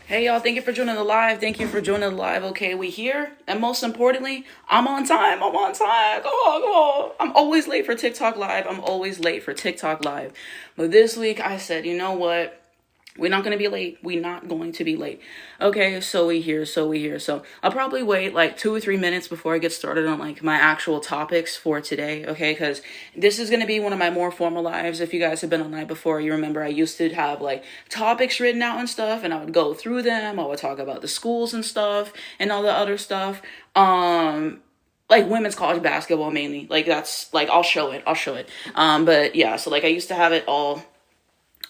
Hey y'all, thank you for joining the live. Thank you for joining the live. Okay, we here. And most importantly, I'm on time. I'm on time. Come on, come on. I'm always late for TikTok live. I'm always late for TikTok live. But this week I said, you know what? We're not gonna be late. We're not going to be late. Okay, so we here, so we here. So I'll probably wait like 2 or 3 minutes before I get started on like my actual topics for today. Okay, because this is gonna be one of my more formal lives. If you guys have been online before, you remember I used to have like topics written out and stuff, and I would go through them. I would talk about the schools and stuff and all the other stuff. Like women's college basketball mainly. Like that's like I'll show it. I'll show it. But yeah, so like I used to have it all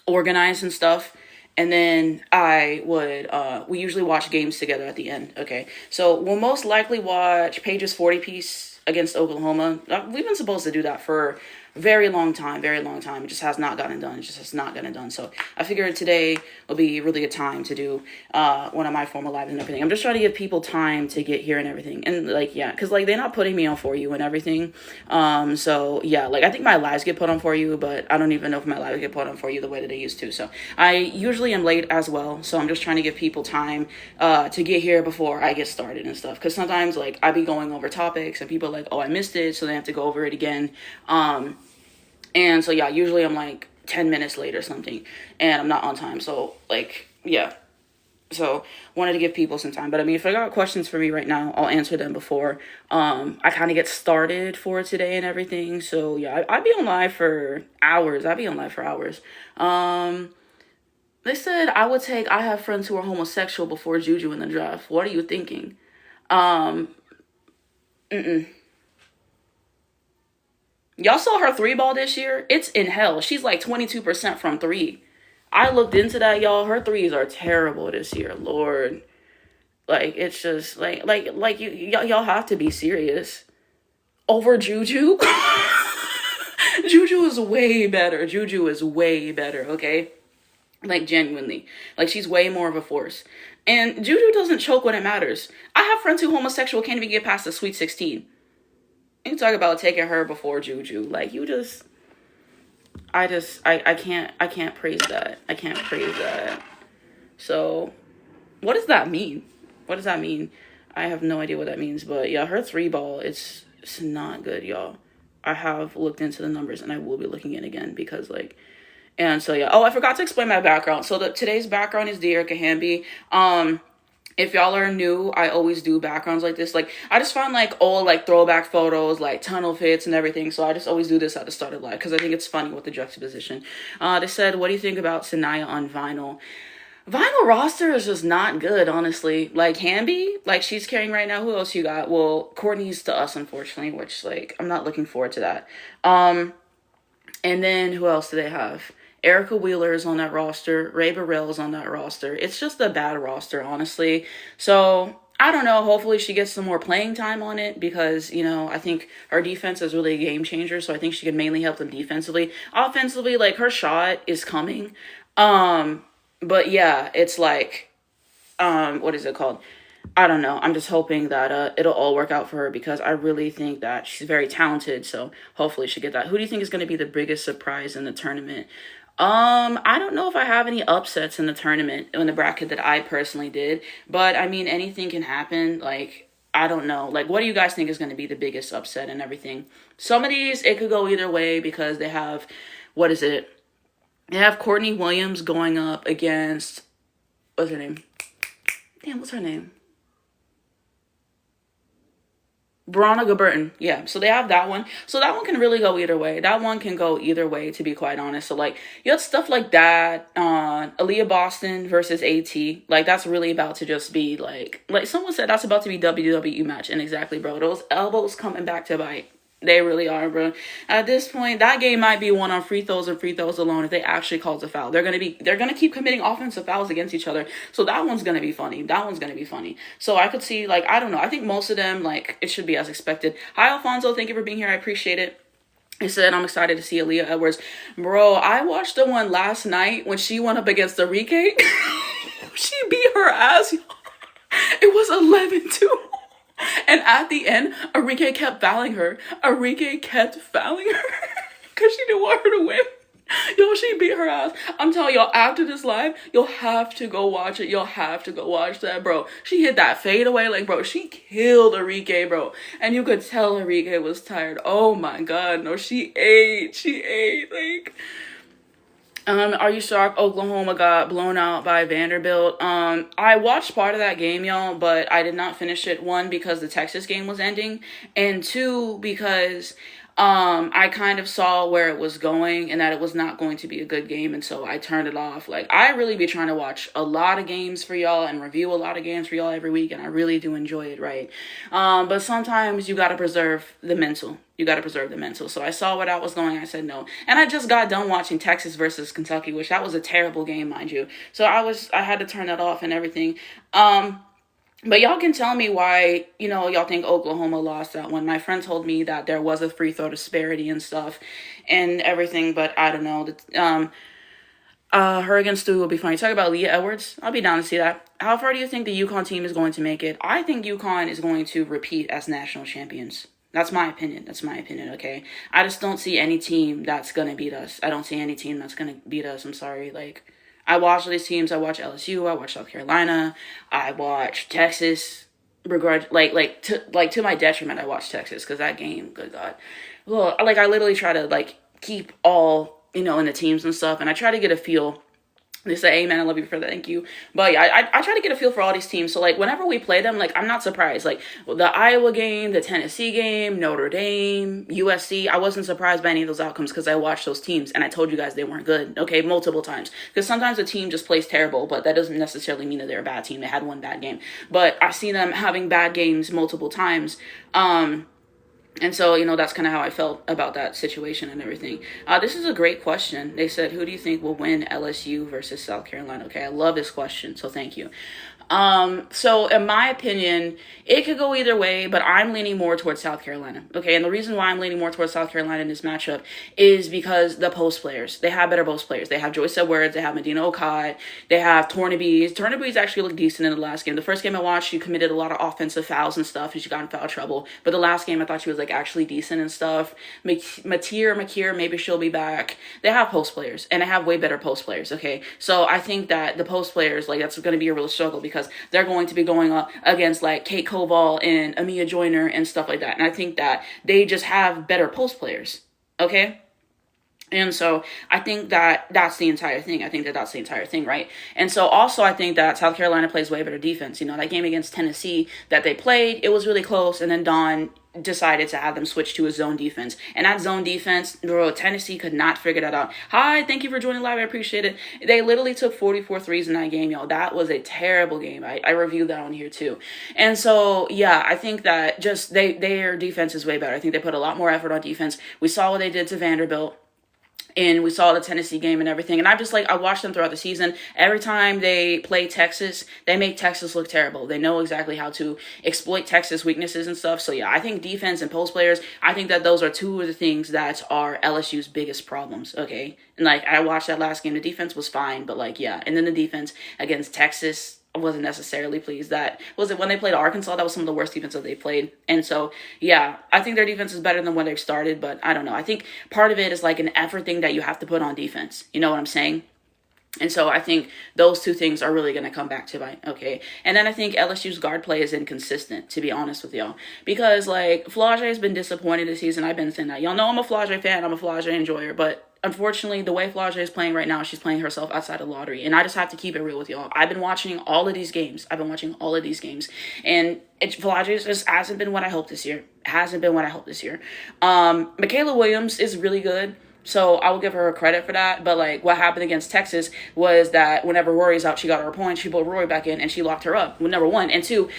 organized and stuff. And then I would, we usually watch games together at the end. Okay. So we'll most likely watch Paige's 40 piece against Oklahoma. We've been supposed to do that for a very long time, very long time. It just has not gotten done. It just has not gotten done. So I figured today will be really a time to do one of my formal lives and everything. I'm just trying to give people time to get here and everything. And like, yeah, because like they're not putting me on For You and everything. So yeah, like I think my lives get put on For You, but I don't even know if my lives get put on For You the way that they used to. So I usually am late as well. So I'm just trying to give people time to get here before I get started and stuff. Because sometimes like I be going over topics and people are like, oh, I missed it. So they have to go over it again. And so, yeah, usually I'm like 10 minutes late or something and I'm not on time. So like, yeah. So wanted to give people some time, but I mean, if I got questions for me right now, I'll answer them before, I kind of get started for today and everything. So yeah, I'd be on live for hours. I'd be on live for hours. They said I have friends who are homosexual before Juju in the draft. What are you thinking? Mm-mm. Y'all saw her three ball this year? It's in hell. She's like 22% from three. I looked into that, y'all. Her threes are terrible this year. Lord. Like, it's just like y'all have to be serious. Over Juju? Juju is way better. Juju is way better, okay? Like, genuinely. Like, she's way more of a force. And Juju doesn't choke when it matters. I have friends who homosexual can't even get past the Sweet 16. You talk about taking her before Juju. Like, I can't praise that. I can't praise that. So, what does that mean? What does that mean? I have no idea what that means. But yeah, her three ball, it's not good, y'all. I have looked into the numbers and I will be looking in again because like, and so yeah. Oh, I forgot to explain my background. So today's background is Dearica Hamby. If y'all are new, I always do backgrounds like this. Like, I just find, like, old, like, throwback photos, like, tunnel fits and everything. So I just always do this at the start of live because I think it's funny with the juxtaposition. They said, what do you think about Sanaya on vinyl? Vinyl roster is just not good, honestly. Like, Hamby, like, she's carrying right now. Who else you got? Well, Courtney's to us, unfortunately, which, like, I'm not looking forward to that. And then who else do they have? Erica Wheeler is on that roster. Ray Burrell is on that roster. It's just a bad roster, honestly. So, I don't know. Hopefully she gets some more playing time on it because, you know, I think her defense is really a game changer. So, I think she can mainly help them defensively. Offensively, like, her shot is coming. But, yeah, it's like, what is it called? I don't know. I'm just hoping that it'll all work out for her because I really think that she's very talented. So, hopefully she get that. Who do you think is going to be the biggest surprise in the tournament? I don't know if I have any upsets in the tournament in the bracket that I personally did, but I mean, anything can happen. Like, I don't know. Like, what do you guys think is going to be the biggest upset and everything? Some of these, it could go either way because they have, what is it? They have Courtney Williams going up against, what's her name? Damn, what's her name? Veronica Burton, yeah. So they have that one. So that one can really go either way. That one can go either way, to be quite honest. So like you have stuff like that. Aaliyah Boston versus AT. Like that's really about to just be like someone said that's about to be WWE match. And exactly, bro. Those elbows coming back to bite. They really are, bro. At this point, that game might be won on free throws and free throws alone if they actually calls a foul. They're gonna keep committing offensive fouls against each other. So that one's gonna be funny. That one's gonna be funny. So I could see, like, I don't know. I think most of them, like, it should be as expected. Hi, Alfonso. Thank you for being here. I appreciate it. He said, I'm excited to see Aaliyah Edwards. Bro, I watched the one last night when she went up against Enrique. She beat her ass. It was 11-2. And at the end, Enrique kept fouling her. Enrique kept fouling her because she didn't want her to win. Yo, she beat her ass. I'm telling y'all, after this live, you'll have to go watch it. You'll have to go watch that, bro. She hit that fadeaway, like, bro, she killed Enrique, bro. And you could tell Enrique was tired. Oh my god, no, she ate. She ate, like... Are you shocked Oklahoma got blown out by Vanderbilt? I watched part of that game, y'all, but I did not finish it. One, because the Texas game was ending, and two, because I kind of saw where it was going and that it was not going to be a good game, and so I turned it off. Like, I really be trying to watch a lot of games for y'all and review a lot of games for y'all every week, and I really do enjoy it, right? But sometimes you gotta preserve the mental. You got to preserve the mental. So I saw where that was going. I said no. And I just got done watching Texas versus Kentucky, which that was a terrible game, mind you. So I had to turn that off and everything. But y'all can tell me why, y'all think Oklahoma lost that one. My friend told me that there was a free throw disparity and stuff and everything, but I don't know. Her against Stu will be funny. Talk about Leah Edwards. I'll be down to see that. How far do you think the UConn team is going to make it? I think UConn is going to repeat as national champions. That's my opinion, okay? I just don't see any team that's going to beat us. I don't see any team that's going to beat us. I'm sorry. Like, I watch these teams. I watch LSU. I watch South Carolina. I watch Texas. To my detriment, I watch Texas because that game, good God. Well, like, I literally try to, like, keep all, in the teams and stuff, and I try to get a feel. They say, amen, I love you for that, thank you. But yeah, I try to get a feel for all these teams. So, like, whenever we play them, like, I'm not surprised. Like, the Iowa game, the Tennessee game, Notre Dame, USC, I wasn't surprised by any of those outcomes because I watched those teams and I told you guys they weren't good, okay, multiple times. Because sometimes a team just plays terrible, but that doesn't necessarily mean that they're a bad team. They had one bad game. But I see them having bad games multiple times. And so, that's kind of how I felt about that situation and everything. This is a great question. They said, who do you think will win LSU versus South Carolina? Okay, I love this question, so thank you. So in my opinion, it could go either way, but I'm leaning more towards South Carolina. Okay, and the reason why I'm leaning more towards South Carolina in this matchup is because the post players. They have better post players. They have Joyce Edwards, they have Medina Okad, they have Tornabees. Tornabees actually looked decent in the last game. The first game I watched, she committed a lot of offensive fouls and stuff, and she got in foul trouble. But the last game, I thought she was, like, actually decent and stuff. Makir, maybe she'll be back. They have post players, and they have way better post players, okay? So I think that the post players, like, that's going to be a real struggle because they're going to be going up against, like, Kate Koval and Amia Joyner and stuff like that. And I think that they just have better post players, okay? And so I think that that's the entire thing. Right? And so also I think that South Carolina plays way better defense. That game against Tennessee that they played, it was really close, and then Dawn decided to have them switch to a zone defense. And that zone defense, bro, Tennessee could not figure that out. Hi, thank you for joining live. I appreciate it. They literally took 44 threes in that game, y'all. That was a terrible game. I reviewed that on here too. And so, yeah, I think that just their defense is way better. I think they put a lot more effort on defense. We saw what they did to Vanderbilt. And we saw the Tennessee game and everything. And I watched them throughout the season. Every time they play Texas, they make Texas look terrible. They know exactly how to exploit Texas weaknesses and stuff. So, yeah, I think defense and post players, I think that those are two of the things that are LSU's biggest problems, okay? And, like, I watched that last game. The defense was fine, but, like, yeah. And then the defense against Texas, I wasn't necessarily pleased. That was it when they played Arkansas. That was some of the worst defense that they played. And so, yeah, I think their defense is better than when they've started, but I don't know. I think part of it is like an effort thing that you have to put on defense. You know what I'm saying? And so I think those two things are really going to come back to my, okay. And then I think LSU's guard play is inconsistent, to be honest with y'all. Because, like, Flage has been disappointed this season. I've been saying that. Y'all know I'm a Flage fan. I'm a Flage enjoyer. But unfortunately, the way Flage is playing right now, she's playing herself outside of lottery. And I just have to keep it real with y'all. I've been watching all of these games. And Flage just hasn't been what I hoped this year. Michaela Williams is really good. So I will give her credit for that. But, like, what happened against Texas was that whenever Rory's out, she got her point. She put Rory back in, and she locked her up. Number one. And two,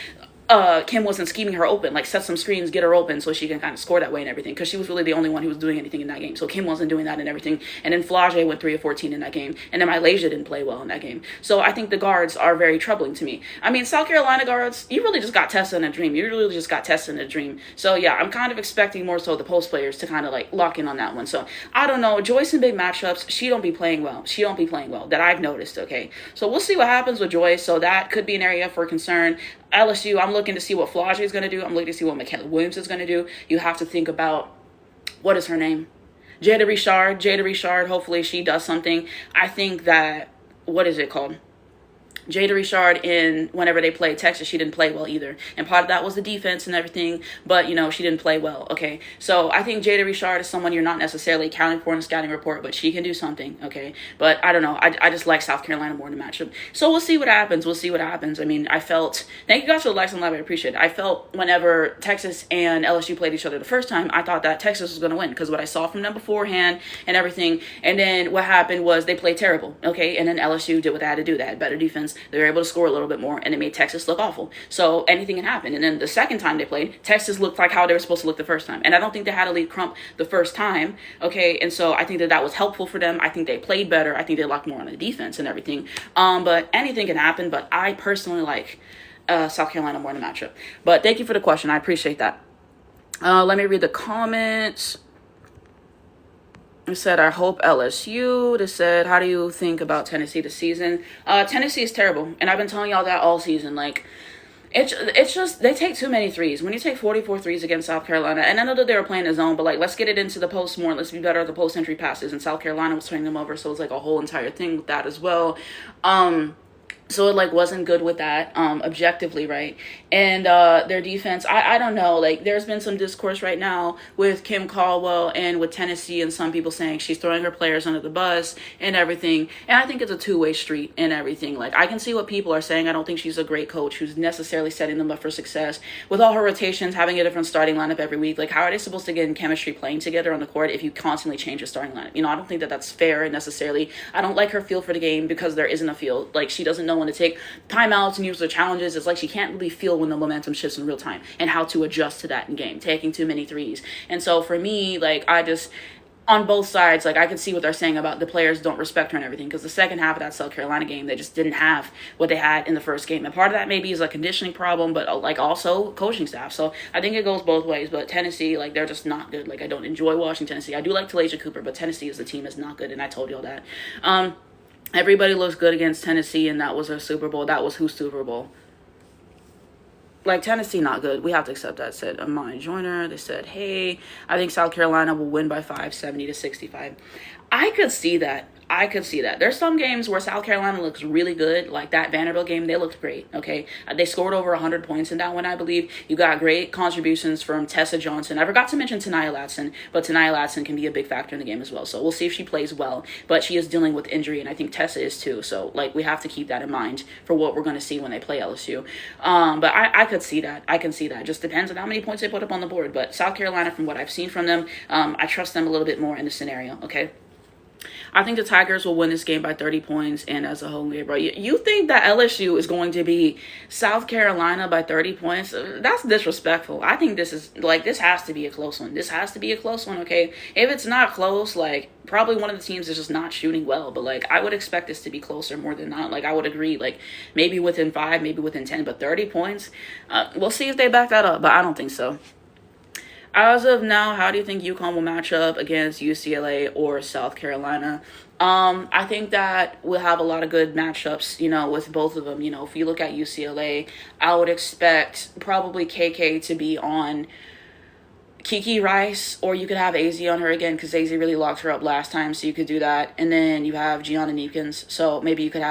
Kim wasn't scheming her open, like set some screens, get her open so she can kind of score that way and everything, because she was really the only one who was doing anything in that game. So Kim wasn't doing that and everything. And then Flage went 3 of 14 in that game. And then Malaysia didn't play well in that game. So I think the guards are very troubling to me. I mean, South Carolina guards, you really just got Tessa in a dream. So yeah, I'm kind of expecting more so the post players to kind of like lock in on that one. So I don't know. Joyce in big matchups, she don't be playing well that I've noticed, okay? So we'll see what happens with Joyce. So that could be an area for concern. LSU, I'm looking to see what Flage is going to do. I'm looking to see what Michaela Williams is going to do. You have to think about, what is her name? Jada Richard, hopefully she does something. I think that, what is it called? Jada Richard, in whenever they played Texas, she didn't play well either. And part of that was the defense and everything, but, she didn't play well, okay? So I think Jada Richard is someone you're not necessarily accounting for in the scouting report, but she can do something, okay? But I don't know. I just like South Carolina more in the matchup. So we'll see what happens. I mean, thank you guys for the likes and love. I appreciate it. I felt whenever Texas and LSU played each other the first time, I thought that Texas was going to win because what I saw from them beforehand and everything. And then what happened was they played terrible, okay? And then LSU did what they had to do. They had better defense. They were able to score a little bit more, and it made Texas look awful. So anything can happen. And then the second time they played, Texas looked like how they were supposed to look the first time. And I don't think they had a lead crump the first time, okay? And so I think that was helpful for them. I think they played better. I think they locked more on the defense and everything. But anything can happen. But I personally like South Carolina more in the matchup. But thank you for the question. I appreciate that. Let me read the comments. It said, I hope LSU. They said, how do you think about Tennessee this season? Tennessee is terrible. And I've been telling y'all that all season. Like, it's just, they take too many threes. When you take 44 threes against South Carolina, and I know that they were playing the zone, but, like, let's get it into the post more. Let's be better at the post-entry passes. And South Carolina was turning them over, so it was, like, a whole entire thing with that as well. So it, like, wasn't good with that, objectively, right? And their defense, I don't know. Like, there's been some discourse right now with Kim Caldwell and with Tennessee and some people saying she's throwing her players under the bus and everything. And I think it's a two-way street and everything. Like, I can see what people are saying. I don't think she's a great coach who's necessarily setting them up for success. With all her rotations, having a different starting lineup every week, like, how are they supposed to get in chemistry playing together on the court if you constantly change your starting lineup? I don't think that that's fair necessarily. I don't like her feel for the game because there isn't a feel. Like, she doesn't know when to take timeouts and use the challenges. It's like she can't really feel when the momentum shifts in real time and how to adjust to that in game, taking too many threes. And so for me, like, I just, on both sides, like, I can see what they're saying about the players don't respect her and everything, because the second half of that South Carolina game, they just didn't have what they had in the first game. And part of that maybe is a conditioning problem, but, like, also coaching staff. So I think it goes both ways. But Tennessee, like, they're just not good. Like, I don't enjoy watching Tennessee. I do like Talasia Cooper, but Tennessee as a team is not good, and I told y'all that. Everybody looks good against Tennessee, and that was their Super Bowl. That was whose Super Bowl? Like, Tennessee not good. We have to accept that, said Amani Joyner. They said, hey, I think South Carolina will win by 5, 70-65. I could see that. There's some games where South Carolina looks really good. Like that Vanderbilt game, they looked great, okay? They scored over 100 points in that one, I believe. You got great contributions from Tessa Johnson. I forgot to mention Tania Latson, but Tania Latson can be a big factor in the game as well. So we'll see if she plays well. But she is dealing with injury, and I think Tessa is too. So, like, we have to keep that in mind for what we're going to see when they play LSU. But I could see that. I can see that. Just depends on how many points they put up on the board. But South Carolina, from what I've seen from them, I trust them a little bit more in the scenario, okay? I think the Tigers will win this game by 30 points and as a whole game, bro. You think that LSU is going to beat South Carolina by 30 points? That's disrespectful. I think this has to be a close one. This has to be a close one, okay? If it's not close, like, probably one of the teams is just not shooting well. But, like, I would expect this to be closer more than not. Like, I would agree, like, maybe within 5, maybe within 10. But 30 points? We'll see if they back that up, but I don't think so. As of now, how do you think UConn will match up against UCLA or South Carolina? I think that we'll have a lot of good matchups, with both of them. If you look at UCLA, I would expect probably KK to be on Kiki Rice, or you could have AZ on her again because AZ really locked her up last time, so you could do that. And then you have Gianna Neekins, so maybe you could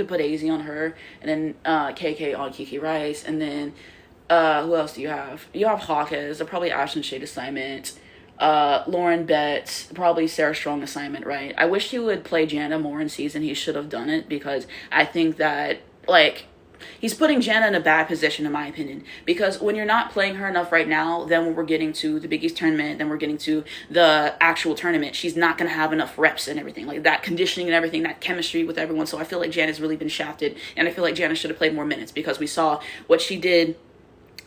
put AZ on her, and then KK on Kiki Rice, and then who else do you have? You have Hawkins, probably Ashton Shade assignment. Lauren Betts, probably Sarah Strong assignment, right? I wish he would play Jana more in season. He should have done it because I think that, like, he's putting Jana in a bad position, in my opinion, because when you're not playing her enough right now, then when we're getting to the Big East tournament, then we're getting to the actual tournament, she's not going to have enough reps and everything, like that conditioning and everything, that chemistry with everyone. So I feel like Jana's really been shafted, and I feel like Jana should have played more minutes because we saw what she did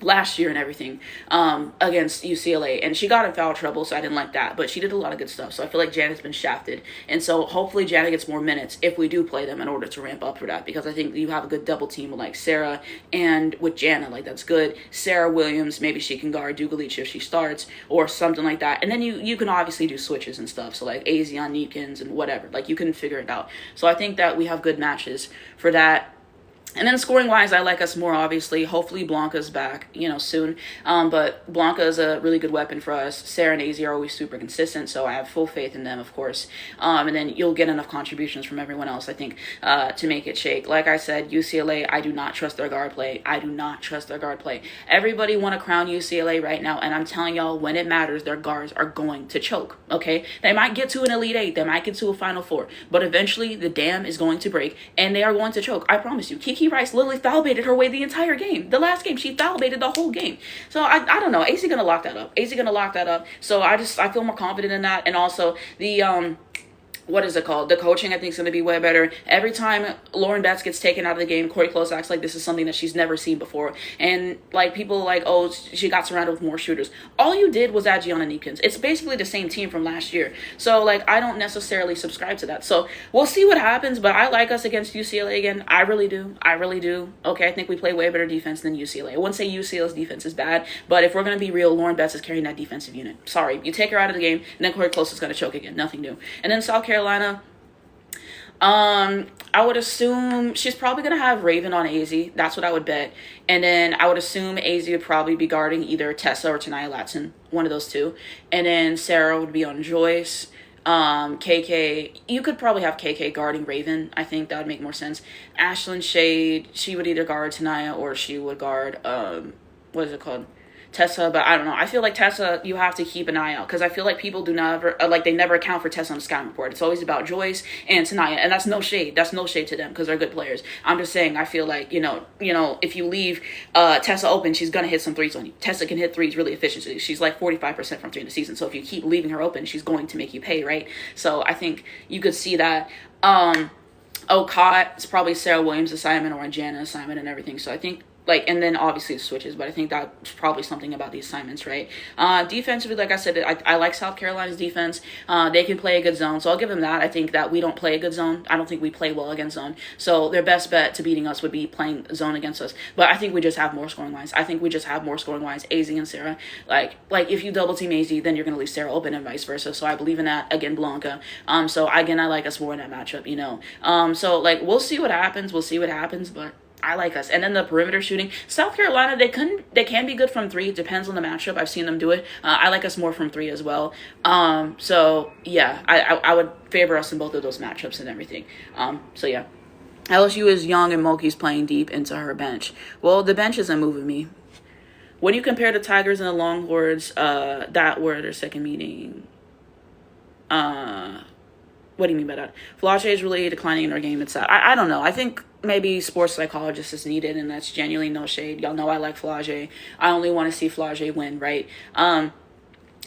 last year and everything against UCLA, and she got in foul trouble, so I didn't like that, but she did a lot of good stuff. So I feel like Janet's been shafted, and so hopefully Janet gets more minutes if we do play them in order to ramp up for that, because I think you have a good double team with, like, Sarah and with Jana, like, that's good. Sarah Williams, maybe she can guard Dugalich if she starts or something like that, and then you can obviously do switches and stuff, so like AZ on Neekins and whatever, like, you can figure it out. So I think that we have good matches for that. And then scoring wise, I like us more, obviously. Hopefully Blanca's back, soon. But Blanca is a really good weapon for us. Sarah and AZ are always super consistent, so I have full faith in them, of course. And then you'll get enough contributions from everyone else, I think, to make it shake. Like I said, UCLA, I do not trust their guard play. I do not trust their guard play. Everybody want to crown UCLA right now, and I'm telling y'all, when it matters, their guards are going to choke, okay? They might get to an Elite Eight. They might get to a Final Four. But eventually, the dam is going to break, and they are going to choke. I promise you. Kiki Rice literally foul baited her way the entire game. The last game, she foul baited the whole game. So I don't know. AC gonna lock that up. AC gonna lock that up. So I feel more confident in that. And also the what is it called? The coaching, I think, is going to be way better. Every time Lauren Betts gets taken out of the game, Corey Close acts like this is something that she's never seen before. And, like, people like, oh, she got surrounded with more shooters. All you did was add Gianna Neepkins. It's basically the same team from last year. So, like, I don't necessarily subscribe to that. So, we'll see what happens, but I like us against UCLA again. I really do. I really do. Okay, I think we play way better defense than UCLA. I wouldn't say UCLA's defense is bad, but if we're going to be real, Lauren Betts is carrying that defensive unit. Sorry. You take her out of the game, and then Corey Close is going to choke again. Nothing new. And then South Carolina, I would assume she's probably going to have Raven on AZ. That's what I would bet. And then I would assume AZ would probably be guarding either Tessa or Tanaya Latson, one of those two. And then Sarah would be on Joyce. KK, you could probably have KK guarding Raven. I think that would make more sense. Ashlyn Shade, she would either guard Tanaya or she would guard, what is it called? Tessa, but I don't know. I feel like Tessa, you have to keep an eye out because I feel like people do never, they never account for Tessa on the scouting report. It's always about Joyce and Tanaya, and that's no shade. That's no shade to them because they're good players. I'm just saying, I feel like, if you leave Tessa open, she's going to hit some threes on you. Tessa can hit threes really efficiently. She's like 45% from three in the season. So if you keep leaving her open, she's going to make you pay, right? So I think you could see that. Cott, it's probably Sarah Williams' assignment or Jana assignment and everything. So I think, and then obviously the switches, but I think that's probably something about the assignments, right? Defensively, like I said, I like South Carolina's defense. They can play a good zone, so I'll give them that. I think that we don't play a good zone. I don't think we play well against zone. So their best bet to beating us would be playing zone against us. But I think we just have more scoring lines. AZ and Sarah. Like if you double team AZ, then you're going to leave Sarah open and vice versa. So I believe in that. Again, Blanca. So again, I like us more in that matchup, So we'll see what happens, but I like us. And then the perimeter shooting, South Carolina, they can be good from three. It depends on the matchup. I've seen them do it. I like us more from three as well. So yeah, I would favor us in both of those matchups and everything. So yeah, LSU is young and Moki's playing deep into her bench. Well, the bench isn't moving me. When you compare the Tigers and the Longhorns, that were their second meeting. What do you mean by that? Flage is really declining in her game. It's I don't know. I think maybe sports psychologist is needed, and that's genuinely no shade. Y'all know I like Flage. I only want to see Flage win, right?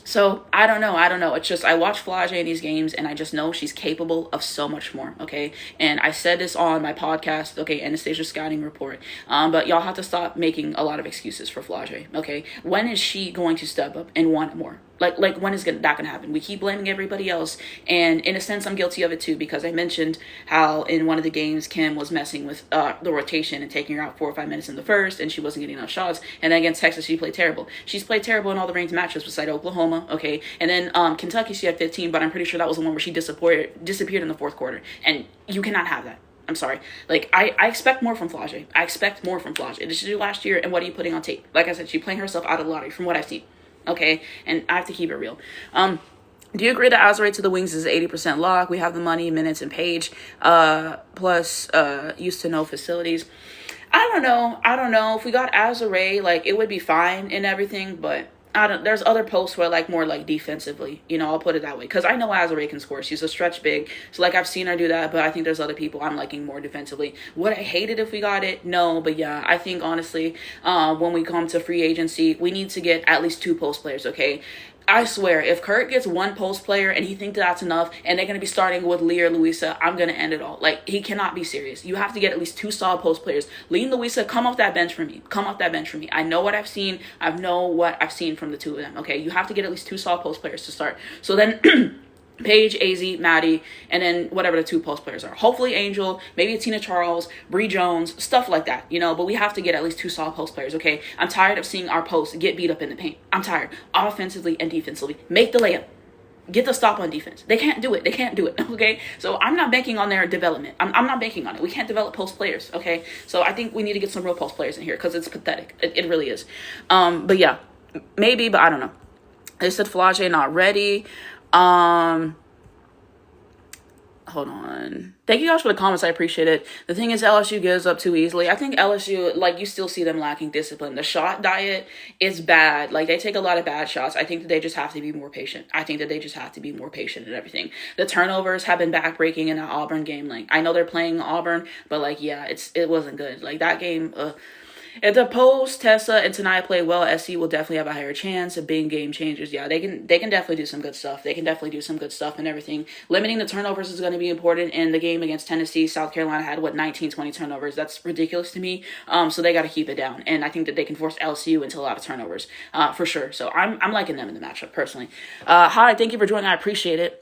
So I don't know. It's just I watch Flage in these games and I just know she's capable of so much more. Okay. And I said this on my podcast. Okay. Anastasia Scouting Report. But y'all have to stop making a lot of excuses for Flage. Okay. When is she going to step up and want more? Like when is that going to happen? We keep blaming everybody else. And in a sense, I'm guilty of it too, because I mentioned how in one of the games, Kim was messing with the rotation and taking her out 4 or 5 minutes in the first, and she wasn't getting enough shots. And then against Texas, she played terrible. She's played terrible in all the ranked matchups beside Oklahoma. Okay. And then Kentucky, she had 15, but I'm pretty sure that was the one where she disappeared in the fourth quarter. And you cannot have that. I'm sorry. I expect more from Flage. I expect more from Flage. Did she do last year, and what are you putting on tape? Like I said, she's playing herself out of the lottery from what I've seen. Okay, and I have to keep it real. Do you agree that Azure to the wings is 80% lock? We have the money, minutes, and Paige, plus used to know facilities. I don't know. If we got Azure, it would be fine and everything, but there's other posts where more defensively, I'll put it that way. Because I know Azure can score. She's a stretch big. So I've seen her do that, but I think there's other people I'm liking more defensively. Would I hate it if we got it? No, but yeah, I think honestly, when we come to free agency, we need to get at least 2 post players, okay? I swear, if Kurt gets 1 post player and he thinks that's enough and they're going to be starting with Lee or Louisa, I'm going to end it all. He cannot be serious. You have to get at least 2 solid post players. Lee and Louisa, come off that bench for me. I know what I've seen. From the 2 of them, okay? You have to get at least 2 solid post players to start. So then... Paige, AZ, Maddie, and then whatever the 2 post players are. Hopefully Angel, maybe a Tina Charles, Bree Jones, stuff like that, but we have to get at least 2 solid post players, okay? I'm tired of seeing our posts get beat up in the paint. I'm tired. Offensively and defensively. Make the layup. get the stop on defense. They can't do it. They can't do it. Okay. So I'm not banking on their development. I'm not banking on it. We can't develop post players. Okay. So I think we need to get some real post players in here because it's pathetic. It really is. But yeah, maybe, but I don't know. They said Flage not ready. Hold on. Thank you guys for the comments. I appreciate it. The thing is, LSU gives up too easily. I think LSU, like, you still see them lacking discipline. The shot diet is bad. Like, they take a lot of bad shots. I think that they just have to be more patient. And everything. The turnovers have been backbreaking in that Auburn game. Like, I know they're playing Auburn, but, like, yeah, it wasn't good. Like, that game, if the post Tessa and Tanaya play well, SC will definitely have a higher chance of being game changers. Yeah, they can definitely do some good stuff. And everything. Limiting the turnovers is going to be important in the game against Tennessee. South Carolina had 19, 20 turnovers. That's ridiculous to me. So they got to keep it down. And I think that they can force LSU into a lot of turnovers, for sure. So I'm liking them in the matchup personally. Hi, thank you for joining. I appreciate it.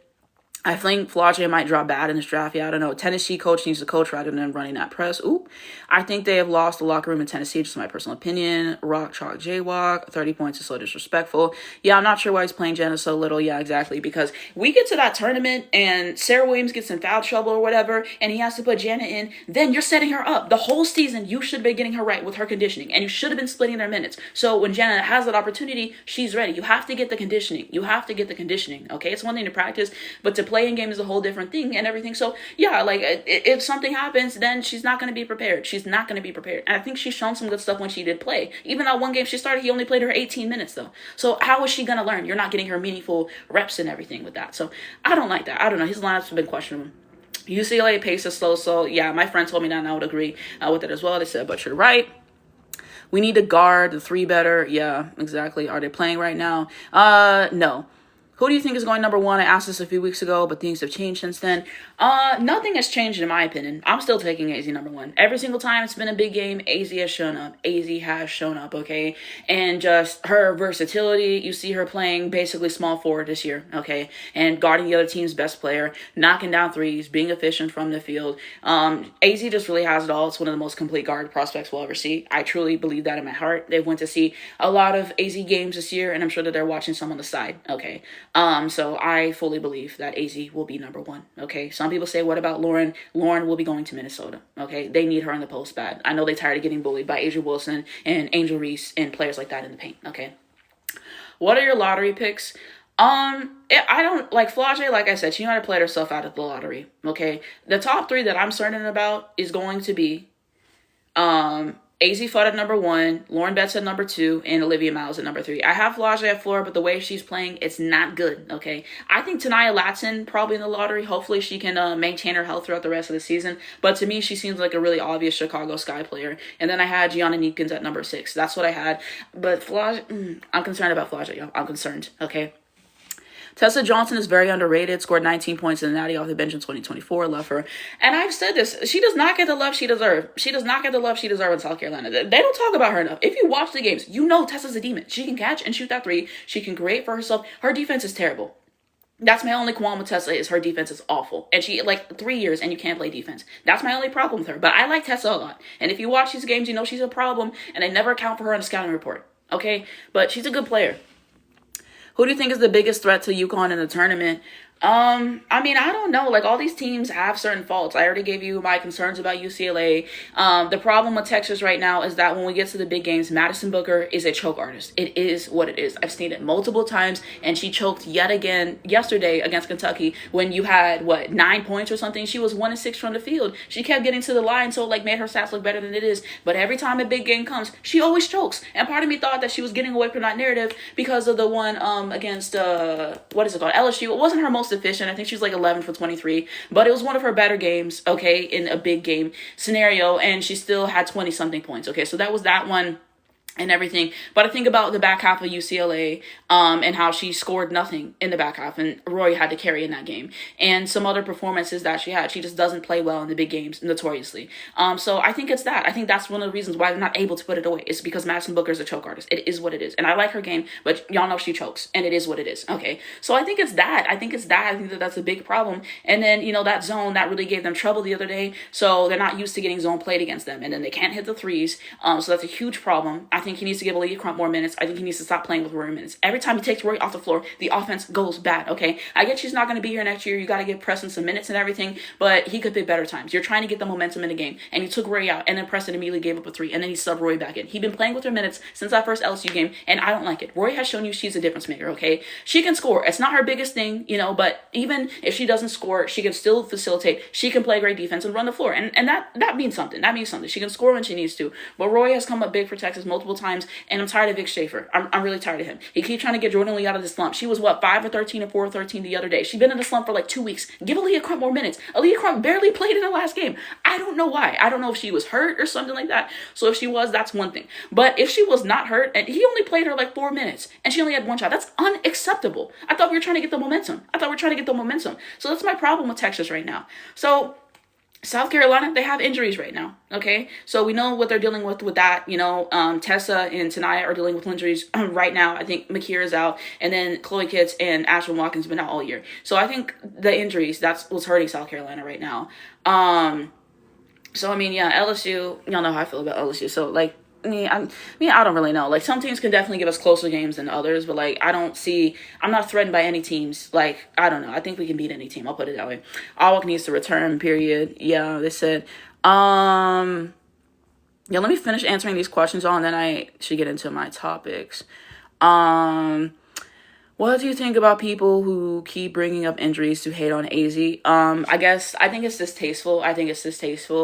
I think Flage might drop bad in this draft. Yeah, I don't know. Tennessee coach needs to coach rather than running that press. Ooh. I think they have lost the locker room in Tennessee, just my personal opinion. Rock, chalk, jaywalk. 30 points is so disrespectful. Yeah, I'm not sure why he's playing Jenna so little. Yeah, exactly. Because we get to that tournament and Sarah Williams gets in foul trouble or whatever, and he has to put Jenna in, then you're setting her up. The whole season, you should be getting her right with her conditioning, and you should have been splitting their minutes. So when Jenna has that opportunity, she's ready. You have to get the conditioning. Okay? It's one thing to practice, but to play in game is a whole different thing and everything. So yeah, like if something happens, then she's not going to be prepared. And I think she's shown some good stuff when she did play. Even that one game she started, he only played her 18 minutes though. So how is she going to learn? You're not getting her meaningful reps and everything with that. So I don't like that. I don't know. His lineups have been questionable. UCLA pace is slow. So yeah, my friend told me that and I would agree with it as well. They said, but you're right. We need to guard the three better. Yeah, exactly. Are they playing right now? No. Who do you think is going number one? I asked this a few weeks ago, but things have changed since then. Nothing has changed in my opinion. I'm still taking AZ number one. Every single time it's been a big game, AZ has shown up, okay? And just her versatility, you see her playing basically small forward this year, okay? And guarding the other team's best player, knocking down threes, being efficient from the field. AZ just really has it all. It's one of the most complete guard prospects we'll ever see. I truly believe that in my heart. They went to see a lot of AZ games this year, and I'm sure that they're watching some on the side, okay? So I fully believe that AZ will be number one, okay? Some people say, what about Lauren? Lauren will be going to Minnesota, okay? They need her in the post bad. I know they're tired of getting bullied by Asia Wilson and Angel Reese and players like that in the paint, okay? What are your lottery picks? I don't, like Flage, like I said, she might have played herself out of the lottery, okay? The top three that I'm certain about is going to be, AZ Flood at number one, Lauren Betts at number two, and Olivia Miles at number three. I have Flage at four, but the way she's playing, it's not good, okay? I think Tanaya Latson probably in the lottery. Hopefully she can maintain her health throughout the rest of the season. But to me, she seems like a really obvious Chicago Sky player. And then I had Gianna Neekins at number six. That's what I had. But Flage, I'm concerned about Flage, y'all. I'm concerned, okay? Tessa Johnson is very underrated, scored 19 points in the Natty off the bench in 2024. Love her. And I've said this, she does not get the love she deserves. She does not get the love she deserves in South Carolina. They don't talk about her enough. If you watch the games, you know Tessa's a demon. She can catch and shoot that three. She can create for herself. Her defense is terrible. That's my only qualm with Tessa is her defense is awful. And she, like, 3 years and you can't play defense. That's my only problem with her. But I like Tessa a lot. And if you watch these games, you know she's a problem. And they never account for her on the scouting report. Okay? But she's a good player. Who do you think is the biggest threat to UConn in the tournament? I mean, I don't know. Like, all these teams have certain faults. I already gave you my concerns about UCLA. The problem with Texas right now is that when we get to the big games, Madison Booker is a choke artist. It is what it is. I've seen it multiple times, and she choked yet again yesterday against Kentucky when you had, 9 points or something? She was 1 of 6 from the field. She kept getting to the line, so, made her stats look better than it is. But every time a big game comes, she always chokes. And part of me thought that she was getting away from that narrative because of the one against, LSU. It wasn't her most efficient. I think she was 11 for 23, but it was one of her better games, okay, in a big game scenario, and she still had 20 something points, okay? So that was that one and everything. But I think about the back half of UCLA and how she scored nothing in the back half, and Roy had to carry in that game, and some other performances that she had. She just doesn't play well in the big games, notoriously. So I think it's that. I think that's one of the reasons why they're not able to put it away. It's because Madison Booker is a choke artist. It is what it is. And I like her game, but y'all know she chokes, and it is what it is, okay? So I think it's that. I think that that's a big problem. And then, that zone, that really gave them trouble the other day, so they're not used to getting zone played against them, and then they can't hit the threes, so that's a huge problem. I think think he needs to give Aaliyah Crump more minutes. I think he needs to stop playing with Rory minutes. Every time he takes Rory off the floor, the offense goes bad, okay? I get she's not going to be here next year. You got to give Preston some minutes and everything, but he could pick better times. You're trying to get the momentum in the game, and you took Rory out, and then Preston immediately gave up a 3, and then he subbed Rory back in. He's been playing with her minutes since that first LSU game, and I don't like it. Rory has shown you she's a difference maker, okay? She can score. It's not her biggest thing, but even if she doesn't score, she can still facilitate. She can play great defense and run the floor, and that means something. That means something. She can score when she needs to. But Rory has come up big for Texas multiple times, and I'm tired of Vic Schaefer. I'm really tired of him. He keeps trying to get Jordan Lee out of the slump. She was 5 or 13 and 4 or 13 the other day. She's been in the slump for like 2 weeks. Give Aaliyah Crump more minutes. Aaliyah Crump barely played in the last game. I don't know why. I don't know if she was hurt or something like that. So if she was, that's one thing. But if she was not hurt, and he only played her like 4 minutes, and she only had 1 shot, that's unacceptable. I thought we were trying to get the momentum. So that's my problem with Texas right now. So South Carolina, they have injuries right now, okay? So we know what they're dealing with that. Tessa and Tanaya are dealing with injuries right now. I think Makir is out, and then Chloe Kitts and Ashton Watkins have been out all year. So I think the injuries, that's what's hurting South Carolina right now. LSU, y'all know how I feel about LSU. So, I don't really know. Like, some teams can definitely give us closer games than others, but, I'm not threatened by any teams. I don't know. I think we can beat any team. I'll put it that way. Awak needs to return, period. Yeah, they said. Let me finish answering these questions and then I should get into my topics. What do you think about people who keep bringing up injuries to hate on AZ? I think it's distasteful.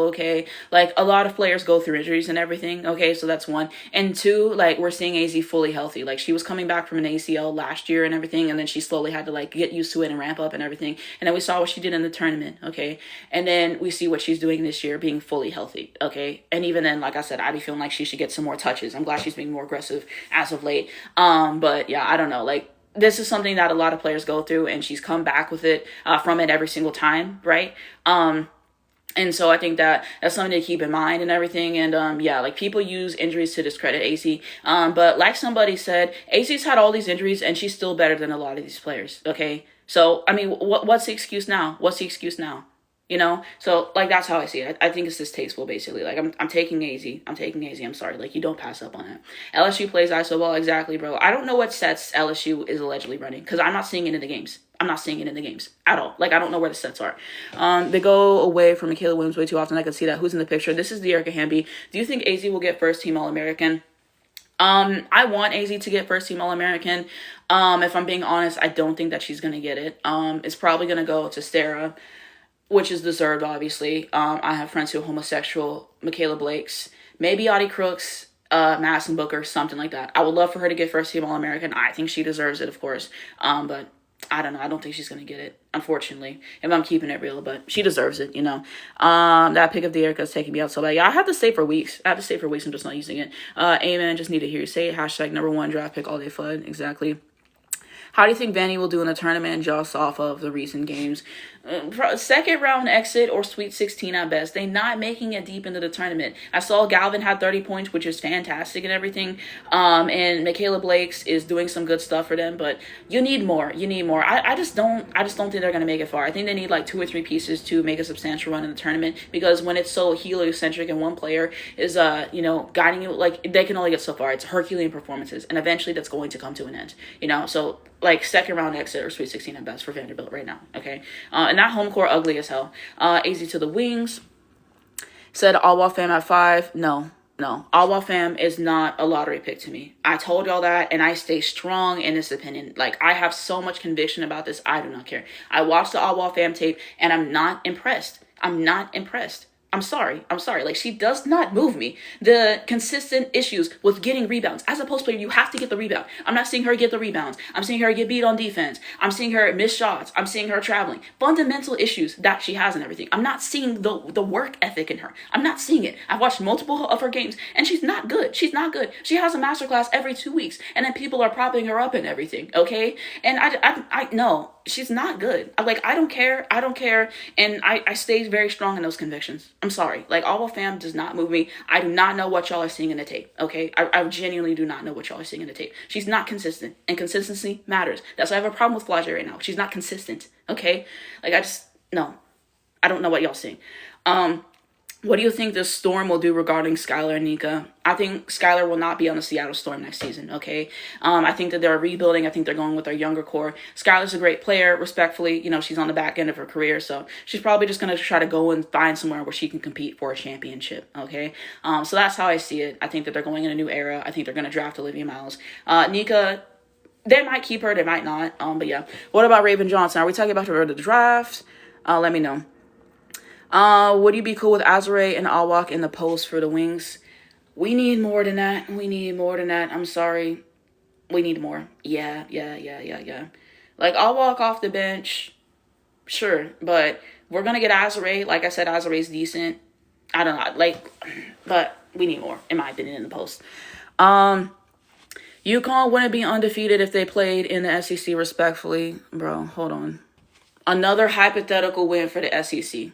Okay? A lot of players go through injuries and everything, okay? So that's one. And two, we're seeing AZ fully healthy. She was coming back from an ACL last year and everything, and then she slowly had to, get used to it and ramp up and everything. And then we saw what she did in the tournament, okay? And then we see what she's doing this year, being fully healthy, okay? And even then, like I said, I'd be feeling like she should get some more touches. I'm glad she's being more aggressive as of late. But, yeah, I don't know, this is something that a lot of players go through, and she's come back with it from it every single time, right? And so I think that's something to keep in mind and everything. And people use injuries to discredit AC. But like somebody said, AC's had all these injuries, and she's still better than a lot of these players. Okay, so what's the excuse now? So that's how I see it. I think it's distasteful, basically. I'm taking AZ. I'm sorry. You don't pass up on it. LSU plays iso ball, exactly, bro. I don't know what sets LSU is allegedly running, because I'm not seeing it in the games. At all. I don't know where the sets are. They go away from Michaela Williams way too often. I can see that. Who's in the picture? This is Dearica Hamby. Do you think AZ will get first team All-American? I want AZ to get first team All-American. If I'm being honest, I don't think that she's going to get it. It's probably going to go to Stara, which is deserved, obviously. I have friends who are homosexual. Michaela Blakes, maybe Audie Crooks, Madison Booker, something like that. I would love for her to get first team All-American. I think she deserves it, of course. But I don't know. I don't think she's going to get it, unfortunately, if I'm keeping it real. But she deserves it, That pick of the Erica is taking me out so bad. Yeah, I have to stay for weeks. I'm just not using it. Amen. Just need to hear you say it. # #1 draft pick all day fun. Exactly. How do you think Vanny will do in the tournament just off of the recent games? Second round exit or Sweet 16 at best. They're not making it deep into the tournament. I saw Galvin had 30 points, which is fantastic and everything. And Michaela Blakes is doing some good stuff for them, but you need more. I just don't think they're gonna make it far. I think they need 2 or 3 pieces to make a substantial run in the tournament, because when it's so heliocentric and one player is guiding you, they can only get so far. It's Herculean performances, and eventually that's going to come to an end. So second round exit or Sweet 16 at best for Vanderbilt right now. Okay. And that home court ugly as hell. AZ to the wings. Said Alwa fam at 5. No. Alwa fam is not a lottery pick to me. I told y'all that, and I stay strong in this opinion. I have so much conviction about this. I do not care. I watched the Alwa fam tape, and I'm not impressed. I'm sorry. She does not move me. The consistent issues with getting rebounds. As a post player, you have to get the rebound. I'm not seeing her get the rebounds. I'm seeing her get beat on defense. I'm seeing her miss shots. I'm seeing her traveling. Fundamental issues that she has and everything. I'm not seeing the work ethic in her. I'm not seeing it. I've watched multiple of her games, and she's not good. She has a masterclass every 2 weeks, and then people are propping her up and everything, okay? And I no. She's not good. I don't care. And I stay very strong in those convictions. I'm sorry. Alwa fam does not move me. I do not know what y'all are seeing in the tape. Okay. I genuinely do not know what y'all are seeing in the tape. She's not consistent, and consistency matters. That's why I have a problem with Flage right now. She's not consistent. Okay. No. I don't know what y'all seeing. What do you think the Storm will do regarding Skylar and Nika? I think Skylar will not be on the Seattle Storm next season, okay? I think that they're rebuilding. I think they're going with their younger core. Skylar's a great player, respectfully. You know, she's on the back end of her career, so she's probably just going to try to go and find somewhere where she can compete for a championship, okay? So that's how I see it. I think that they're going in a new era. I think they're going to draft Olivia Miles. Nika, they might keep her, they might not. But yeah. What about Raven Johnson? Are we talking about her at the draft? Let me know. Would you be cool with Azure and Awak in the post for the wings? We need more than that. We need more than that. I'm sorry. We need more. Yeah. Like, I'll walk off the bench. Sure. But we're going to get Azure. Like I said, Azure's decent. I don't know. Like, but we need more, in my opinion, in the post. UConn wouldn't be undefeated if they played in the SEC respectfully. Bro, hold on. Another hypothetical win for the SEC.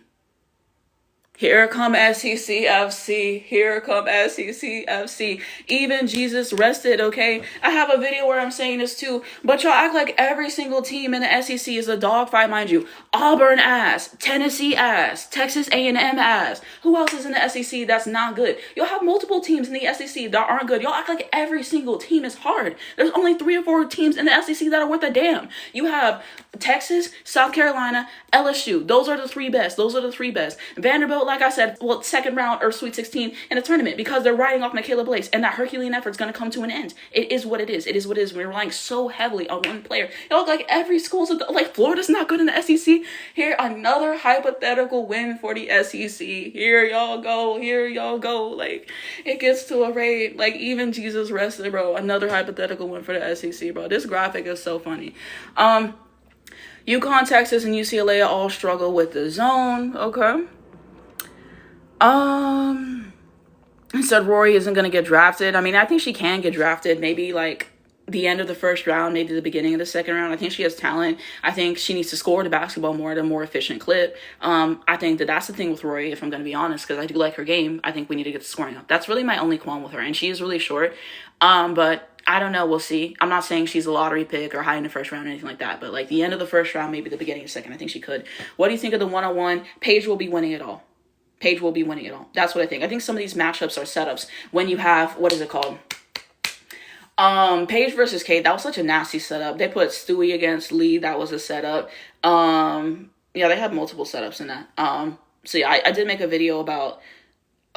Here come SECFC. Here come SECFC. Even Jesus rested, okay? I have a video where I'm saying this too, but y'all act like every single team in the SEC is a dogfight, mind you. Auburn ass, Tennessee ass, Texas A&M ass. Who else is in the SEC that's not good? Y'all have multiple teams in the SEC that aren't good. Y'all act like every single team is hard. There's only 3 or 4 teams in the SEC that are worth a damn. You have Texas, South Carolina, LSU. Those are the 3 best. Those are the 3 best. Vanderbilt, like I said, well, second round or Sweet 16 in a tournament because they're riding off Michaela Blakes, and that Herculean effort's going to come to an end. It is what it is. It is what it is. We're relying so heavily on one player. You look like every school's like Florida's not good in the SEC. Here, another hypothetical win for the SEC. Here y'all go. Here y'all go. Like, it gets to a rate. Like, even Jesus rested, bro. Another hypothetical win for the SEC, bro. This graphic is so funny. UConn, Texas, and UCLA all struggle with the zone. Okay. Said Rory isn't going to get drafted. I mean, I think she can get drafted. Maybe like the end of the first round, maybe the beginning of the second round. I think she has talent. I think she needs to score the basketball more at a more efficient clip. I think that that's the thing with Rory, if I'm going to be honest, because I do like her game. I think we need to get the scoring up. That's really my only qualm with her. And she is really short. But I don't know. We'll see. I'm not saying she's a lottery pick or high in the first round or anything like that. But like the end of the first round, maybe the beginning of the second, I think she could. What do you think of the one-on-one? Paige will be winning it all. Paige will be winning it all. That's what I think. I think some of these matchups are setups when you have, what is it called? Paige versus Kate. That was such a nasty setup. They put Stewie against Lee. That was a setup. Yeah, they had multiple setups in that. So yeah, I did make a video about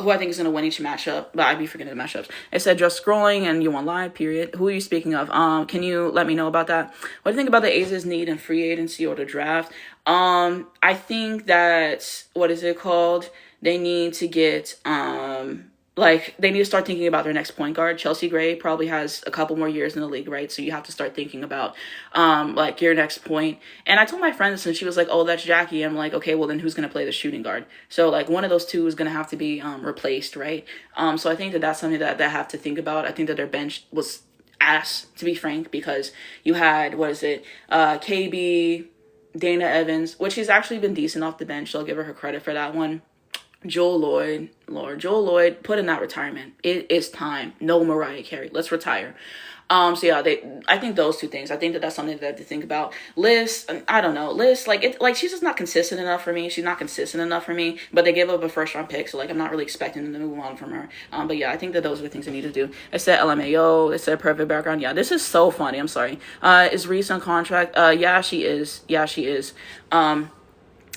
who I think is going to win each matchup, but I'd be forgetting the matchups. It said just scrolling and you want live, period. Who are you speaking of? Can you let me know about that? What do you think about the Aces need in free agency or the draft? I think that, what is it called? They need to get, they need to start thinking about their next point guard. Chelsea Gray probably has a couple more years in the league, right? So you have to start thinking about, your next point. And I told my friend this, and she was like, oh, that's Jackie. I'm like, okay, well, then who's going to play the shooting guard? So, like, one of those two is going to have to be replaced, right? So I think that that's something that they have to think about. I think that their bench was ass, to be frank, because you had, KB, Dana Evans, which has actually been decent off the bench. So I'll give her credit for that one. Joel Lloyd, put in that retirement. It is time. No Mariah Carey. Let's retire. So yeah, I think those two things. I think that that's something that I have to think about. Liz, I don't know. Liz, she's just not consistent enough for me. She's not consistent enough for me. But they gave up a first round pick, so I'm not really expecting them to move on from her. But yeah, I think that those are the things I need to do. It said LMAO. It said perfect background. Yeah, this is so funny. I'm sorry. Is Reese on contract? Yeah, she is.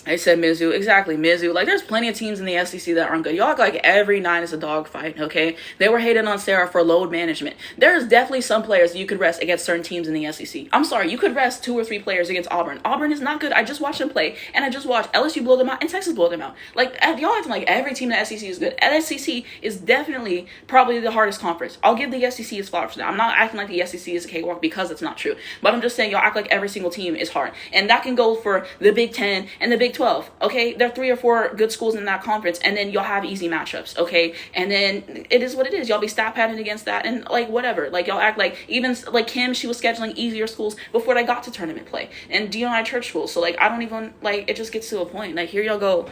I said Mizzou. Exactly, Mizzou. Like, there's plenty of teams in the SEC that aren't good. Y'all act like every night is a dogfight, okay? They were hating on Sarah for load management. There's definitely some players that you could rest against certain teams in the SEC. I'm sorry, you could rest 2 or 3 players against Auburn. Auburn is not good. I just watched them play, and I just watched LSU blow them out, and Texas blow them out. Like, y'all acting like every team in the SEC is good. And SEC is definitely probably the hardest conference. I'll give the SEC its flowers for that. I'm not acting like the SEC is a cakewalk because it's not true. But I'm just saying y'all act like every single team is hard. And that can go for the Big 10 and the Big 12, okay? There are 3 or 4 good schools in that conference, and then you'll have easy matchups, okay? And then it is what it is. Y'all be stat padding against that, and like whatever. Like, y'all act like, even like Kim, she was scheduling easier schools before they got to tournament play, and DNI church schools. So like, I don't even, like, it just gets to a point. Like, here y'all go,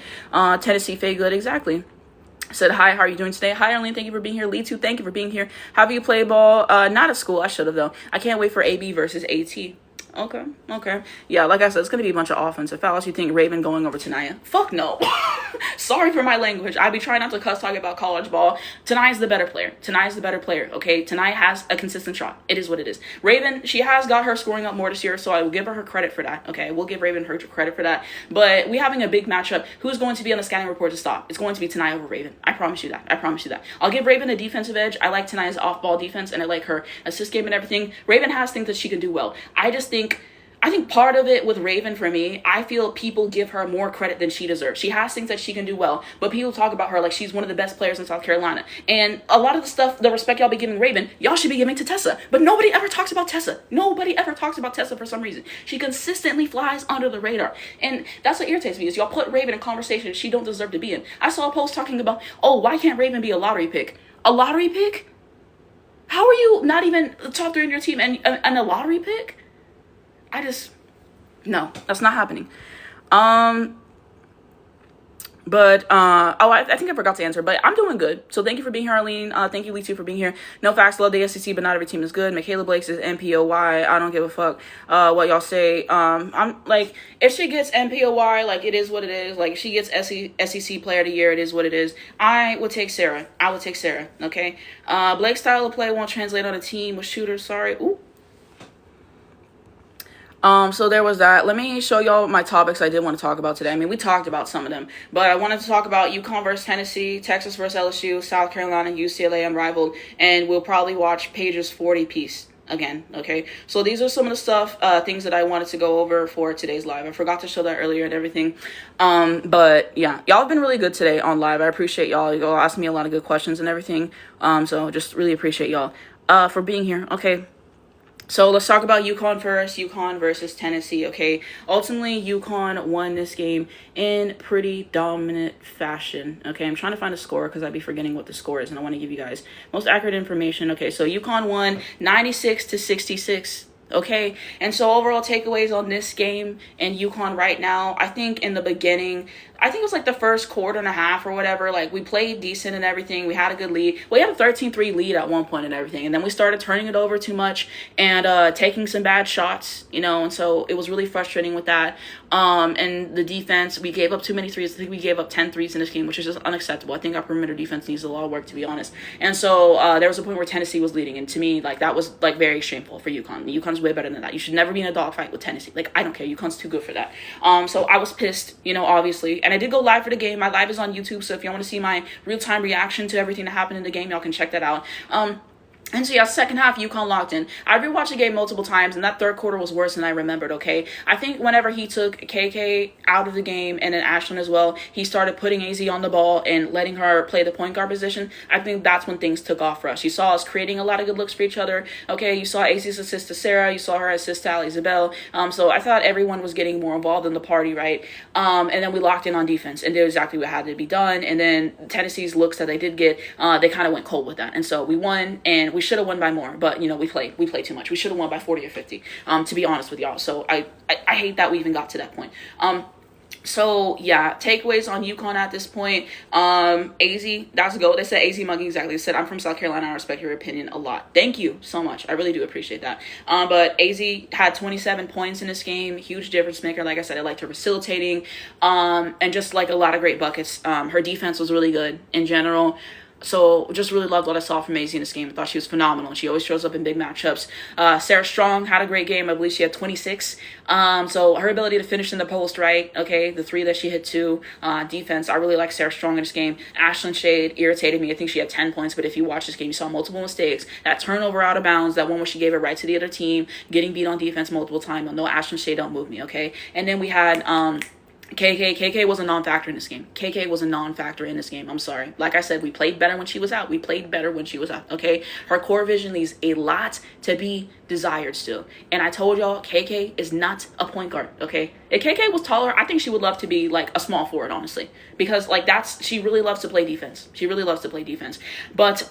Tennessee Faye Good, exactly. Said, hi, how are you doing today? Hi, Arlene, thank you for being here. Lee, too, thank you for being here. Have you played ball? Not at school. I should have, though. I can't wait for AB versus AT. Okay. Yeah, like I said, it's going to be a bunch of offensive fouls. You think Raven going over Tanaya? Fuck no. Sorry for my language. I be trying not to cuss talking about college ball. Tanaya's the better player. Okay? Tanaya has a consistent shot. It is what it is. Raven, she has got her scoring up more this year, so I will give her credit for that. Okay, we'll give Raven her credit for that. But we having a big matchup. Who's going to be on the scouting report to stop? It's going to be Tanaya over Raven. I promise you that. I'll give Raven a defensive edge. I like Tanaya's off-ball defense, and I like her assist game and everything. Raven has things that she can do well. I think part of it with Raven, for me, I feel people give her more credit than she deserves. She has things that she can do well, but people talk about her like she's one of the best players in South Carolina. And a lot of the stuff, the respect y'all be giving Raven, y'all should be giving to Tessa. But nobody ever talks about Tessa. For some reason. She consistently flies under the radar. And that's what irritates me, is y'all put Raven in conversations she don't deserve to be in. I saw a post talking about, oh, why can't Raven be a lottery pick? A lottery pick? How are you not even top 3 in your team and a lottery pick? No, that's not happening. I think I forgot to answer, but I'm doing good. So thank you for being here, Arlene. Thank you, Lee, too, for being here. No facts, love the SEC, but not every team is good. Michaela Blakes is MPOY. I don't give a fuck what y'all say. I'm like, if she gets MPOY, like, it is what it is. Like, if she gets SEC Player of the Year, it is what it is. I would take Sarah. Okay? Blake's style of play won't translate on a team with shooters. Sorry. Ooh. So there was that. Let me show y'all my topics I did want to talk about today. I mean, we talked about some of them, but I wanted to talk about UConn versus Tennessee, Texas versus LSU, South Carolina, UCLA unrivaled, and we'll probably watch Paige's 40 piece again. Okay, so these are some of the things that I wanted to go over for today's live. I forgot to show that earlier and everything. But yeah, y'all have been really good today on live. I appreciate y'all. Y'all asked me a lot of good questions and everything. So just really appreciate y'all for being here. Okay. So let's talk about UConn first. UConn versus Tennessee, okay? Ultimately, UConn won this game in pretty dominant fashion, okay? I'm trying to find a score because I'd be forgetting what the score is, and I want to give you guys most accurate information. Okay, so UConn won 96-66. Okay, and so overall takeaways on this game and UConn right now, I think in the beginning, I think it was like the first quarter and a half or whatever, like we played decent and everything. We had a good lead. We had a 13-3 lead at one point and everything. And then we started turning it over too much and taking some bad shots, and so it was really frustrating with that. And the defense, we gave up too many threes. I think we gave up 10 threes in this game, which is just unacceptable. I think our perimeter defense needs a lot of work, to be honest. And so there was a point where Tennessee was leading. And to me, like, that was like very shameful for UConn. UConn's way better than that. You should never be in a dogfight with Tennessee. Like, I don't care. UConn's too good for that. So I was pissed, obviously. And I did go live for the game. My live is on YouTube, so if you want to see my real-time reaction to everything that happened in the game, y'all can check that out. And so, yeah, second half, UConn locked in. I rewatched the game multiple times, and that third quarter was worse than I remembered, okay? I think whenever he took KK out of the game, and then Ashlyn as well, he started putting AZ on the ball and letting her play the point guard position. I think that's when things took off for us. You saw us creating a lot of good looks for each other, okay? You saw AZ's assist to Sarah. You saw her assist to Ali Isabel. So I thought everyone was getting more involved in the party, right? And then we locked in on defense and did exactly what had to be done. And then Tennessee's looks that they did get, they kind of went cold with that. And so we won, and we should have won by more, but we played too much. We should have won by 40 or 50, to be honest with y'all. So I hate that we even got to that point. So yeah, takeaways on UConn at this point. AZ, that's a go. They said AZ mugging exactly. They said, I'm from South Carolina. I respect your opinion a lot. Thank you so much. I really do appreciate that. But AZ had 27 points in this game. Huge difference maker. Like I said, I liked her facilitating, and just like a lot of great buckets. Her defense was really good in general. So just really loved what I saw from AZ in this game. I thought she was phenomenal. She always shows up in big matchups. Sarah Strong had a great game. I believe she had 26. So her ability to finish in the post, right? Okay, the three that she hit too. Defense, I really like Sarah Strong in this game. Ashlyn Shade irritated me. I think she had 10 points, but if you watch this game, you saw multiple mistakes. That turnover out of bounds, that one where she gave it right to the other team, getting beat on defense multiple times. No, Ashlyn Shade, don't move me, okay? And then we had KK was a non-factor in this game. KK was a non-factor in this game. I'm sorry. Like I said, we played better when she was out. Okay? Her core vision leaves a lot to be desired still. And I told y'all, KK is not a point guard, okay? If KK was taller, I think she would love to be like a small forward, honestly. Because like she really loves to play defense. But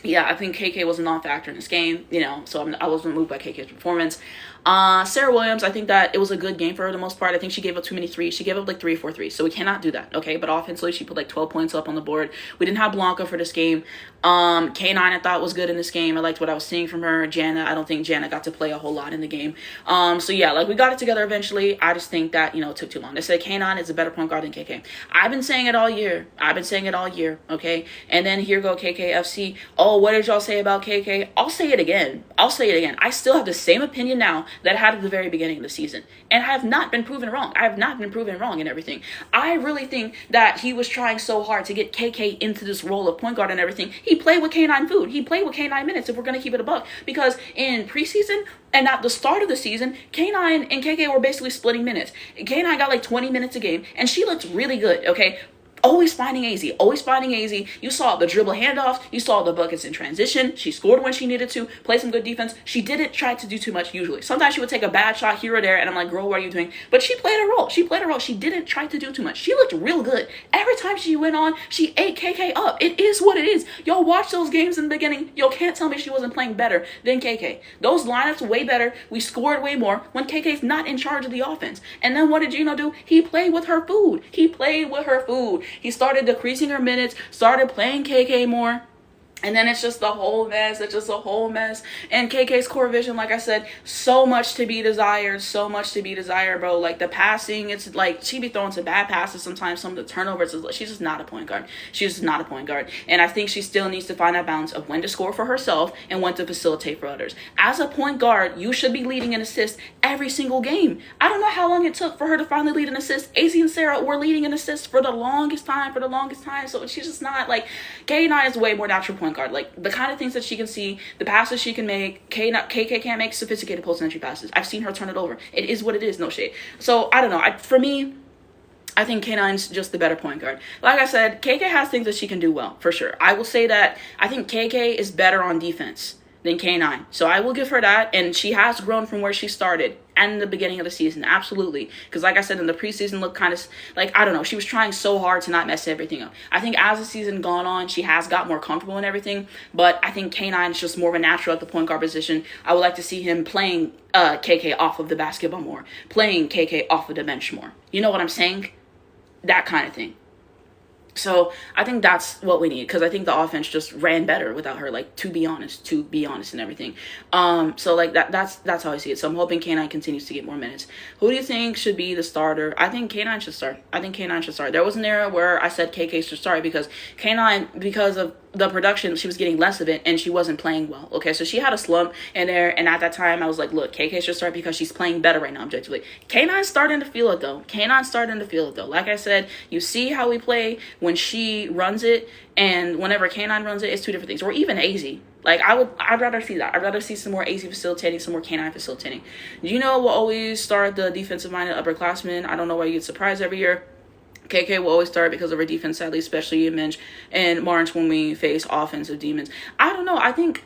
yeah, I think KK was a non-factor in this game, so I wasn't moved by KK's performance. Sarah Williams, I think that it was a good game for her the most part. I think she gave up too many threes. She gave up like 3 or 4 threes, so we cannot do that, okay? But offensively, she put like 12 points up on the board. We didn't have Blanca for this game. K9 I thought was good in this game. I liked what I was seeing from her. Jana, I don't think Jana got to play a whole lot in the game. So yeah, like we got it together eventually. I just think that, it took too long. They said K9 is a better point guard than KK. I've been saying it all year. Okay? And then here go KKFC. Oh, what did y'all say about KK? I'll say it again. I still have the same opinion now that I had at the very beginning of the season. And I have not been proven wrong. In everything. I really think that he was trying so hard to get KK into this role of point guard and everything. He played with K9 food. He played with K9 minutes if we're going to keep it a buck. Because in preseason and at the start of the season, K9 and KK were basically splitting minutes. K9 got like 20 minutes a game, and she looked really good, okay? Always finding AZ. You saw the dribble handoffs. You saw the buckets in transition. She scored when she needed to, play some good defense. She didn't try to do too much usually. Sometimes she would take a bad shot here or there, and I'm like, girl, what are you doing? But she played a role. She didn't try to do too much. She looked real good. Every time she went on, she ate KK up. It is what it is. Y'all watch those games in the beginning. Y'all can't tell me she wasn't playing better than KK. Those lineups way better. We scored way more when KK's not in charge of the offense. And then what did Gino do? He played with her food. He started decreasing her minutes, started playing KK more. And then it's just a whole mess. And KK's core vision, like I said, so much to be desired, bro. Like the passing, it's like she be throwing some bad passes sometimes. Some of the turnovers, she's just not a point guard. And I think she still needs to find that balance of when to score for herself and when to facilitate for others. As a point guard, you should be leading an assist every single game. I don't know how long it took for her to finally lead an assist. AZ and Sarah were leading an assist for the longest time. So she's just not like, K9 is way more natural point guard. Like the kind of things that she can see, the passes she can make. KK can't make sophisticated post entry passes. I've seen her turn it over. It is what it is, no shade. So I don't know. For me, I think K9's just the better point guard. Like I said, KK has things that she can do well, for sure. I will say that I think KK is better on defense than K9. So I will give her that, and she has grown from where she started and in the beginning of the season, absolutely. Because like I said, in the preseason looked kind of like, I don't know, she was trying so hard to not mess everything up. I think as the season gone on, she has got more comfortable in everything, but I think K9 is just more of a natural at the point guard position. I would like to see him playing KK off of the basketball more, playing KK off of the bench more. You know what I'm saying? That kind of thing. So I think that's what we need, because I think the offense just ran better without her, like, to be honest and everything. So like that's how I see it. So I'm hoping K9 continues to get more minutes. Who do you think should be the starter? I think K9 should start. There was an era where I said KK should start because K9, because of the production, she was getting less of it and she wasn't playing well. Okay, so she had a slump in there, and at that time I was like, look, KK should start because she's playing better right now objectively. K9's starting to feel it though. Like I said, you see how we play when she runs it, and whenever K9 runs it, it's two different things. Or even AZ. Like I'd rather see that. I'd rather see some more AZ facilitating, some more K9 facilitating. Will always start the defensive minded upperclassmen. I don't know why you get surprised every year. KK will always start because of her defense, sadly, especially in Minch and March when we face offensive demons. I don't know. I think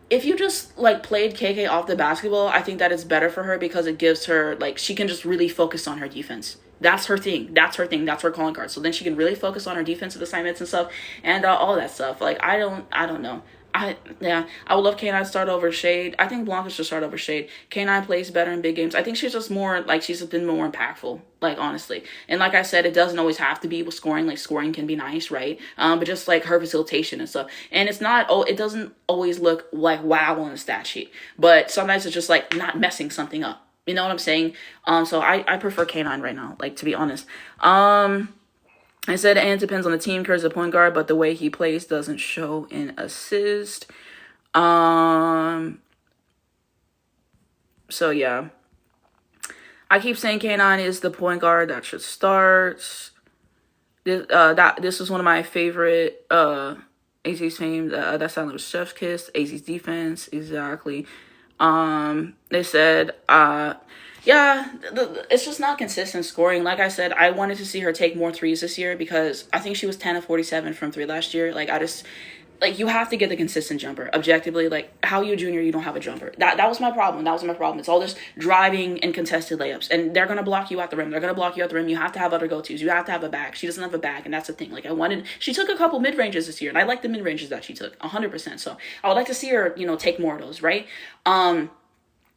if you just like played KK off the basketball, I think that it's better for her because it gives her, like, she can just really focus on her defense. That's her thing. That's her calling card. So then she can really focus on her defensive assignments and stuff, and all that stuff. Like, I don't know. I would love K9 to start over Shade. I think Blanca should start over Shade. K9 plays better in big games. I think she's just more, like, she's been more impactful, like, honestly. And like I said, it doesn't always have to be with scoring. Like, scoring can be nice, right? But just, like, her facilitation and stuff. And it doesn't always look, like, wow on the stat sheet. But sometimes it's just, like, not messing something up. You know what I'm saying? So I prefer K9 right now, like, to be honest. I said, and it depends on the team. Kerr's a point guard, but the way he plays doesn't show in assist. So yeah. I keep saying K9 is the point guard that should start. This was one of my favorite AZ's fame. That sounded like Chef's Kiss. AZ's defense, exactly. They said, it's just not consistent scoring. Like I said, I wanted to see her take more threes this year because I think she was 10 of 47 from 3 last year. Like, like, you have to get the consistent jumper. Objectively, like, how you a junior, you don't have a jumper. That was my problem. That was my problem. It's all this driving and contested layups, and they're gonna block you at the rim. They're gonna block you at the rim. You have to have other go-tos. You have to have a bag. She doesn't have a bag, and that's the thing. Like, she took a couple mid-ranges this year, and I like the mid-ranges that she took 100%. So I would like to see her, take more of those, right?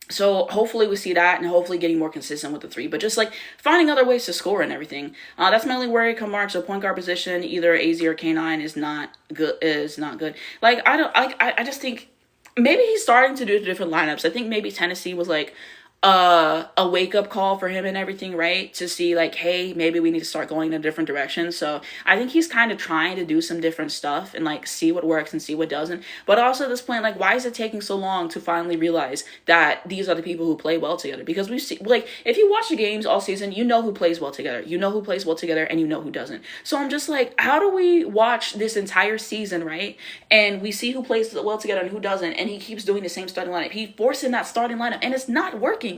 So hopefully we see that, and hopefully getting more consistent with the three, but just like finding other ways to score and everything. That's my only worry. Come March, the point guard position, either AZ or K9 is not good. Like, I just think maybe he's starting to do different lineups. I think maybe Tennessee was like a wake-up call for him and everything, right? To see like, hey, maybe we need to start going in a different direction. So I think he's kind of trying to do some different stuff and like see what works and see what doesn't. But also at this point, like, why is it taking so long to finally realize that these are the people who play well together? Because we see, like, if you watch the games all season, you know who plays well together. You know who plays well together, and you know who doesn't. So I'm just like, how do we watch this entire season, right? And we see who plays well together and who doesn't, and he keeps doing the same starting lineup. He's forcing that starting lineup, and it's not working.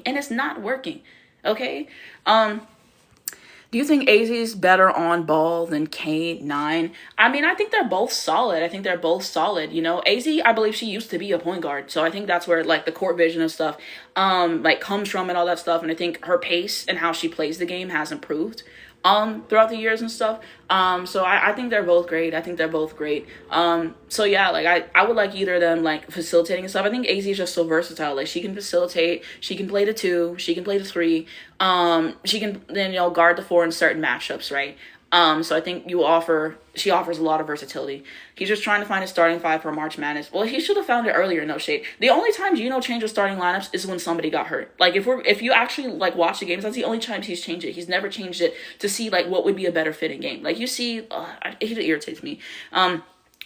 Okay. Do you think AZ is better on ball than K9? I mean, I think they're both solid. AZ, I believe she used to be a point guard, so I think that's where like the court vision and stuff like comes from and all that stuff. And I think her pace and how she plays the game has improved throughout the years and stuff. So I think they're both great. So yeah, like I would like either of them like facilitating and stuff. I think AZ is just so versatile. Like, she can facilitate, she can play the 2, she can play the 3, she can then guard the 4 in certain matchups, right? So I think she offers a lot of versatility. He's just trying to find a starting 5 for March Madness. Well, he should have found it earlier, no shade. The only time Gino changes starting lineups is when somebody got hurt. Like, if you actually like watch the games, that's the only time he's changed it. He's never changed it to see like what would be a better fitting game. Like, you see, it irritates me.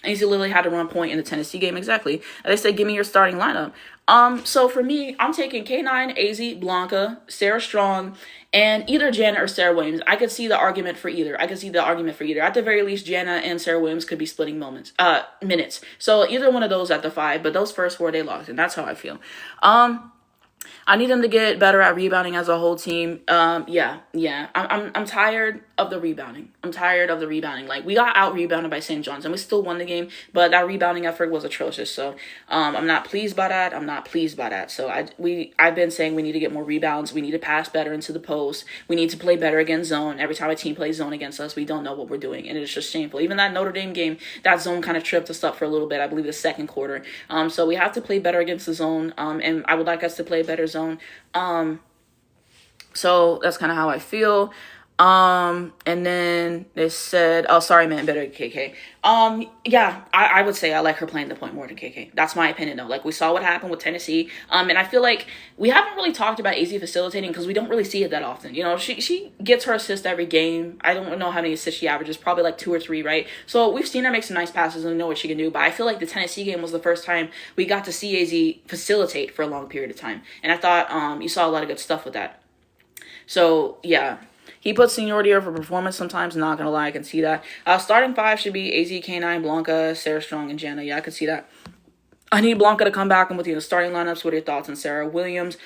AZ literally had to run point in the Tennessee game, exactly. They said, give me your starting lineup. So for me, I'm taking K9, AZ, Blanca, Sarah Strong, and either Jana or Sarah Williams. I could see the argument for either. At the very least, Jana and Sarah Williams could be splitting minutes. So either one of those at the 5, but those first 4 they locked in. That's how I feel. I need them to get better at rebounding as a whole team. Yeah. I'm tired of the rebounding. Like, we got out rebounded by St. John's and we still won the game, but that rebounding effort was atrocious. So I'm not pleased by that. So I've been saying we need to get more rebounds. We need to pass better into the post. We need to play better against zone. Every time a team plays zone against us, we don't know what we're doing, and it's just shameful. Even that Notre Dame game, that zone kind of tripped us up for a little bit. I believe the second quarter. So we have to play better against the zone. And I would like us to play better zone. So that's kind of how I feel. And then they said, oh, sorry, man, better KK. Yeah, I would say I like her playing the point more than KK. That's my opinion, though. Like, we saw what happened with Tennessee. And I feel like we haven't really talked about AZ facilitating because we don't really see it that often. She gets her assist every game. I don't know how many assists she averages, probably like 2 or 3, right? So we've seen her make some nice passes and know what she can do. But I feel like the Tennessee game was the first time we got to see AZ facilitate for a long period of time. And I thought you saw a lot of good stuff with that. So, yeah. He puts seniority over performance sometimes, not going to lie, I can see that. Starting 5 should be AZ, K9, Blanca, Sarah Strong, and Jana. Yeah, I can see that. I need Blanca to come back and with the starting lineups. What are your thoughts on Sarah Williams?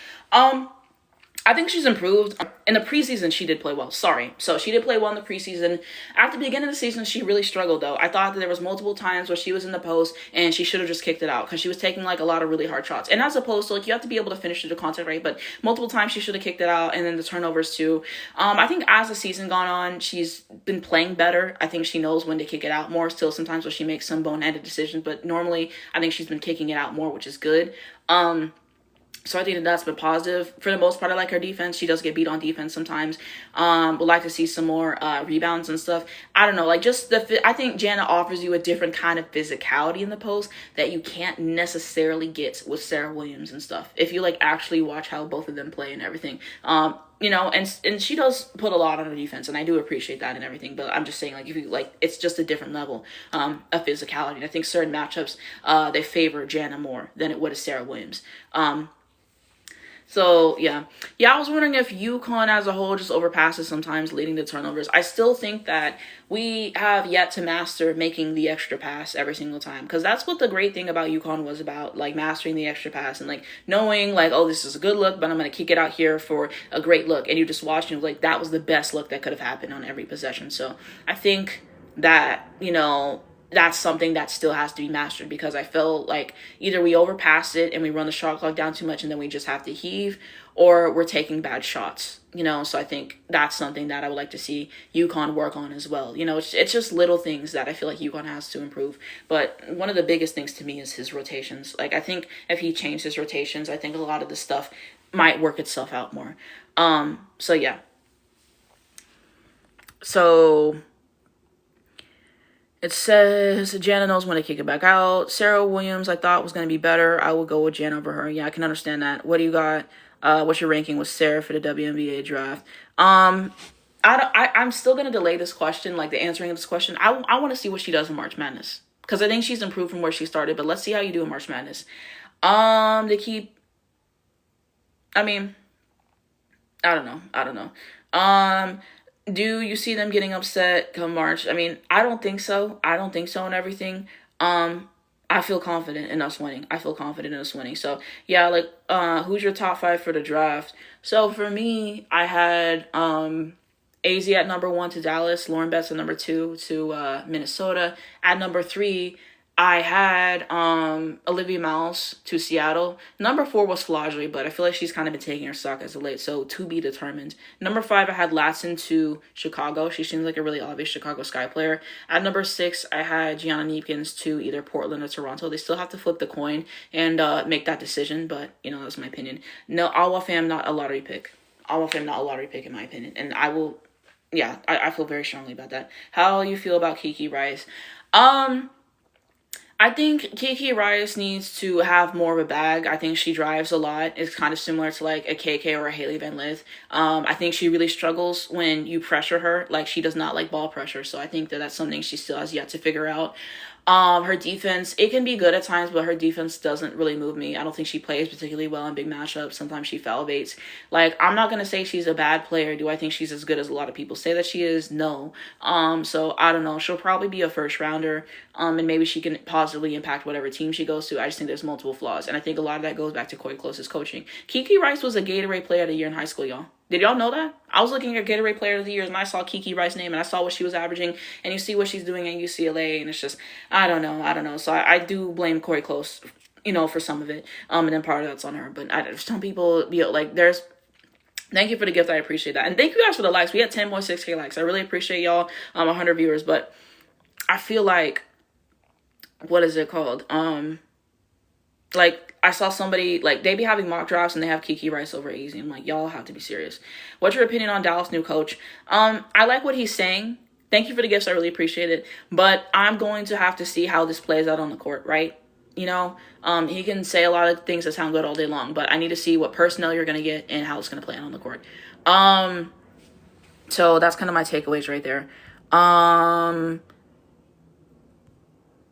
I think she's improved. In the preseason, she did play well. So she did play well in the preseason. At the beginning of the season, she really struggled, though. I thought that there was multiple times where she was in the post and she should have just kicked it out because she was taking, like, a lot of really hard shots. And as opposed to, like, you have to be able to finish the contact rate, but multiple times she should have kicked it out, and then the turnovers, too. I think as the season gone on, she's been playing better. I think she knows when to kick it out more. Still, sometimes when she makes some boneheaded decisions, but normally I think she's been kicking it out more, which is good. So I think that that's been positive. For the most part, I like her defense. She does get beat on defense sometimes. Would like to see some more rebounds and stuff. I don't know. Like, just I think Jana offers you a different kind of physicality in the post that you can't necessarily get with Sarah Williams and stuff. If you, like, actually watch how both of them play and everything. And she does put a lot on her defense, and I do appreciate that and everything. But I'm just saying, like, if you like, it's just a different level of physicality. And I think certain matchups they favor Jana more than it would a Sarah Williams. So, yeah, I was wondering if UConn as a whole just overpasses sometimes, leading to turnovers. I still think that we have yet to master making the extra pass every single time, because that's what the great thing about UConn was about, like, mastering the extra pass and, like, knowing, like, oh, this is a good look, but I'm going to kick it out here for a great look. And you just watch and, like, that was the best look that could have happened on every possession. So I think that, that's something that still has to be mastered, because I feel like either we overpass it and we run the shot clock down too much and then we just have to heave, or we're taking bad shots, so I think that's something that I would like to see UConn work on as well. It's just little things that I feel like UConn has to improve. But one of the biggest things to me is his rotations. Like, I think if he changed his rotations, I think a lot of the stuff might work itself out more. So yeah. So it says Jana knows when to kick it back out. Sarah Williams, I thought was going to be better. I will go with Jana over her. Yeah, I can understand that. What do you got? What's your ranking with Sarah for the WNBA draft? I'm still going to delay this question, like the answering of this question. I want to see what she does in March Madness, because I think she's improved from where she started, but let's see how you do in March Madness. I mean, I don't know. Do you see them getting upset come March? I mean, I don't think so. And everything. I feel confident in us winning. So yeah, like, who's your top 5 for the draft? So for me, I had AZ at number 1 to Dallas, Lauren Betts at number 2 to Minnesota. At number 3, I had Olivia Miles to Seattle. Number 4 was Flajley, but I feel like she's kind of been taking her stock as of late, so to be determined. Number 5, I had Latson to Chicago. She seems like a really obvious Chicago Sky player. At number 6, I had Gianna Neepkins to either Portland or Toronto. They still have to flip the coin and make that decision, but, that's my opinion. No, Awa Pham, not a lottery pick. In my opinion. And I feel very strongly about that. How you feel about Kiki Rice? I think Kiki Rice needs to have more of a bag. I think she drives a lot. It's kind of similar to like a KK or a Haley Van Lith. I think she really struggles when you pressure her. Like, she does not like ball pressure. So I think that that's something she still has yet to figure out. Her defense, it can be good at times, but her defense doesn't really move me. I don't think she plays particularly well in big matchups. Sometimes she foul baits. Like, I'm not going to say she's a bad player. Do I think she's as good as a lot of people say that she is? No. So I don't know. She'll probably be a first rounder. And maybe she can positively impact whatever team she goes to. I just think there's multiple flaws. And I think a lot of that goes back to Coy Close's coaching. Kiki Rice was a Gatorade Player of the Year in high school, y'all. Did y'all know that? I was looking at Gatorade Player of the Year and I saw Kiki Rice's name and I saw what she was averaging, and you see what she's doing at UCLA, and it's just, I don't know. So I do blame Coy Close, for some of it. And then part of that's on her. But some people, thank you for the gift. I appreciate that. And thank you guys for the likes. We had 10.6K likes. I really appreciate y'all. 100 viewers. But I feel like, what is it called? Like, I saw somebody, like, they be having mock drafts and they have Kiki Rice over AZ. I'm like, y'all have to be serious. What's your opinion on Dallas' new coach? I like what he's saying. Thank you for the gifts. I really appreciate it. But I'm going to have to see how this plays out on the court, right? He can say a lot of things that sound good all day long, but I need to see what personnel you're going to get and how it's going to play out on the court. So that's kind of my takeaways right there.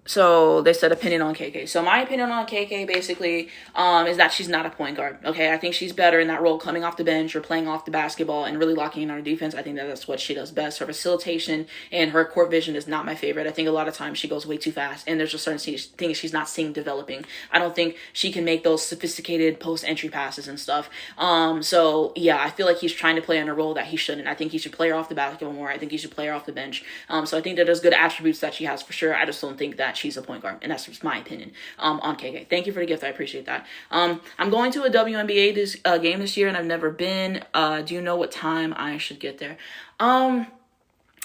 So they said opinion on KK. So my opinion on KK basically is that she's not a point guard. Okay, I think she's better in that role, coming off the bench or playing off the basketball and really locking in on her defense. I think that's what she does best. Her facilitation and her court vision is not my favorite. I think a lot of times she goes way too fast, and there's just certain things she's not seeing developing. I don't think she can make those sophisticated post-entry passes and stuff. So yeah, I feel like he's trying to play in a role that he shouldn't. I think he should play her off the basketball more. I think he should play her off the bench. So I think that there's good attributes that she has for sure. I just don't think that she's a point guard, and that's just my opinion on KK. Thank you for the gift. I appreciate that. I'm going to a WNBA game this year, and I've never been. Do you know what time I should get there? I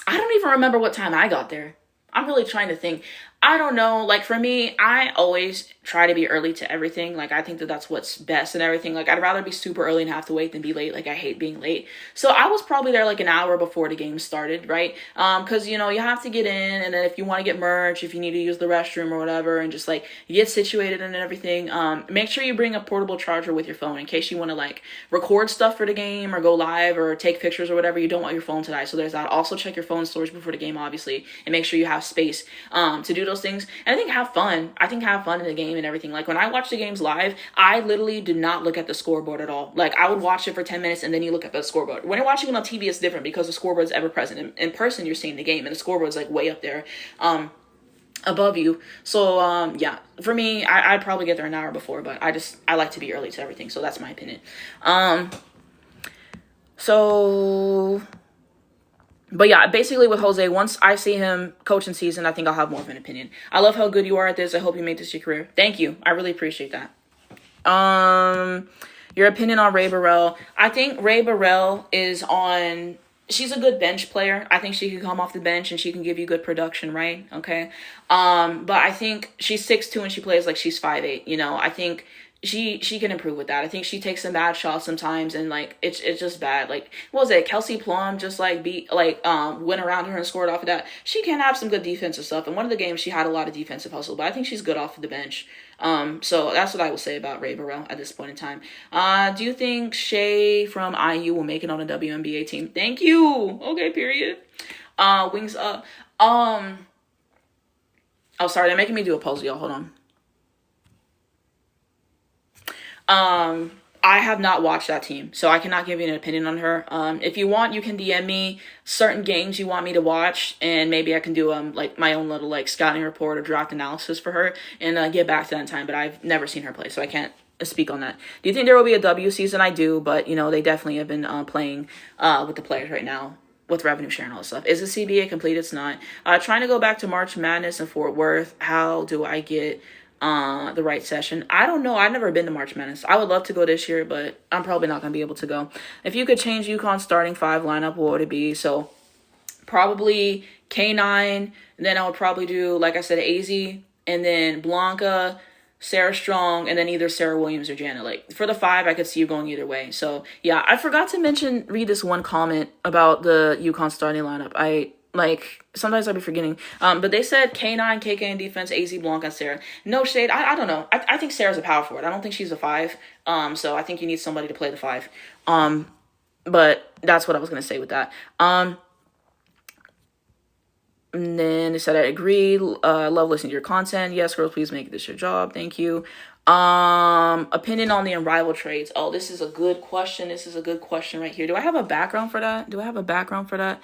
don't even remember what time I got there. I'm really trying to think. I don't know. Like, for me, I always try to be early to everything. Like, I think that that's what's best and everything. Like, I'd rather be super early and have to wait than be late. Like, I hate being late. So I was probably there like an hour before the game started, right? Because, you have to get in, and then if you want to get merch, if you need to use the restroom or whatever, and just like get situated and everything, make sure you bring a portable charger with your phone in case you want to like record stuff for the game or go live or take pictures or whatever. You don't want your phone to die. So there's that. Also check your phone storage before the game, obviously, and make sure you have space to do those things. And I think have fun in the game and everything. Like, when I watch the games live, I literally do not look at the scoreboard at all. Like, I would watch it for 10 minutes and then you look at the scoreboard. When you're watching it on TV, it's different because the scoreboard's ever present. In person, you're seeing the game and the scoreboard's like way up there above you. So yeah, for me, I'd probably get there an hour before, but I like to be early to everything. So that's my opinion. So But yeah, basically with Jose, once I see him coach in season, I think I'll have more of an opinion. I love how good you are at this. I hope you make this your career. Thank you. I really appreciate that. Your opinion on Ray Burrell. I think Ray Burrell she's a good bench player. I think she can come off the bench and she can give you good production, right? Okay. But I think she's 6'2" and she plays like she's 5'8", I think she can improve with that. I think she takes some bad shots sometimes, and like it's just bad. Like, what was it? Kelsey Plum just like went around her and scored off of that. She can have some good defensive stuff. In one of the games, she had a lot of defensive hustle, but I think she's good off of the bench. So that's what I will say about Ray Burrell at this point in time. Do you think Shay from IU will make it on a WNBA team? Thank you. Okay, period. Wings up. Oh, sorry, they're making me do a pose, y'all. Hold on. I have not watched that team, so I cannot give you an opinion on her. If you want, you can DM me certain games you want me to watch, and maybe I can do like my own little like scouting report or draft analysis for her, and get back to that in time. But I've never seen her play, so I can't speak on that. Do you think there will be a W season? I do, but they definitely have been playing with the players right now, with revenue share and all this stuff. Is the CBA complete? It's not. Trying to go back to March Madness in Fort Worth. How do I get the right session? I don't know. I've never been to March Madness. I would love to go this year, but I'm probably not going to be able to go. If you could change UConn's starting 5 lineup, what would it be? So probably K9, and then I would probably do, like I said, AZ, and then Blanca, Sarah Strong, and then either Sarah Williams or Janet. Like, for the 5, I could see you going either way. So yeah, I forgot to read this one comment about the UConn starting lineup. Sometimes I'll be forgetting. But they said K9, KK in defense, AZ, Blanca, and Sarah. No shade. I don't know. I think Sarah's a power forward. I don't think she's a 5. So I think you need somebody to play the 5. But that's what I was going to say with that. And then they said, I agree. Love listening to your content. Yes, girls, please make this your job. Thank you. Opinion on the arrival trades. Oh, this is a good question. This is a good question right here. Do I have a background for that?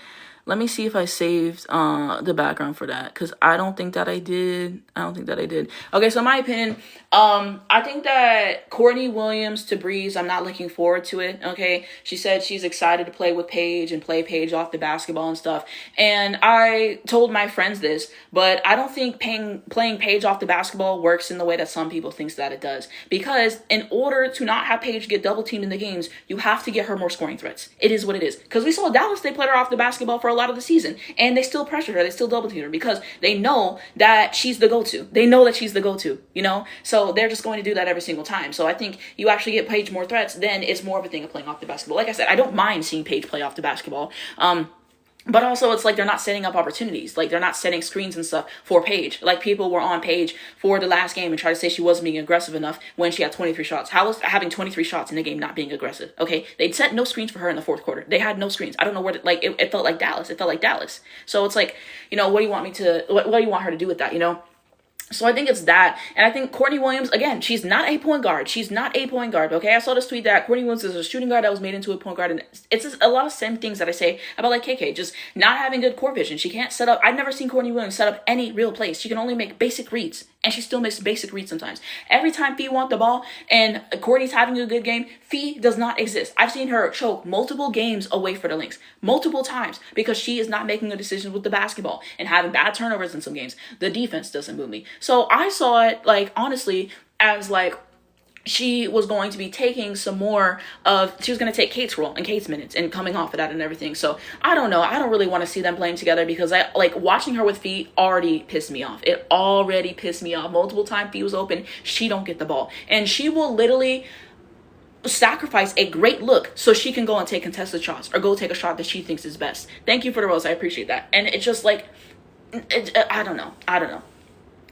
Let me see if I saved the background for that, because I don't think that I did. Okay, so my opinion, I think that Courtney Williams to Breeze, I'm not looking forward to it, okay? She said she's excited to play with Paige and play Paige off the basketball and stuff. And I told my friends this, but I don't think playing Paige off the basketball works in the way that some people think that it does. Because in order to not have Paige get double teamed in the games, you have to get her more scoring threats. It is what it is. Because we saw Dallas, they played her off the basketball for a lot of the season, and they still pressured her, they still double teamed her, because they know that she's the go-to. So they're just going to do that every single time. So I think you actually get Paige more threats, then it's more of a thing of playing off the basketball. Like I said, I don't mind seeing Paige play off the basketball. But also, it's like they're not setting up opportunities. Like, they're not setting screens and stuff for Paige. Like, people were on Paige for the last game and tried to say she wasn't being aggressive enough when she had 23 shots. How was having 23 shots in a game not being aggressive? Okay, they'd set no screens for her in the fourth quarter. They had no screens. I don't know where, it felt like Dallas. It felt like Dallas. So it's like, what do you want her to do with that, So I think it's that. And I think Courtney Williams, again, she's not a point guard. Okay? I saw this tweet that Courtney Williams is a shooting guard that was made into a point guard. And it's just a lot of same things that I say about like KK. Just not having good court vision. She can't set up. I've never seen Courtney Williams set up any real plays. She can only make basic reads. And she still makes basic reads sometimes. Every time Fee wants the ball and Courtney's having a good game, Fee does not exist. I've seen her choke multiple games away for the Lynx. Multiple times. Because she is not making a decision with the basketball. And having bad turnovers in some games. The defense doesn't move me. So I saw it, honestly, as, she was going to be taking she was going to take Kate's role and Kate's minutes and coming off of that and everything. So I don't know. I don't really want to see them playing together, because watching her with Fee already pissed me off. It already pissed me off. Multiple times Fee was open. She don't get the ball. And she will literally sacrifice a great look so she can go and take contested shots or go take a shot that she thinks is best. Thank you for the rose. I appreciate that. And it's just I don't know.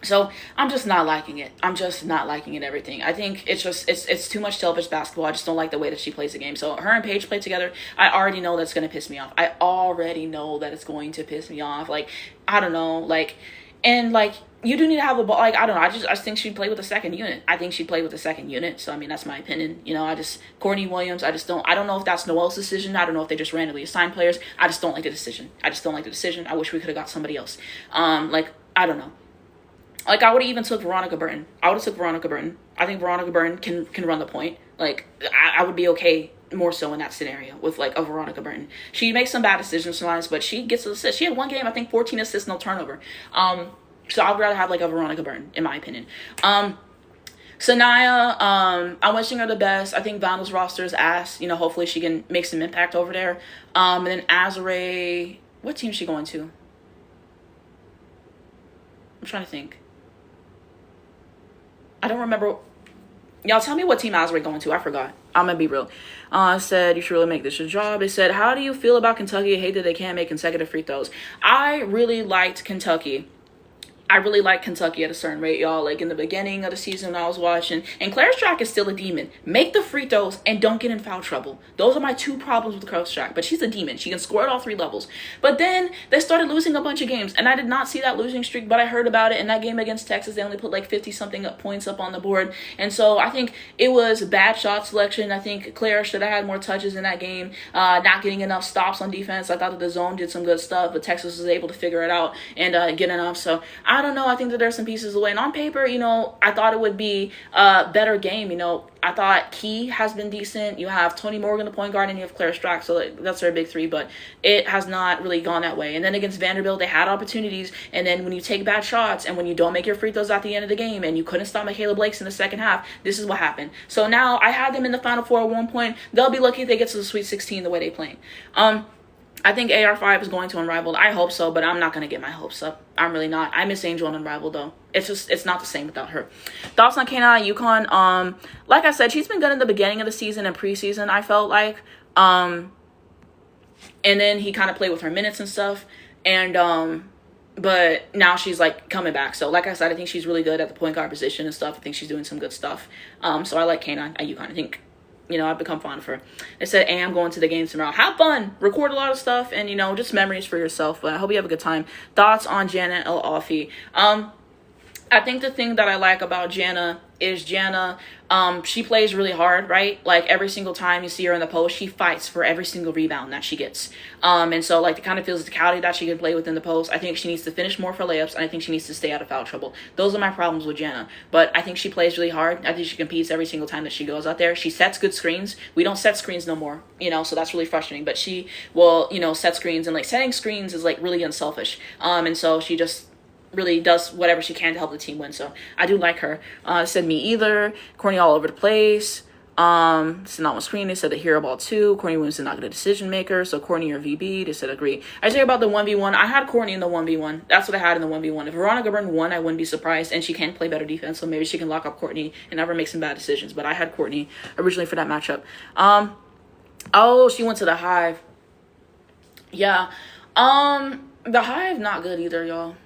So I'm just not liking it. Everything. I think it's too much selfish basketball. I just don't like the way that she plays the game. So her and Paige play together. I already know that's going to piss me off. I don't know. You do need to have a ball. I don't know. I just think she'd play with the second unit. So, that's my opinion. Courtney Williams, I don't know if that's Noel's decision. I don't know if they just randomly assign players. I just don't like the decision. I wish we could have got somebody else. I don't know. I would have even took Veronica Burton. I think Veronica Burton can run the point. I would be okay more so in that scenario with like a Veronica Burton. She makes some bad decisions sometimes, but she gets assists. She had one game, I think 14 assists, no turnover. So I'd rather have like a Veronica Burton, in my opinion. Sanaya, I'm wishing her the best. I think Vandal's roster is ass. You know, hopefully she can make some impact over there. And then Azure, what team is she going to? I'm trying to think. I don't remember. Y'all tell me what team Azure going to. I forgot. I'm going to be real. Said, you should really make this your job. They said, how do you feel about Kentucky? I hate that they can't make consecutive free throws. I really liked Kentucky. I really like Kentucky at a certain rate, y'all. Like in the beginning of the season when I was watching. And Claire Strack is still a demon. Make the free throws and don't get in foul trouble. Those are my two problems with Claire Strack. But she's a demon. She can score at all three levels. But then they started losing a bunch of games. And I did not see that losing streak, but I heard about it. In that game against Texas, they only put like 50-something points up on the board. And so I think it was bad shot selection. I think Claire should have had more touches in that game. Not getting enough stops on defense. I thought that the zone did some good stuff, but Texas was able to figure it out and get enough. So I don't know. I think that there's some pieces away. And on paper, you know, I thought it would be a better game. You know, I thought Key has been decent. You have Tony Morgan, the point guard, and you have Claire Strack. So that's their big three, but it has not really gone that way. And then against Vanderbilt, they had opportunities. And then when you take bad shots and when you don't make your free throws at the end of the game and you couldn't stop Michaela Blakes in the second half, this is what happened. So now I had them in the Final Four at one point. They'll be lucky if they get to the Sweet 16 the way they playing. I think AR5 is going to Unrivaled. I hope so, but I'm not going to get my hopes up. I'm really not. I miss Angel on Unrivaled, though. It's not the same without her. Thoughts on K9 UConn? Like I said, she's been good in the beginning of the season and preseason, I felt like. And then he kind of played with her minutes and stuff. And, but now she's, like, coming back. So, like I said, I think she's really good at the point guard position and stuff. I think she's doing some good stuff. So I like K9 at UConn. I think, you know, I've become fond of her. They said, hey, I'm going to the games tomorrow. Have fun. Record a lot of stuff and, you know, just memories for yourself. But I hope you have a good time. Thoughts on Jana El Alfi? I think the thing that I like about Jana is she plays really hard, right? Like every single time you see her in the post, she fights for every single rebound that she gets. And so like the kind of physicality that she can play within the post, I think she needs to finish more for layups, and I think she needs to stay out of foul trouble. Those are my problems with Jana. But I think she plays really hard. I think she competes every single time that she goes out there. She sets good screens. We don't set screens no more, you know, so that's really frustrating. But she will, you know, set screens, and like setting screens is like really unselfish. And so she just really does whatever she can to help the team win. So I do like her. Said me either. Courtney all over the place. It's not one screen. They said the hero ball too. Courtney Williams is not a good decision maker. So Courtney or VB. They said agree. I say about the 1v1. I had Courtney in the 1v1. That's what I had in the 1v1. If Veronica Burton won, I wouldn't be surprised. And she can play better defense. So maybe she can lock up Courtney and never make some bad decisions. But I had Courtney originally for that matchup. Oh, she went to the Hive. Yeah. The Hive not good either, y'all.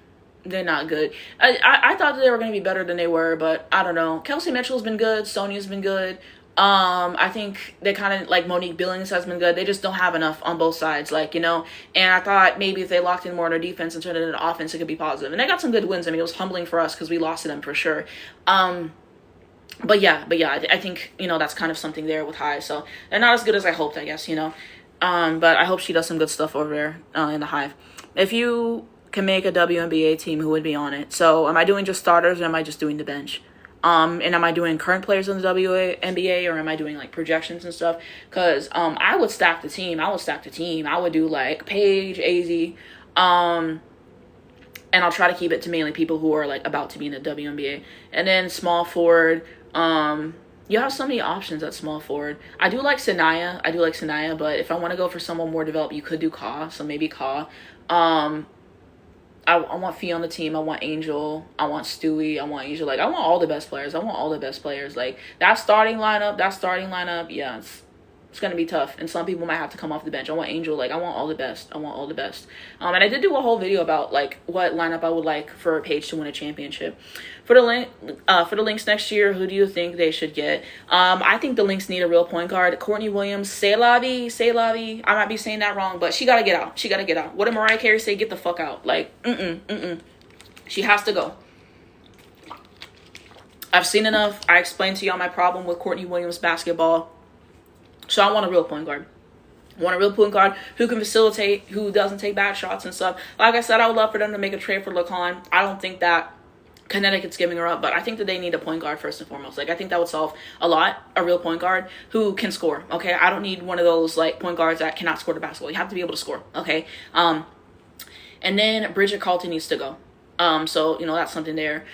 They're not good. I thought that they were going to be better than they were, but I don't know. Kelsey Mitchell's been good. Sonia's been good. I think they kind of, like, Monique Billings has been good. They just don't have enough on both sides, like, you know. And I thought maybe if they locked in more on their defense and turned it into offense, it could be positive. And they got some good wins. I mean, it was humbling for us because we lost to them for sure. But yeah, I think, you know, that's kind of something there with Hive. So they're not as good as I hoped, I guess, you know. But I hope she does some good stuff over there in the Hive. If you can make a WNBA team, who would be on it? So am I doing just starters, or am I just doing the bench? And am I doing current players in the WNBA, or am I doing like projections and stuff? Because I would stack the team. I would do like Paige, AZ, and I'll try to keep it to mainly people who are like about to be in the WNBA. And then small forward, you have so many options at small forward. I do like Sanaya, but if I want to go for someone more developed, you could do Ka. So maybe Ka. I want Fee on the team. I want Angel. I want Stewie. I want Angel. Like, I want all the best players. Like, that starting lineup, yeah, it's going to be tough. And some people might have to come off the bench. I want Angel. Like, I want all the best. And I did do a whole video about, like, what lineup I would like for Paige to win a championship. For the Lynx next year, who do you think they should get? I think the Lynx need a real point guard. Courtney Williams, say la vie. I might be saying that wrong, but she got to get out. What did Mariah Carey say? Get the fuck out. Like, She has to go. I've seen enough. I explained to y'all my problem with Courtney Williams basketball. So I want a real point guard. Who can facilitate, who doesn't take bad shots and stuff. Like I said, I would love for them to make a trade for LeCon. I don't think that Connecticut's giving her up, but I think that they need a point guard first and foremost. Like, I think that would solve a lot, a real point guard who can score, okay? I don't need one of those, like, point guards that cannot score the basketball. You have to be able to score, okay? And then Bridget Carlton needs to go. So, that's something there.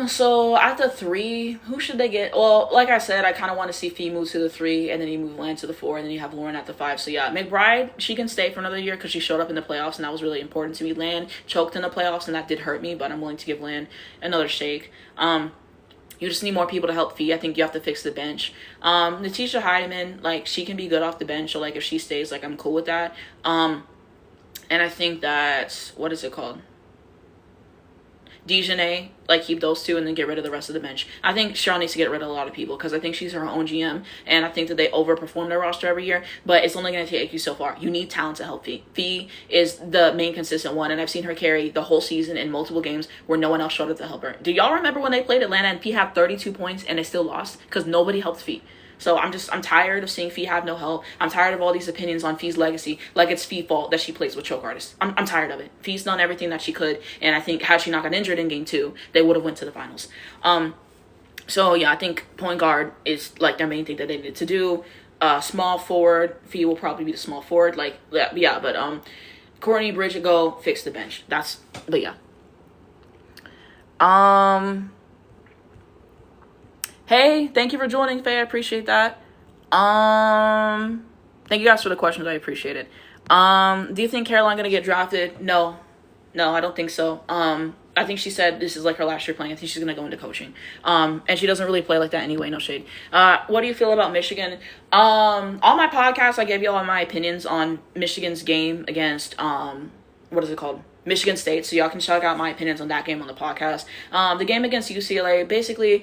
So at the 3, who should they get? Well, like I said, I kind of want to see Fee move to the 3, and then you move Lan to the 4, and then you have Lauren at the 5. So yeah, McBride, she can stay for another year because she showed up in the playoffs, and that was really important to me. Lan choked in the playoffs, and that did hurt me, but I'm willing to give Lan another shake. You just need more people to help Fee. I think you have to fix the bench. Natisha Heidemann, like, she can be good off the bench, so like if she stays, like, I'm cool with that. And I think that, what is it called? Dejanay, like, keep those 2 and then get rid of the rest of the bench. I think Cheryl needs to get rid of a lot of people because I think she's her own GM, and I think that they overperform their roster every year, but it's only going to take you so far. You need talent to help Fee. Fee is the main consistent one, and I've seen her carry the whole season in multiple games where no one else showed up to help her. Do y'all remember when they played Atlanta and Fee had 32 points and they still lost because nobody helped Fee? So I'm tired of seeing Fee have no help. I'm tired of all these opinions on Fee's legacy, like it's Fee's fault that she plays with choke artists. I'm tired of it. Fee's done everything that she could, and I think had she not got injured in game 2, they would have went to the finals. So yeah, I think point guard is like their main thing that they need to do. Small forward, Fee will probably be the small forward. Like, yeah, but Courtney, Bridget, go fix the bench. But yeah. Hey, thank you for joining, Faye. I appreciate that. Thank you guys for the questions. I appreciate it. Do you think Caroline gonna get drafted? No, I don't think so. I think she said this is like her last year playing. I think she's gonna go into coaching. And she doesn't really play like that anyway. No shade. What do you feel about Michigan? On my podcast, I gave you all my opinions on Michigan's game against what is it called? Michigan State. So y'all can check out my opinions on that game on the podcast. The game against UCLA, basically,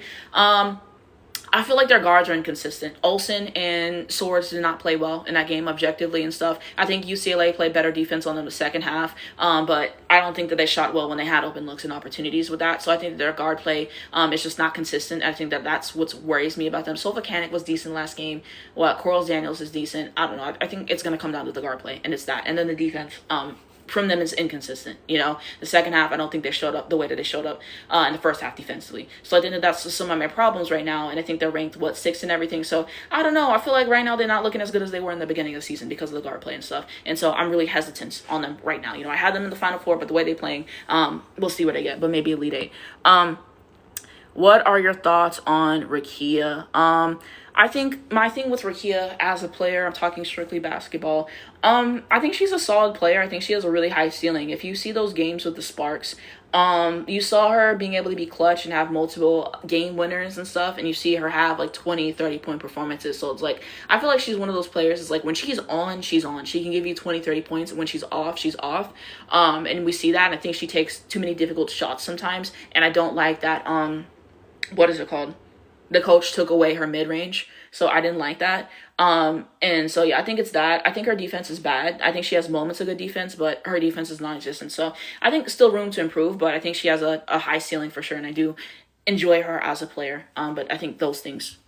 I feel like their guards are inconsistent. Olsen and Swords did not play well in that game objectively and stuff. I think UCLA played better defense on them the second half, but I don't think that they shot well when they had open looks and opportunities with that. So I think that their guard play is just not consistent. I think that that's what worries me about them. Sova Kanik was decent last game. Corals Daniels is decent. I don't know. I think it's going to come down to the guard play, and it's that. And then the defense from them is inconsistent. The second half, I don't think they showed up the way that they showed up in the first half defensively. So I think that that's some of my problems right now, and I think they're ranked 6th and everything. So I don't know. I feel like right now they're not looking as good as they were in the beginning of the season because of the guard play and stuff. And so I'm really hesitant on them right now. I had them in the Final Four, but the way they're playing, we'll see what they get. But maybe Elite 8. What are your thoughts on Rakia? I think my thing with Rakia as a player, I'm talking strictly basketball, I think she's a solid player. I think she has a really high ceiling. If you see those games with the Sparks, you saw her being able to be clutch and have multiple game winners and stuff, and you see her have like 20, 30-point performances. So it's like, I feel like she's one of those players. It's like when she's on, she's on. She can give you 20, 30 points. When she's off, she's off. And we see that, and I think she takes too many difficult shots sometimes, and I don't like that, what is it called? The coach took away her mid-range, so I didn't like that. And so, yeah, I think it's that. I think her defense is bad. I think she has moments of good defense, but her defense is non-existent. So I think still room to improve, but I think she has a high ceiling for sure, and I do enjoy her as a player. But I think those things.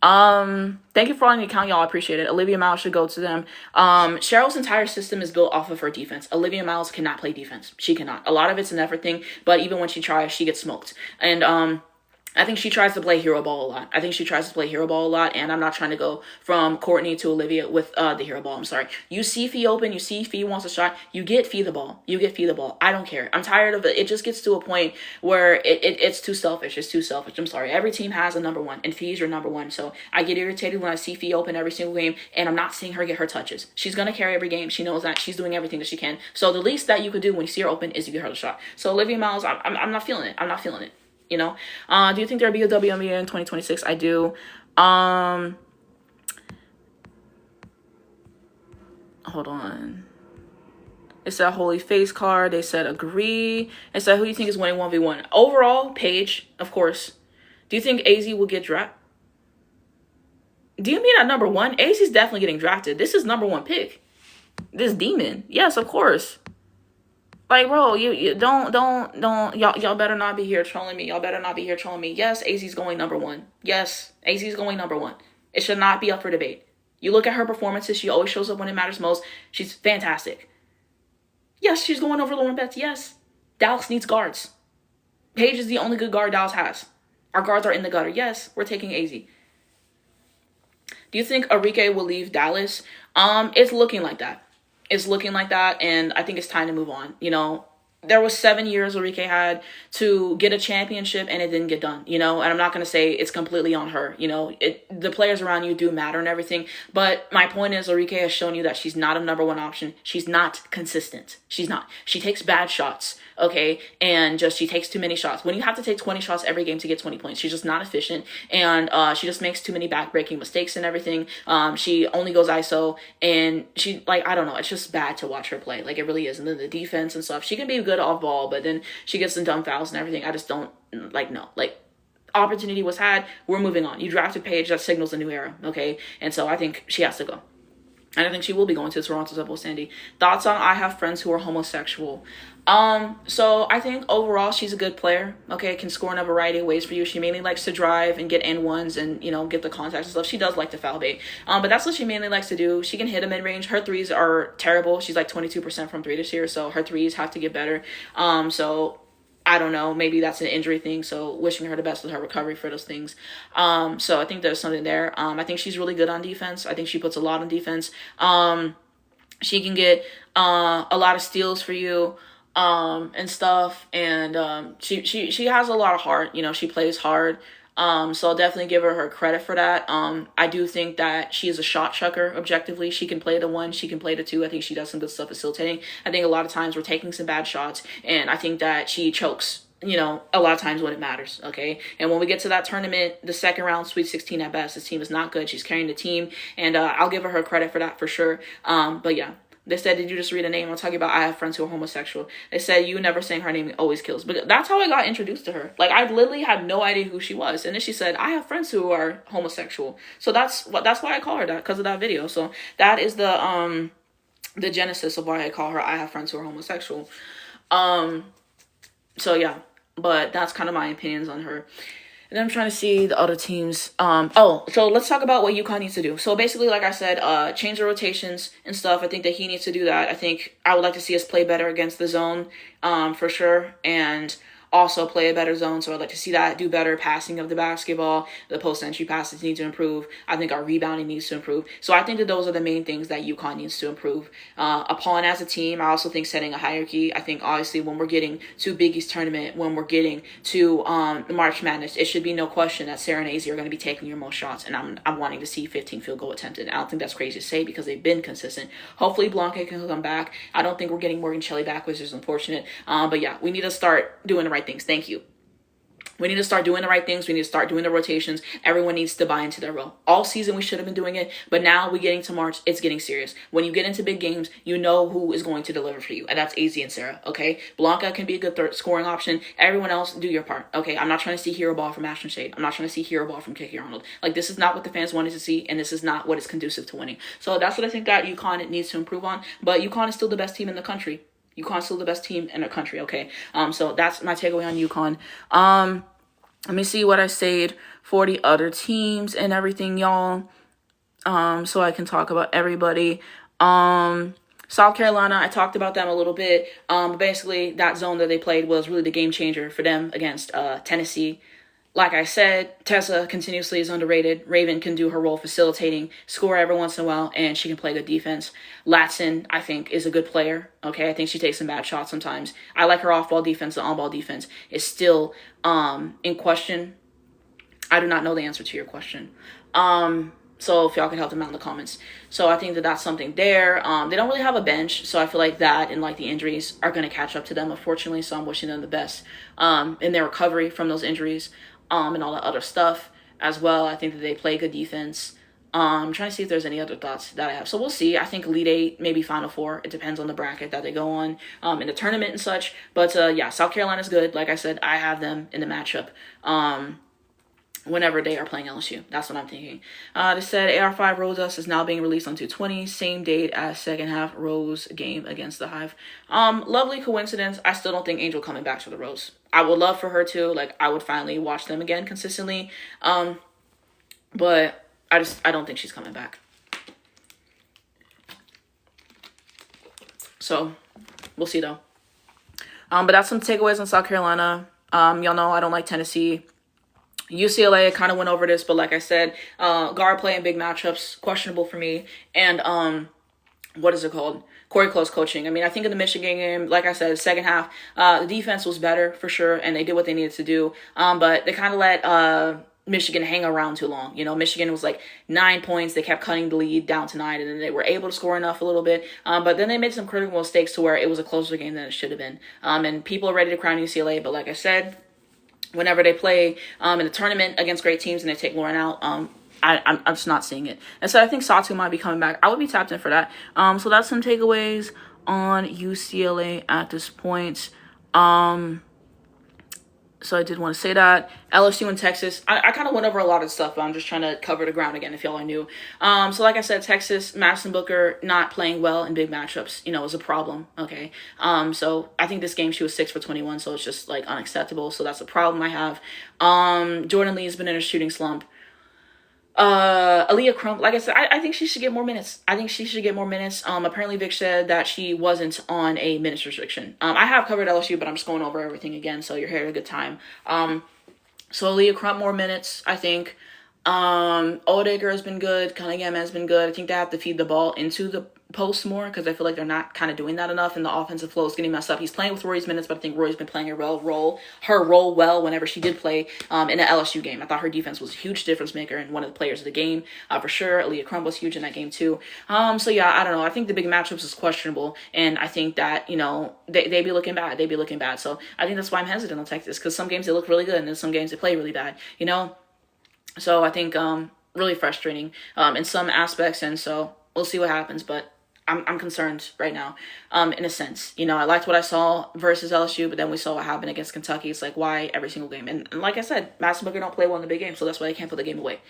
Thank you for following the account, y'all. I appreciate it. Olivia Miles should go to them. Cheryl's entire system is built off of her defense. Olivia Miles cannot play defense. She cannot. A lot of it's an effort thing, but even when she tries, she gets smoked. And, I think she tries to play hero ball a lot. And I'm not trying to go from Courtney to Olivia with the hero ball. I'm sorry. You see Fee open, you see Fee wants a shot, you get Fee the ball. I don't care. I'm tired of it. It just gets to a point where it's too selfish. It's too selfish. I'm sorry. Every team has a number one, and Fee's your number one. So I get irritated when I see Fee open every single game, and I'm not seeing her get her touches. She's going to carry every game. She knows that. She's doing everything that she can. So the least that you could do when you see her open is you get her the shot. So Olivia Miles, I'm not feeling it. Do you think there'll be a WNBA in 2026? I do. Hold on. It said holy face card. They said agree. It said who do you think is winning 1v1? Overall, Paige, of course. Do you think AZ will get drafted? Do you mean at number 1? AZ's definitely getting drafted. This is number 1 pick. This demon. Yes, of course. Like, bro, you don't, y'all better not be here trolling me. Yes, AZ's going number 1. Yes, AZ's going number 1. It should not be up for debate. You look at her performances, she always shows up when it matters most. She's fantastic. Yes, she's going over Lauren Betts. Yes. Dallas needs guards. Paige is the only good guard Dallas has. Our guards are in the gutter. Yes, we're taking AZ. Do you think Enrique will leave Dallas? It's looking like that. It's looking like that, and I think it's time to move on. There was 7 years Enrique had to get a championship, and it didn't get done. And I'm not going to say it's completely on her. The players around you do matter and everything, but my point is Enrique has shown you that she's not a number one option. She's not consistent. She's not. She takes bad shots, okay, and she takes too many shots. When you have to take 20 shots every game to get 20 points, she's just not efficient, and she just makes too many back-breaking mistakes and everything. She only goes ISO, and I don't know, it's just bad to watch her play. It really is. And then the defense and stuff, she can be good off ball, but then she gets some dumb fouls and everything. I just don't no. Opportunity was had. We're moving on. You drafted Paige. That signals a new era, okay? And so I think she has to go. And I think she will be going to Toronto Double Sandy. Thoughts on I have friends who are homosexual. So I think overall she's a good player. Okay, can score in a variety of ways for you. She mainly likes to drive and get N1s and, get the contacts and stuff. She does like to foul bait. But that's what she mainly likes to do. She can hit a mid-range. Her threes are terrible. She's 22% from 3 this year, so her threes have to get better. So I don't know, maybe that's an injury thing, so wishing her the best with her recovery for those things. So I think there's something there. I think she's really good on defense. I think she puts a lot on defense. She can get a lot of steals for you and stuff, and she has a lot of heart. She plays hard. So I'll definitely give her credit for that. I do think that she is a shot chucker, objectively. She can play the 1, she can play the 2. I think she does some good stuff facilitating. I think a lot of times we're taking some bad shots, and I think that she chokes, a lot of times when it matters, okay? And when we get to that tournament, the second round, Sweet 16 at best, this team is not good. She's carrying the team, and I'll give her credit for that for sure. But yeah. They said, did you just read a name? I'm talking about I have friends who are homosexual. They said, you never saying her name always kills. But that's how I got introduced to her. I literally had no idea who she was. And then she said, I have friends who are homosexual. So that's why I call her that, because of that video. So that is the genesis of why I call her I have friends who are homosexual. So yeah, but that's kind of my opinions on her. And then I'm trying to see the other teams. So let's talk about what UConn needs to do. So basically, like I said, change the rotations and stuff. I think that he needs to do that. I think I would like to see us play better against the zone, for sure. And also play a better zone. So I'd like to see that, do better passing of the basketball. The post-entry passes need to improve. I think our rebounding needs to improve. So I think that those are the main things that UConn needs to improve. Upon as a team, I also think setting a hierarchy. I think obviously when we're getting to Big East tournament, when we're getting to the March Madness, it should be no question that Sarah and AZ are going to be taking your most shots. And I'm wanting to see 15 field goal attempted. I don't think that's crazy to say because they've been consistent. Hopefully Blanca can come back. I don't think we're getting Morgan Shelley back, which is unfortunate. But yeah, we need to start doing the right things. Thank you. We need to start doing the right things. We need to start doing the rotations. Everyone needs to buy into their role. All season, we should have been doing it, but now we're getting to March. It's getting serious. When you get into big games, you know who is going to deliver for you, and that's AZ and Sarah, okay? Blanca can be a good third scoring option. Everyone else, do your part, okay? I'm not trying to see hero ball from Ashton Shade. I'm not trying to see hero ball from Kiki Arnold. This is not what the fans wanted to see, and this is not what is conducive to winning. So that's what I think that UConn needs to improve on, but UConn is still the best team in the country. UConn's still the best team in the country, okay? So that's my takeaway on UConn. Let me see what I said for the other teams and everything, y'all. So I can talk about everybody. South Carolina, I talked about them a little bit. But basically, that zone that they played was really the game changer for them against Tennessee. Like I said, Tessa continuously is underrated. Raven can do her role facilitating, score every once in a while, and she can play good defense. Latson, I think, is a good player. Okay, I think she takes some bad shots sometimes. I like her off-ball defense. The on-ball defense is still in question. I do not know the answer to your question. So if y'all can help them out in the comments. So I think that that's something there. They don't really have a bench, so I feel like that and the injuries are going to catch up to them, unfortunately. So I'm wishing them the best in their recovery from those injuries. And all that other stuff as well. I think that they play good defense. I'm trying to see if there's any other thoughts that I have. So we'll see. I think Elite 8, maybe Final 4. It depends on the bracket that they go on in the tournament and such. But yeah, South Carolina's good. Like I said, I have them in the matchup whenever they are playing LSU. That's what I'm thinking. They said AR5 Rose Us is now being released on 2/20. Same date as second half Rose game against the Hive. Lovely coincidence. I still don't think Angel coming back to the Rose. I would love for her to. I would finally watch them again consistently. But I don't think she's coming back. So, we'll see though. But that's some takeaways on South Carolina. Y'all know I don't like Tennessee. UCLA kind of went over this, but like I said, guard play in big matchups, questionable for me. And what is it called? Corey Close coaching. I mean, I think in the Michigan game, like I said, second half, the defense was better for sure, and they did what they needed to do. But they kind of let Michigan hang around too long. You know, Michigan was like 9 points. They kept cutting the lead down to 9, and then they were able to score enough a little bit. But then they made some critical mistakes to where it was a closer game than it should have been. And people are ready to crown UCLA, but like I said, whenever they play in the tournament against great teams and they take Lauren out, I'm just not seeing it. And so I think Satu might be coming back. I would be tapped in for that. So that's some takeaways on UCLA at this point. So I did want to say that. LSU and Texas, I kind of went over a lot of stuff, but I'm just trying to cover the ground again if y'all are new. So like I said, Texas, Madison Booker not playing well in big matchups, is a problem, okay? So I think this game she was 6 for 21, so it's just like unacceptable. So that's a problem I have. Jordan Lee has been in a shooting slump. Aaliyah Crump, like I said, I think she should get more minutes. Apparently Vic said that she wasn't on a minutes restriction. I have covered LSU, but I'm just going over everything again, so you're here at a good time. So Aaliyah Crump, more minutes, I think. Odegaard has been good. Cunningham has been good. I think they have to feed the ball into the post more because I feel like they're not kind of doing that enough, and the offensive flow is getting messed up. He's playing with Rory's minutes, but I think Rory's been playing her role well whenever she did play in the LSU game. I thought her defense was a huge difference maker and one of the players of the game for sure. Aaliyah Crump was huge in that game too. So yeah, I don't know. I think the big matchups is questionable, and I think that they be looking bad. So I think that's why I'm hesitant on Texas, because some games they look really good and then some games they play really bad. So I think really frustrating in some aspects, and so we'll see what happens, but I'm concerned right now, in a sense. I liked what I saw versus LSU, but then we saw what happened against Kentucky. It's like, why every single game? And like I said, Madison Booker don't play well in the big game, so that's why they can't put the game away.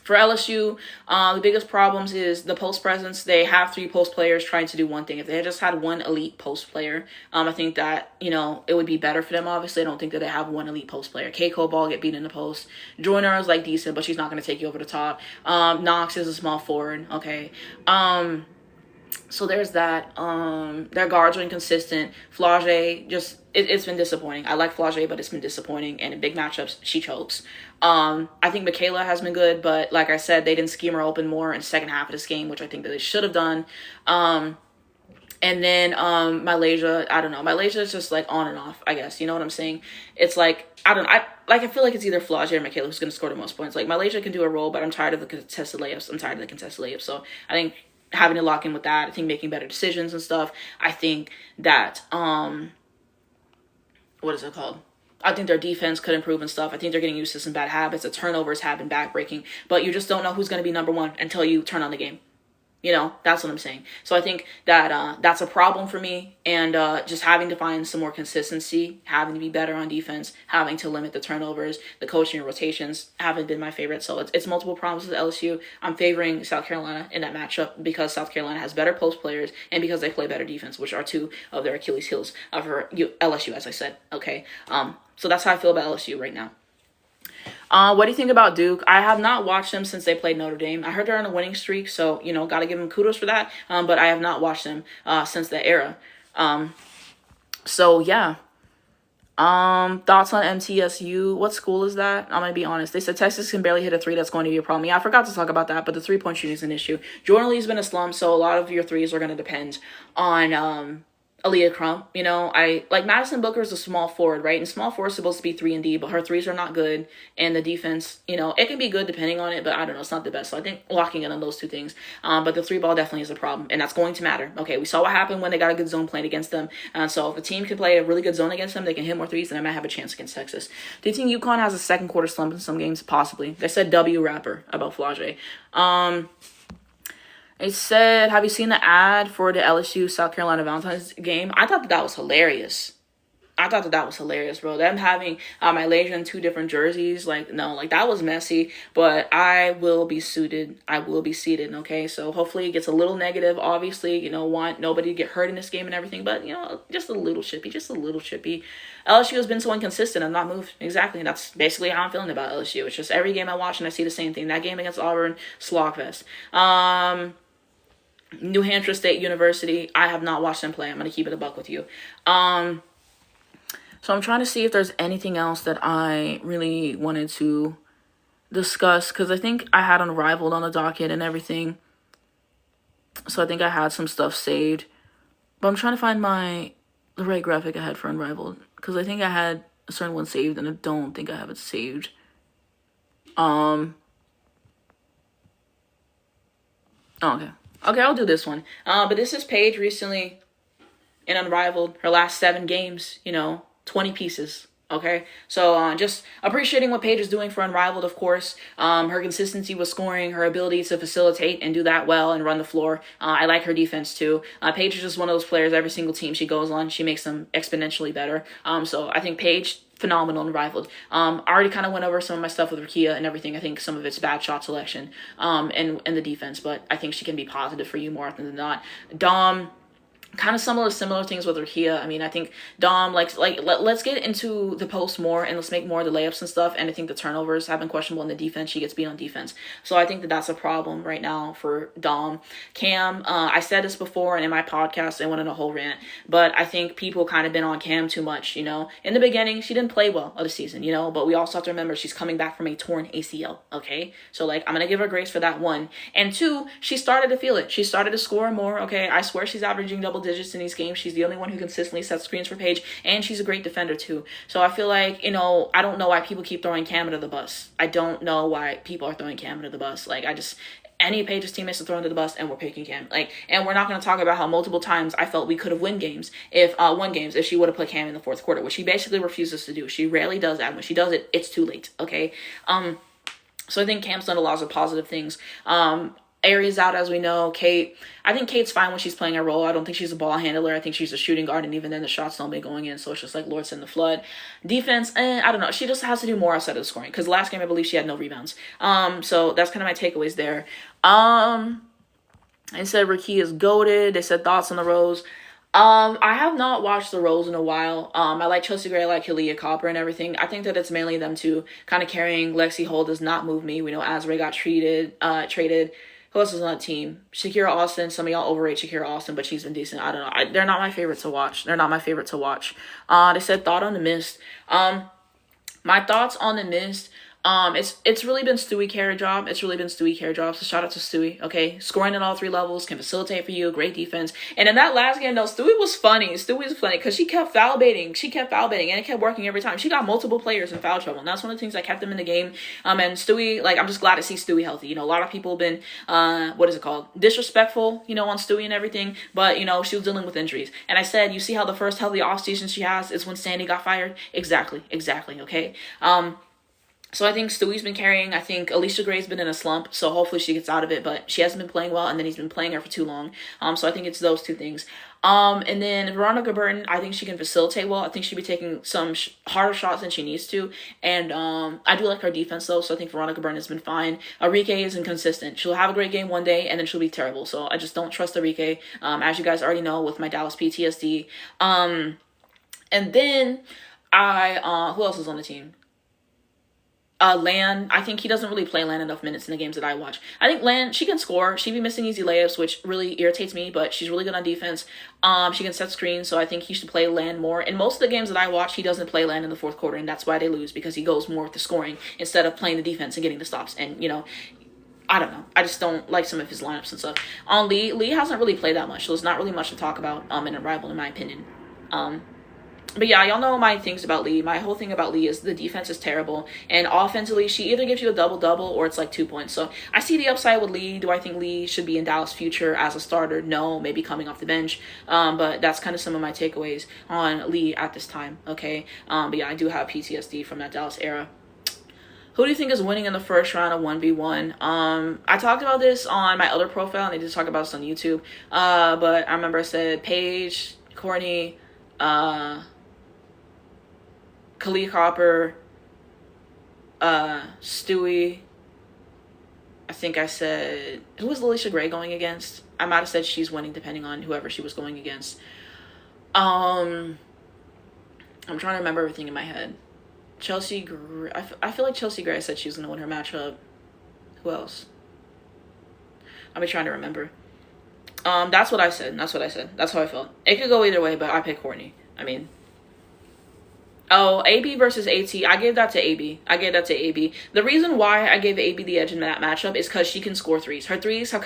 For LSU, the biggest problems is the post presence. They have 3 post players trying to do one thing. If they had just had one elite post player, I think that, it would be better for them. Obviously, I don't think that they have one elite post player. Keiko Ball get beat in the post. Joyner is decent, but she's not going to take you over the top. Knox is a small forward, okay. So there's that. Their guards are inconsistent. Flage it's been disappointing. I like Flage, but it's been disappointing. And in big matchups, she chokes. I think Michaela has been good, but like I said, they didn't scheme her open more in the second half of this game, which I think that they should have done. And then Malaysia, I don't know. Malaysia is just on and off, I guess. You know what I'm saying? It's I feel like it's either Flage or Michaela who's going to score the most points. Malaysia can do a role, but I'm tired of the contested layups. So I think having to lock in with that, I think making better decisions and stuff. I think that, what is it called? I think their defense could improve and stuff. I think they're getting used to some bad habits. The turnovers have been backbreaking, but you just don't know who's going to be number one until you turn on the game. That's what I'm saying. So I think that that's a problem for me, and just having to find some more consistency, having to be better on defense, having to limit the turnovers, the coaching and rotations haven't been my favorite. So it's multiple problems with LSU. I'm favoring South Carolina in that matchup because South Carolina has better post players and because they play better defense, which are 2 of their Achilles heels for LSU, as I said. Okay. So that's how I feel about LSU right now. What do you think about Duke? I have not watched them since they played Notre Dame. I heard they're on a winning streak, so, got to give them kudos for that. But I have not watched them since that era. So, yeah. Thoughts on MTSU? What school is that? I'm going to be honest. They said Texas can barely hit a 3. That's going to be a problem. Yeah, I forgot to talk about that, but the 3-point shooting is an issue. Jordan Lee's been a slump, so a lot of your 3s are going to depend on Aaliyah Crump. I like Madison Booker is a small forward, right? And small forward is supposed to be 3 and D, but her 3s are not good. And the defense, it can be good depending on it, but I don't know, it's not the best. So I think locking in on those 2 things. But the 3 ball definitely is a problem, and that's going to matter. Okay, we saw what happened when they got a good zone playing against them. So if a team can play a really good zone against them, they can hit more 3s, then I might have a chance against Texas. Do you think UConn has a second quarter slump in some games? Possibly. They said W rapper about Flage. It said, have you seen the ad for the LSU South Carolina Valentine's game? I thought that was hilarious. Bro. Them having Malaysia in 2 different jerseys. That was messy. But I will be seated, okay? So hopefully it gets a little negative. Obviously, want nobody to get hurt in this game and everything. But, just a little chippy. LSU has been so inconsistent and not moved. Exactly. That's basically how I'm feeling about LSU. It's just every game I watch and I see the same thing. That game against Auburn, slogfest. New Hampshire State University, I have not watched them play. I'm going to keep it a buck with you. So I'm trying to see if there's anything else that I really wanted to discuss, because I think I had Unrivaled on the docket and everything. So I think I had some stuff saved. But I'm trying to find the right graphic I had for Unrivaled, because I think I had a certain one saved and I don't think I have it saved. Oh, okay. Okay, I'll do this one. But this is Paige recently in Unrivaled. Her last 7 games, 20 pieces. Okay, so just appreciating what Paige is doing for Unrivaled, of course. Her consistency with scoring, her ability to facilitate and do that well and run the floor. I like her defense too. Paige is just one of those players. Every single team she goes on, she makes them exponentially better. So I think Paige, phenomenal Unrivaled. I already kind of went over some of my stuff with Rukia and everything. I think some of it's bad shot selection and the defense, but I think she can be positive for you more often than not. Dom, kind of similar things with Rukia. I mean, I think Dom let's get into the post more and let's make more of the layups and stuff. And I think the turnovers have been questionable in the defense. She gets beat on defense, so I think that's a problem right now for Dom. Cam, I said this before and in my podcast I went on a whole rant, but I think people kind of been on Cam too much. In the beginning she didn't play well of the season, but we also have to remember she's coming back from a torn ACL. Okay, so I'm gonna give her grace for that, 1. And 2, she started to feel it. She started to score more. Okay, I swear she's averaging double digits in these games. She's the only one who consistently sets screens for Paige, and she's a great defender too. So I feel like, I don't know why people keep throwing Cam under the bus. I don't know why people are throwing Cam under the bus. Any of Paige's teammates are thrown under the bus, and we're picking Cam. And we're not going to talk about how multiple times I felt we could have won games if she would have put Cam in the fourth quarter, which she basically refuses to do. She rarely does that. When she does it, it's too late. Okay. So I think Cam's done a lot of positive things. Aries out, as we know. Kate, I think Kate's fine when she's playing a role. I don't think she's a ball handler. I think she's a shooting guard, and even then the shots don't be going in, so it's just like Lord send the flood. Defense, I don't know. She just has to do more outside of the scoring, because last game I believe she had no rebounds. So that's kind of my takeaways there. They said Ricky is goated. They said thoughts on the Rose. I have not watched the Rose in a while. I like Chelsea Gray, I like Kalia Copper and everything. I think that it's mainly them two kind of carrying. Lexi Hull does not move me. We know Azray got traded. Who else is on that team? Shakira Austin. Some of y'all overrate Shakira Austin, but she's been decent. I don't know. They're not my favorite to watch. They said thought on the Mist. My thoughts on the Mist. It's really been Stewie carry job. So shout out to Stewie. Okay, scoring at all 3 levels, can facilitate for you, great defense. And in that last game, though, Stewie was funny. Because she kept foul baiting, and it kept working every time. She got multiple players in foul trouble, and that's one of the things that kept them in the game. And Stewie, I'm just glad to see Stewie healthy. A lot of people have been, disrespectful, on Stewie and everything. But she was dealing with injuries. And I said, you see how the first healthy offseason she has is when Sandy got fired. Exactly. Okay. So I think Stewie's been carrying. I think Alicia Gray's been in a slump, so hopefully she gets out of it. But she hasn't been playing well, and then he's been playing her for too long. So I think it's those 2 things. And then Veronica Burton, I think she can facilitate well. I think she'll be taking some harder shots than she needs to. And I do like her defense, though, so I think Veronica Burton has been fine. Arike is inconsistent. She'll have a great game one day, and then she'll be terrible. So I just don't trust Arike, as you guys already know with my Dallas PTSD. And then who else is on the team? Lan, I think he doesn't really play Lan enough minutes in the games that I watch. I think Lan, she can score. She be missing easy layups, which really irritates me, but she's really good on defense. She can set screens, so I think he should play Lan more. In most of the games that I watch, he doesn't play Lan in the fourth quarter, and that's why they lose, because he goes more with the scoring instead of playing the defense and getting the stops. And, I don't know. I just don't like some of his lineups and stuff. Lee hasn't really played that much, so there's not really much to talk about in Unrivaled, in my opinion. But yeah, y'all know my things about Lee. My whole thing about Lee is the defense is terrible. And offensively, she either gives you a double-double or it's 2 points. So I see the upside with Lee. Do I think Lee should be in Dallas' future as a starter? No, maybe coming off the bench. But that's kind of some of my takeaways on Lee at this time, okay? But yeah, I do have PTSD from that Dallas era. Who do you think is winning in the first round of 1v1? I talked about this on my other profile, and I did talk about this on YouTube. But I remember I said Paige, Courtney, Kalia Copper, Stewie. I think I said, who was Alicia Gray going against? I might have said she's winning depending on whoever she was going against. I'm trying to remember everything in my head. Chelsea Gray. I feel like Chelsea Gray said she was going to win her matchup. Who else? I'll be trying to remember. That's what I said. That's how I felt. It could go either way, but I picked Courtney. I mean, Oh, AB versus AT. I gave that to AB. I gave that to AB. The reason why I gave AB the edge in that matchup is because she can score threes. Her threes have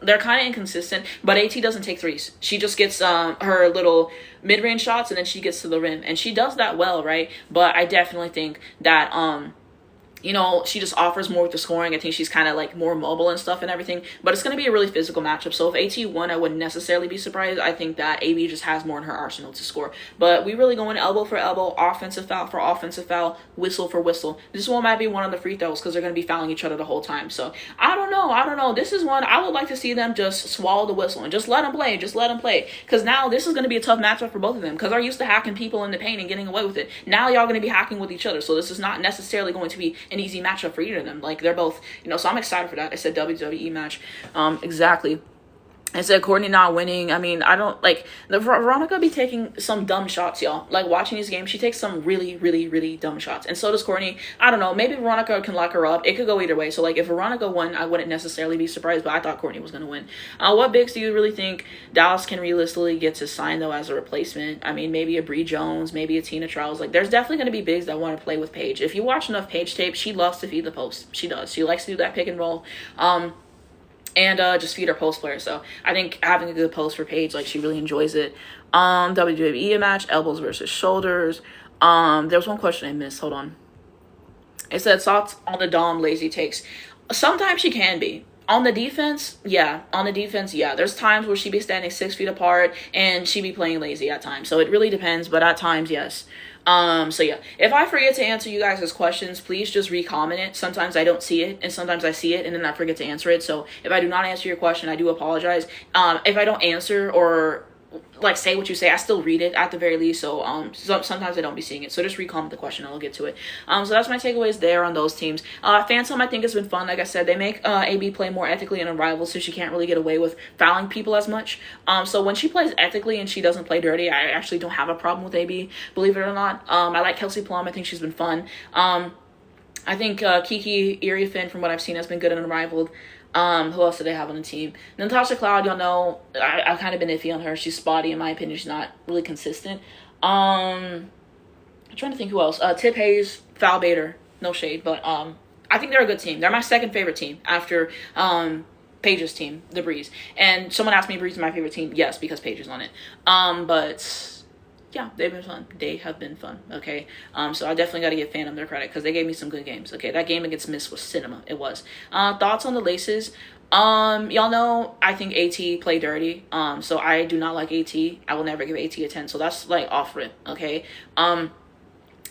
they're kind of inconsistent, but AT doesn't take threes. She just gets her little mid-range shots and then she gets to the rim, and she does that well, right? But I definitely think that you know, she just offers more with the scoring. I think she's kind of like more mobile and stuff and everything. But it's going to be a really physical matchup. So if AT won, I wouldn't necessarily be surprised. I think that AB just has more in her arsenal to score. But we really going elbow for elbow, offensive foul for offensive foul, whistle for whistle. This one might be one of the free throws because they're going to be fouling each other the whole time. So I don't know. This is one I would like to see them just swallow the whistle and just let them play. Because now this is going to be a tough matchup for both of them because they're used to hacking people in the paint and getting away with it. Now y'all going to be hacking with each other. So this is not necessarily going to be an easy matchup for either of them. Like, they're both, you know, so I'm excited for that. I said WWE match. Exactly. I said Courtney not winning. I mean, I don't like Veronica be taking some dumb shots, y'all. Like, watching these games, she takes some really, really, really dumb shots. And so does Courtney. I don't know. Maybe Veronica can lock her up. It could go either way. So, like, if Veronica won, I wouldn't necessarily be surprised, but I thought Courtney was going to win. What bigs do you really think Dallas can realistically get to sign, though, as a replacement? I mean, maybe a Bree Jones, maybe a Tina Charles. Like, there's definitely going to be bigs that want to play with Paige. If you watch enough Paige tape, she loves to feed the post. She does. She likes to do that pick and roll. And just feed her post player. So I think having a good post for Paige, like, she really enjoys it. WWE match, elbows versus shoulders. There was one question I missed. Hold on. It said thoughts on the Dom lazy takes. Sometimes she can be. On the defense, yeah. There's times where she be standing 6 feet apart and she be playing lazy at times. So it really depends, but at times, yes. So yeah, if I forget to answer you guys' questions, please just re-comment it. Sometimes I don't see it, and sometimes I see it, and then I forget to answer it. So if I do not answer your question, I do apologize. If I don't answer or like say what you say, I still read it at the very least. So sometimes I don't be seeing it. So just re-comment the question, and I'll get to it. So that's my takeaways there on those teams. Phantom, I think, has been fun. Like I said, they make AB play more ethically in Unrivaled, so she can't really get away with fouling people as much. So when she plays ethically and she doesn't play dirty, I actually don't have a problem with AB, believe it or not. I like Kelsey Plum. I think she's been fun. I think Kiki Iriefin, from what I've seen, has been good in Unrivaled. Who else do they have on the team? Natasha Cloud, y'all know, I've kind of been iffy on her. She's spotty, in my opinion. She's not really consistent. I'm trying to think who else. Tip Hayes, foul baiter, no shade, but I think they're a good team. They're my second favorite team after Paige's team, the Breeze. And someone asked me, Breeze is my favorite team. Yes, because Paige is on it. But yeah, they've been fun. They have been fun, okay? So I definitely got to give Phantom their credit because they gave me some good games, okay? That game against Miss was cinema. It was. Thoughts on the Laces? Y'all know I think AT play dirty. So I do not like AT. I will never give AT a 10. So that's, like, off rip, okay? And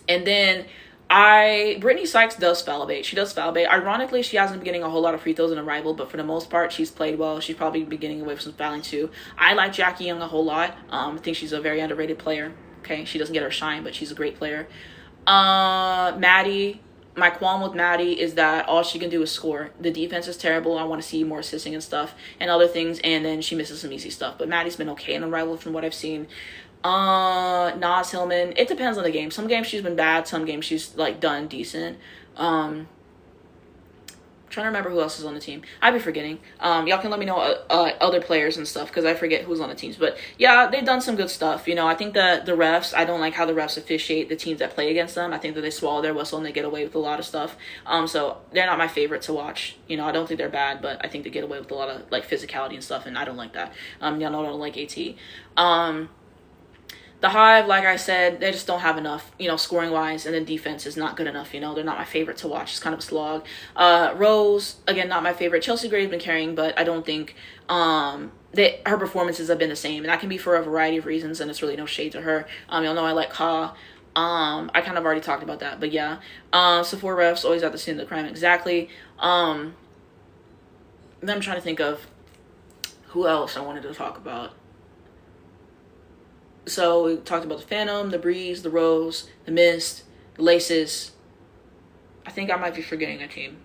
then Brittany Sykes does foul bait. She does foul bait. Ironically, she hasn't been getting a whole lot of free throws in Arrival, but for the most part, she's played well. She's probably been getting away with some fouling too. I like Jackie Young a whole lot. I think she's a very underrated player. Okay, she doesn't get her shine, but she's a great player. Maddie, my qualm with Maddie is that all she can do is score. The defense is terrible. I want to see more assisting and stuff and other things, and then she misses some easy stuff. But Maddie's been okay in Arrival from what I've seen. Nas Hillman, it depends on the game. Some games she's been bad, some games she's like done decent. Trying to remember who else is on the team. I'd be forgetting. Y'all can let me know other players and stuff because I forget who's on the teams. But yeah, they've done some good stuff. You know, I think that the refs, I don't like how the refs officiate the teams that play against them. I think that they swallow their whistle and they get away with a lot of stuff. So they're not my favorite to watch. You know, I don't think they're bad, but I think they get away with a lot of like physicality and stuff, and I don't like that. Y'all know I don't like AT. The Hive, like I said, they just don't have enough, you know, scoring-wise, and then defense is not good enough, you know. They're not my favorite to watch. It's kind of a slog. Rose, again, not my favorite. Chelsea Gray's been carrying, but I don't think that her performances have been the same, and that can be for a variety of reasons, and it's really no shade to her. Y'all know I like Ka. I kind of already talked about that, but yeah. Sephora refs, always at the scene of the crime, exactly. Then I'm trying to think of who else I wanted to talk about. So we talked about the Phantom, the Breeze, the Rose, the Mist, the Laces. I think I might be forgetting a team.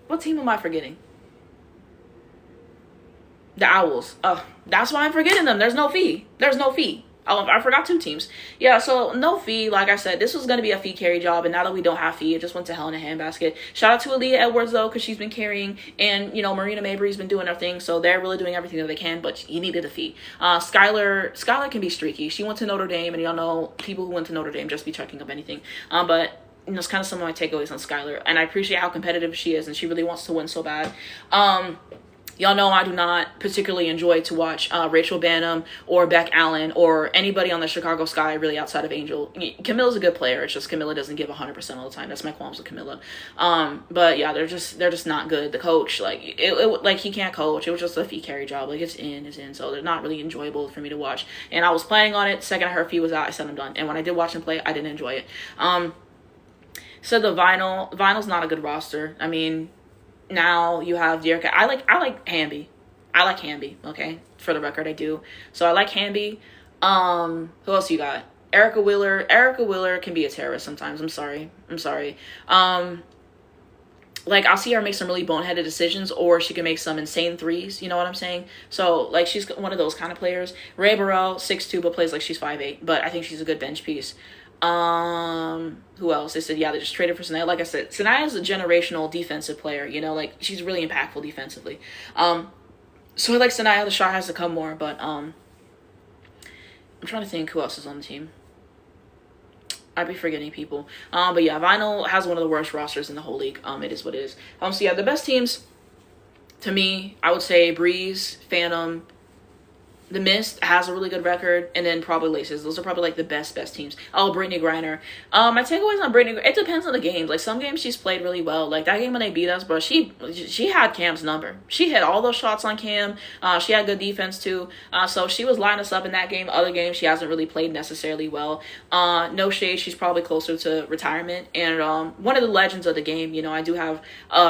What team am I forgetting? The Owls. Oh, that's why I'm forgetting them. There's no fee. Oh, I forgot 2 teams. Yeah, so no Fee. Like I said, this was going to be a Fee carry job, and now that we don't have Fee, it just went to hell in a handbasket. Shout out to Aaliyah Edwards, though, because she's been carrying, and, Marina Mabry's been doing her thing, so they're really doing everything that they can, but you needed a Fee. Skylar can be streaky. She went to Notre Dame, and y'all know people who went to Notre Dame just be checking up anything. But it's kind of some of my takeaways on Skylar, and I appreciate how competitive she is, and she really wants to win so bad. Y'all know I do not particularly enjoy to watch Rachel Banham or Beck Allen or anybody on the Chicago Sky really outside of Angel. Camilla's a good player. It's just Camilla doesn't give 100% all the time. That's my qualms with Camilla. But yeah, they're just not good. The coach, like he can't coach. It was just a Fee carry job. Like it's in. So they're not really enjoyable for me to watch. And I was planning on it. Second I heard Fee was out, I said I'm done. And when I did watch him play, I didn't enjoy it. So the Vinyl's not a good roster. I mean, now you have Dearica. I like Hamby. Okay, for the record, I do. So I like Hamby. Who else you got? Erica Wheeler. Erica Wheeler can be a terrorist sometimes. I'm sorry. Like I'll see her make some really boneheaded decisions, or she can make some insane threes. You know what I'm saying? So like she's one of those kind of players. Ray Burrell, 6'2", but plays like she's 5'8". But I think she's a good bench piece. Who else? They said, yeah, they just traded for Sanaya. Like I said, Sanaya is a generational defensive player, like she's really impactful defensively. So I like Sanaya. The shot has to come more, but, I'm trying to think who else is on the team. I'd be forgetting people. But yeah, Vinyl has one of the worst rosters in the whole league. It is what it is. So yeah, the best teams to me, I would say Breeze, Phantom, The Mist has a really good record, and then probably Laces. Those are probably like the best teams. Oh, Brittany Griner. My takeaways on Brittany, it depends on the games. Like some games she's played really well. Like that game when they beat us, bro, she had Cam's number. She hit all those shots on Cam. She had good defense too. So she was lining us up in that game. Other games she hasn't really played necessarily well. No shade, she's probably closer to retirement. And one of the legends of the game. I do have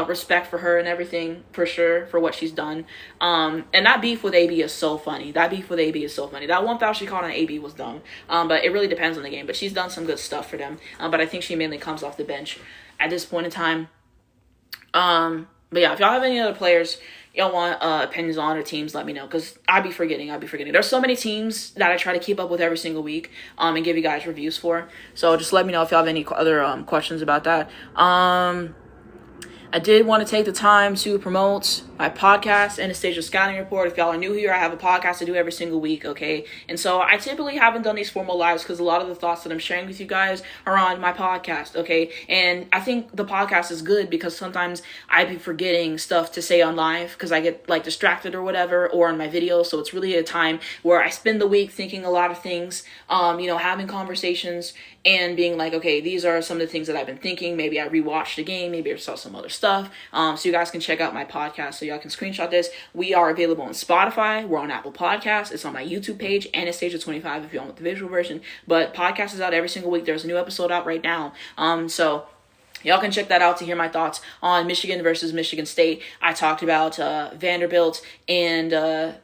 respect for her and everything for sure for what she's done. And that beef with AB is so funny. That one foul she caught on AB was dumb. But it really depends on the game. But she's done some good stuff for them. But I think she mainly comes off the bench at this point in time. But yeah, if y'all have any other players y'all want opinions on or teams, let me know. Because I'd be forgetting. There's so many teams that I try to keep up with every single week and give you guys reviews for. So just let me know if y'all have any other questions about that. I did want to take the time to promote my podcast, Anastasia Scouting Report. If y'all are new here, I have a podcast I do every single week, okay? And so I typically haven't done these formal lives because a lot of the thoughts that I'm sharing with you guys are on my podcast, okay? And I think the podcast is good because sometimes I be forgetting stuff to say on live because I get like distracted or whatever, or on my videos. So it's really a time where I spend the week thinking a lot of things, having conversations and being like, okay, these are some of the things that I've been thinking. Maybe I rewatched the game. Maybe I saw some other stuff. So you guys can check out my podcast. So y'all can screenshot this. We are available on Spotify. We're on Apple Podcasts. It's on my YouTube page, Anastasia25 if you want the visual version. But podcast is out every single week. There's a new episode out right now. So y'all can check that out to hear my thoughts on Michigan versus Michigan State. I talked about Vanderbilt and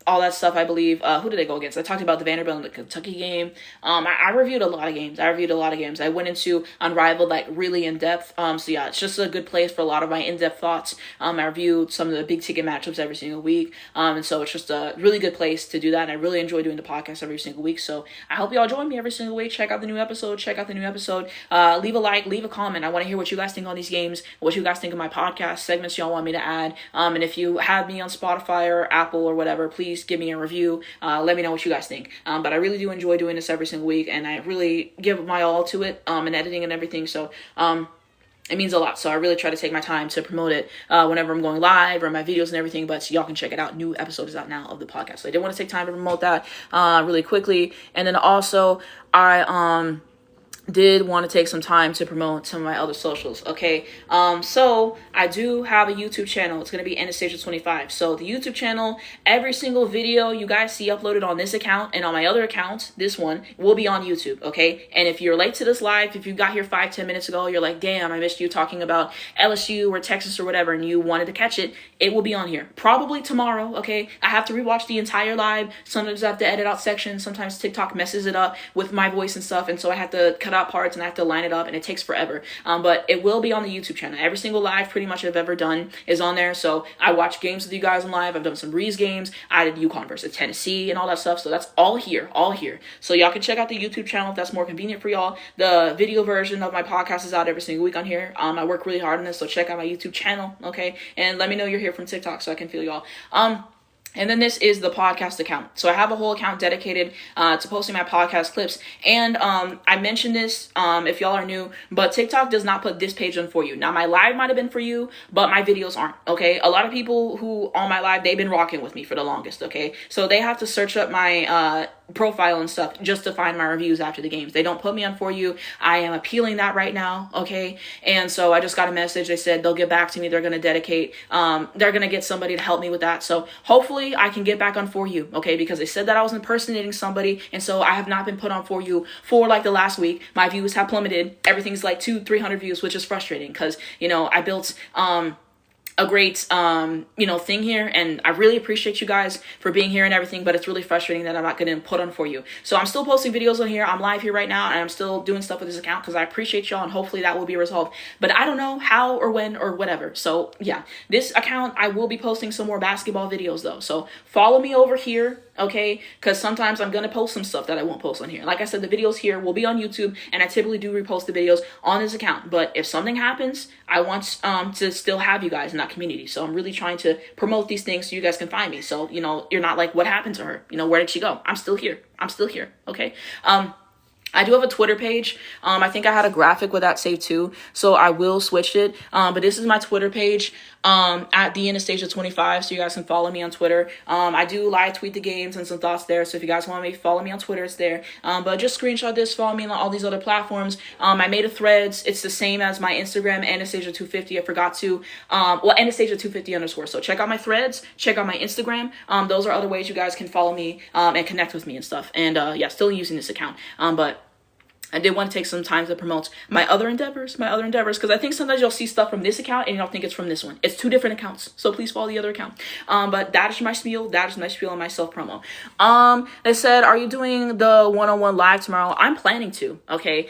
all that stuff, I believe. Who did they go against? I talked about the Vanderbilt and the Kentucky game. I reviewed a lot of games. I went into Unrivaled, like, really in-depth. So, yeah, it's just a good place for a lot of my in-depth thoughts. I reviewed some of the big-ticket matchups every single week. And so it's just a really good place to do that. And I really enjoy doing the podcast every single week. So I hope y'all join me every single week. Check out the new episode. Leave a like. Leave a comment. I want to hear what you guys think on these games, what you guys think of my podcast, segments y'all want me to add. And if you have me on Spotify or Apple or whatever, please give me a review. Let me know what you guys think. But I really do enjoy doing this every single week, and I really give my all to it, and editing and everything. So it means a lot. So I really try to take my time to promote it whenever I'm going live or my videos and everything. But so y'all can check it out. New episode is out now of the podcast. So I did want to take time to promote that really quickly. And then also I did want to take some time to promote some of my other socials, okay? So I do have a YouTube channel. It's going to be Anastasia25. So the YouTube channel, every single video you guys see uploaded on this account and on my other account, this one, will be on YouTube, okay? And if you're late to this live, if you got here 5-10 minutes ago, you're like, damn, I missed you talking about LSU or Texas or whatever, and you wanted to catch it, it will be on here. Probably tomorrow, okay? I have to rewatch the entire live. Sometimes I have to edit out sections. Sometimes TikTok messes it up with my voice and stuff, and so I have to cut cutout parts and I have to line it up, and it takes forever. But it will be on the YouTube channel. Every single live pretty much I've ever done is on there. So I watch games with you guys on live. I've done some Reese games. I did UConn versus Tennessee and all that stuff. So that's all here, all here. So y'all can check out the YouTube channel if that's more convenient for y'all. The video version of my podcast is out every single week on here. I work really hard on this, so check out my YouTube channel, okay? And let me know you're here from TikTok so I can feel y'all. And then this is the podcast account. So I have a whole account dedicated to posting my podcast clips. And I mentioned this if y'all are new, but TikTok does not put this page on for you. Now, my live might have been for you, but my videos aren't, okay? A lot of people who on my live, they've been rocking with me for the longest, okay? So they have to search up my profile and stuff just to find my reviews after the games. They don't put me on for you. I am appealing that right now, okay? And so I just got a message. They said they'll get back to me. They're going to dedicate, they're going to get somebody to help me with that. So hopefully I can get back on for you, okay? Because they said that I was impersonating somebody, and so I have not been put on for you for like the last week. My views have plummeted. Everything's like 200-300 views, which is frustrating because, you know, I built a great thing here, and I really appreciate you guys for being here and everything, but it's really frustrating that I'm not getting put on for you. So I'm still posting videos on here. I'm live here right now, and I'm still doing stuff with this account because I appreciate y'all, and hopefully that will be resolved, but I don't know how or when or whatever. So yeah, this account, I will be posting some more basketball videos though, so follow me over here, okay? Because sometimes I'm gonna post some stuff that I won't post on here. Like I said, the videos here will be on YouTube, and I typically do repost the videos on this account, but if something happens, I want to still have you guys in that community. So I'm really trying to promote these things so you guys can find me. So, you know, you're not like, what happened to her? You know, where did she go? I'm still here. I'm still here. Okay. I do have a Twitter page. I think I had a graphic with that saved too, so I will switch it. But this is my Twitter page at the Anastasia 25, so you guys can follow me on Twitter. I do live tweet the games and some thoughts there, so if you guys want me, follow me on Twitter, it's there. But just screenshot this, follow me on all these other platforms. I made a Threads. It's the same as my Instagram, Anastasia250. I forgot to, Anastasia250_. So check out my Threads, check out my Instagram. Those are other ways you guys can follow me and connect with me and stuff. And yeah, still using this account. But I did want to take some time to promote my other endeavors, because I think sometimes you'll see stuff from this account and you'll think it's from this one. It's two different accounts, so please follow the other account. But that is my spiel. That is my spiel and my self-promo. They said, are you doing the one-on-one live tomorrow? I'm planning to, okay?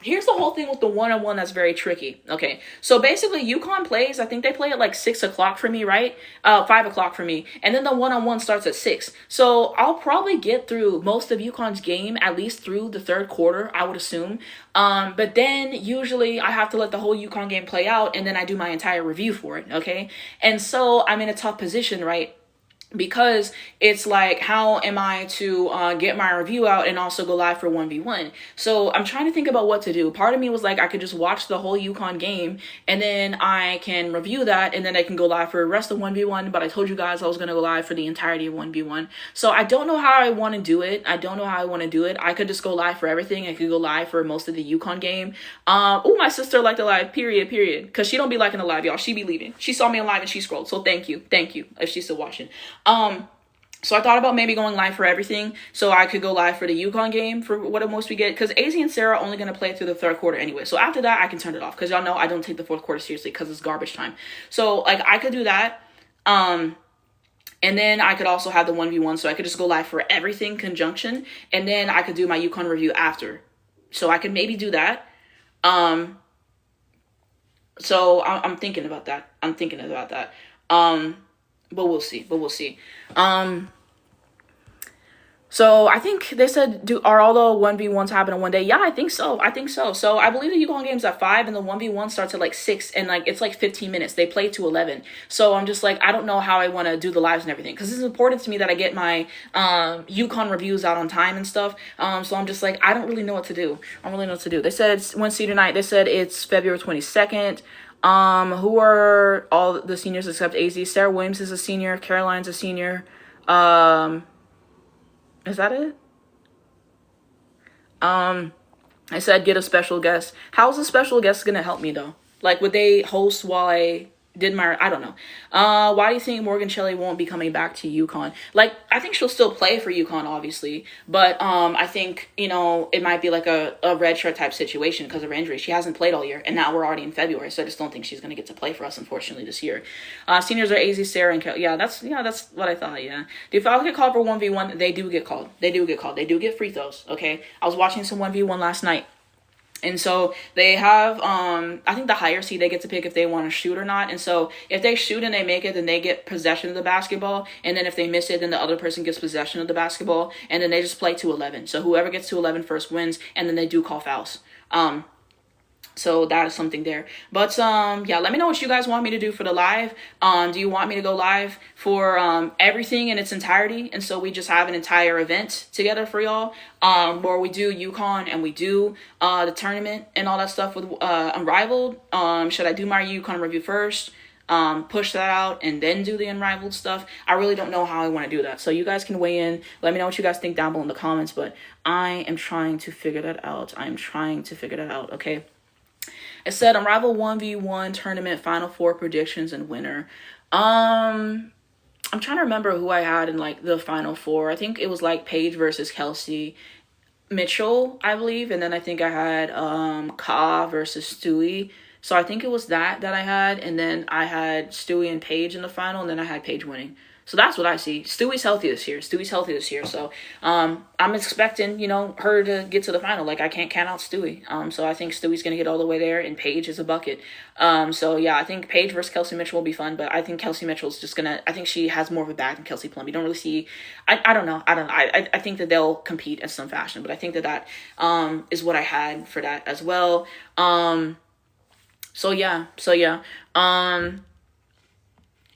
Here's the whole thing with the one-on-one that's very tricky, okay? So basically, UConn plays, I think they play at like 6 o'clock for me, right? 5 o'clock for me. And then the one-on-one starts at 6. So I'll probably get through most of UConn's game, at least through the third quarter, I would assume. But then usually I have to let the whole UConn game play out, and then I do my entire review for it, okay? And so I'm in a tough position, right? Because it's like, how am I to get my review out and also go live for 1v1? So I'm trying to think about what to do. Part of me was like, I could just watch the whole UConn game and then I can review that, and then I can go live for the rest of 1v1. But I told you guys I was going to go live for the entirety of 1v1. So I don't know how I want to do it. I could just go live for everything. I could go live for most of the UConn game. Oh, my sister liked the live, period. Because she don't be liking the live, y'all. She be leaving. She saw me on live and she scrolled. So thank you, if she's still watching. So I thought about maybe going live for everything, so I could go live for the UConn game for what at most we get, because AZ and Sarah are only going to play through the third quarter anyway. So after that, I can turn it off, because y'all know I don't take the fourth quarter seriously because it's garbage time. So like I could do that. And then I could also have the 1v1, so I could just go live for everything conjunction, and then I could do my UConn review after. So I could maybe do that. So I'm thinking about that. But we'll see. So I think they said, are all the 1v1s happen in one day? Yeah, I think so. So I believe the UConn game's at 5 and the 1v1 starts at like 6, and like it's like 15 minutes. They play to 11. So I'm just like, I don't know how I want to do the lives and everything, because it's important to me that I get my UConn reviews out on time and stuff. So I'm just like, I don't really know what to do. They said it's Wednesday night. They said it's February 22nd. Who are all the seniors except AZ? Sarah Williams is a senior. Caroline's a senior. Is that it? I said get a special guest. How's a special guest gonna help me though? Like, would they host while I did my, I don't know. Why do you think Morgan Shelley won't be coming back to UConn? Like, I think she'll still play for UConn, obviously. But I think, you know, it might be like a red shirt type situation because of her injury. She hasn't played all year, and now we're already in February, so I just don't think she's going to get to play for us, unfortunately, this year. Seniors are AZ, Sarah, and Carol. Yeah, that's what I thought, yeah. Do Falcons get called for 1v1? They do get called. They do get free throws, okay? I was watching some 1v1 last night. And so they have, I think the higher seed, they get to pick if they want to shoot or not. And so if they shoot and they make it, then they get possession of the basketball. And then if they miss it, then the other person gets possession of the basketball. And then they just play to 11. So whoever gets to 11 first wins. And then they do call fouls. So that is something there. But yeah, let me know what you guys want me to do for the live. Do you want me to go live for everything in its entirety? And so we just have an entire event together for y'all, where we do UConn and we do the tournament and all that stuff with Unrivaled. Should I do my UConn review first? Push that out and then do the Unrivaled stuff? I really don't know how I want to do that. So you guys can weigh in. Let me know what you guys think down below in the comments. But I am trying to figure that out. Okay. It said Unrivaled 1v1 tournament final four predictions and winner. I'm trying to remember who I had in like the final four. I think it was like Paige versus Kelsey Mitchell, I believe. And then I think I had Ka versus Stewie. So I think it was that I had. And then I had Stewie and Paige in the final. And then I had Paige winning. So that's what I see. Stewie's healthy this year. So I'm expecting, her to get to the final. Like, I can't count out Stewie. So I think Stewie's going to get all the way there, and Paige is a bucket. So yeah, I think Paige versus Kelsey Mitchell will be fun, but I think Kelsey Mitchell's just going to, I think she has more of a bag than Kelsey Plum. You don't really see, I don't know. I think that they'll compete in some fashion, but I think that is what I had for that as well. So yeah.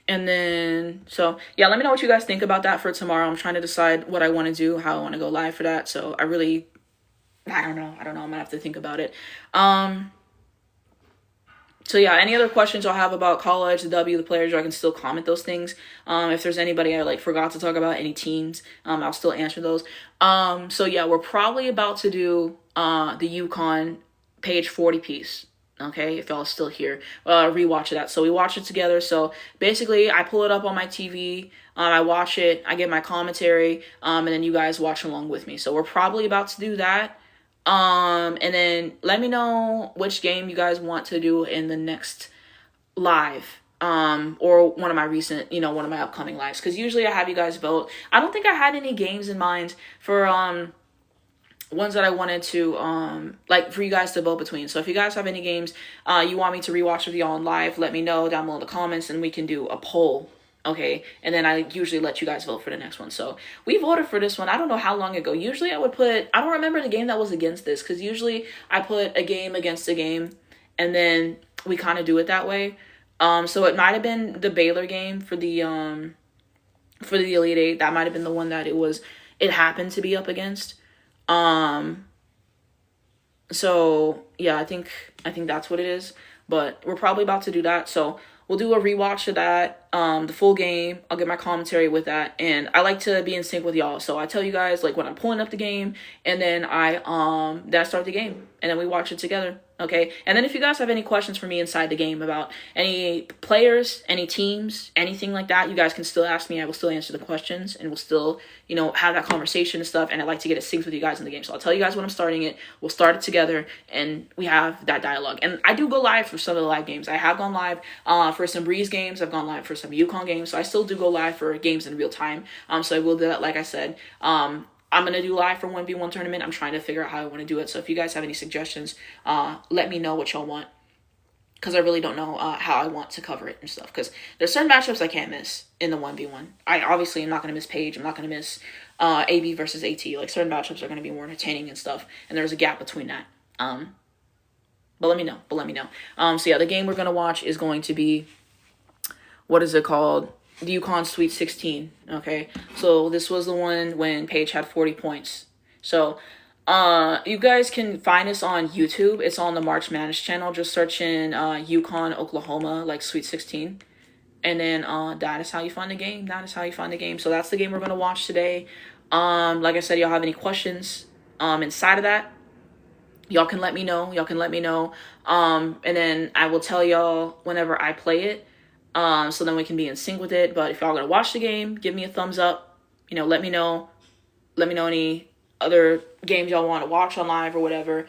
And then, so yeah, let me know what you guys think about that for tomorrow. I'm trying to decide what I want to do, how I want to go live for that. So I don't know. I'm gonna have to think about it. So yeah, any other questions y'all have about college, the W, the players, I can still comment those things. If there's anybody I forgot to talk about, any teams, I'll still answer those. So yeah, we're probably about to do the UConn page 40 piece. Okay, if y'all still here, rewatch that. So we watch it together. So basically, I pull it up on my TV. I watch it. I get my commentary. And then you guys watch along with me. So we're probably about to do that. And then let me know which game you guys want to do in the next live. Or one of my recent, one of my upcoming lives. Because usually I have you guys vote. I don't think I had any games in mind for ones that I wanted to, for you guys to vote between. So if you guys have any games you want me to rewatch with y'all on live, let me know down below in the comments, and we can do a poll, okay? And then I usually let you guys vote for the next one. So we voted for this one. I don't know how long ago. Usually I would put, I don't remember the game that was against this, because usually I put a game against a game, and then we kind of do it that way. So it might have been the Baylor game for the Elite Eight. That might have been the one that it happened to be up against. So yeah, I think that's what it is, but we're probably about to do that. So we'll do a rewatch of that, the full game. I'll get my commentary with that, and I like to be in sync with y'all. So I tell you guys when I'm pulling up the game, and then I start the game, and then we watch it together. Okay, and then if you guys have any questions for me inside the game about any players, any teams, anything like that, you guys can still ask me. I will still answer the questions, and we'll still, have that conversation and stuff. And I like to get it synced with you guys in the game. So I'll tell you guys when I'm starting it. We'll start it together, and we have that dialogue. And I do go live for some of the live games. I have gone live for some Breeze games. I've gone live for some UConn games. So I still do go live for games in real time. So I will do that, like I said. I'm going to do live for 1v1 tournament. I'm trying to figure out how I want to do it. So if you guys have any suggestions, let me know what y'all want. Because I really don't know how I want to cover it and stuff. Because there's certain matchups I can't miss in the 1v1. I obviously am not going to miss Paige. I'm not going to miss AB versus AT. Certain matchups are going to be more entertaining and stuff. And there's a gap between that. But let me know. So yeah, the game we're going to watch is going to be, what is it called? The UConn Sweet 16, okay? So this was the one when Paige had 40 points. So you guys can find us on YouTube. It's on the March Madness channel. Just search in UConn, Oklahoma, Sweet 16. And then that is how you find the game. So that's the game we're going to watch today. Like I said, y'all have any questions inside of that, y'all can let me know. And then I will tell y'all whenever I play it. So then we can be in sync with it. But if y'all gonna watch the game, give me a thumbs up. Let me know any other games y'all want to watch on live or whatever.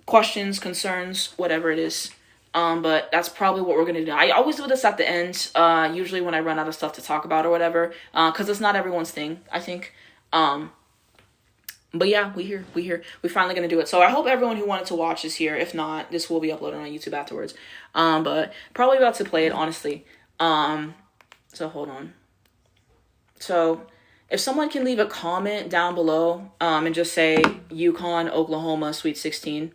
Questions, concerns, whatever it is. But that's probably what we're gonna do. I always do this at the end. Usually when I run out of stuff to talk about or whatever. Because it's not everyone's thing, I think. But yeah, we here. We're finally gonna do it. So I hope everyone who wanted to watch is here. If not, this will be uploaded on YouTube afterwards. But probably about to play it, honestly. So hold on. So if someone can leave a comment down below, and just say UConn, Oklahoma, Sweet 16,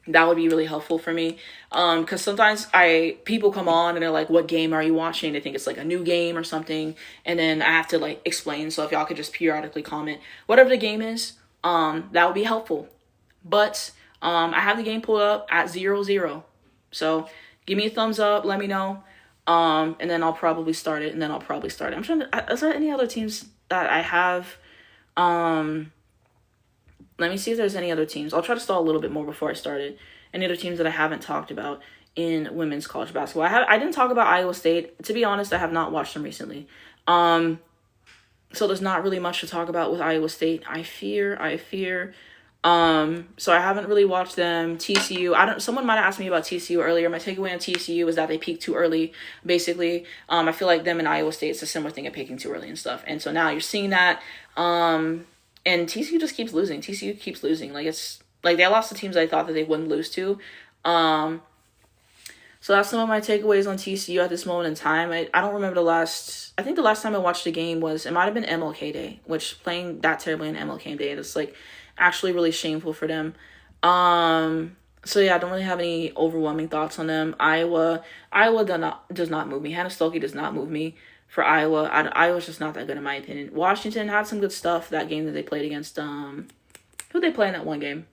that would be really helpful for me. Because sometimes people come on and they're like, what game are you watching? They think it's like a new game or something. And then I have to like explain. So if y'all could just periodically comment whatever the game is, that would be helpful. But I have the game pulled up at 0-0. So give me a thumbs up. Let me know. And then I'll probably start it. I'm trying to, is there any other teams that I have? Let me see if there's any other teams. I'll try to stall a little bit more before I start it. Any other teams that I haven't talked about in women's college basketball. I didn't talk about Iowa State. To be honest, I have not watched them recently. So there's not really much to talk about with Iowa State. I fear. So I haven't really watched them. TCU, someone might have asked me about TCU earlier. My takeaway on TCU is that they peaked too early, basically. I feel like them and Iowa State, it's a similar thing of peaking too early and stuff. And so now you're seeing that. And TCU just keeps losing. Like, it's like they lost to teams I thought that they wouldn't lose to. So that's some of my takeaways on TCU at this moment in time. I don't remember I think the last time I watched a game it might have been MLK Day, which playing that terribly in MLK Day, that's like actually really shameful for them. So yeah, I don't really have any overwhelming thoughts on them. Iowa does not move me. Hannah Stuelke does not move me. For Iowa, Iowa's just not that good in my opinion. Washington had some good stuff that game that they played against. Who they play in that one game?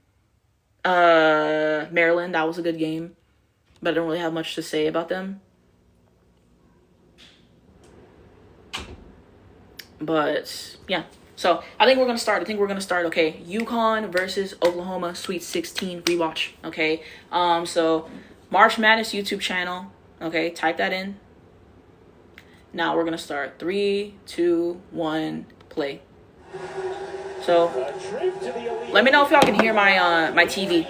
Maryland. That was a good game, but I don't really have much to say about them. But yeah, so I think we're gonna start. Okay, UConn versus Oklahoma, Sweet 16 rewatch. Okay, so March Madness YouTube channel. Okay, type that in. Now we're going to start. 3, 2, 1, play. So, let me know if y'all can hear my my TV.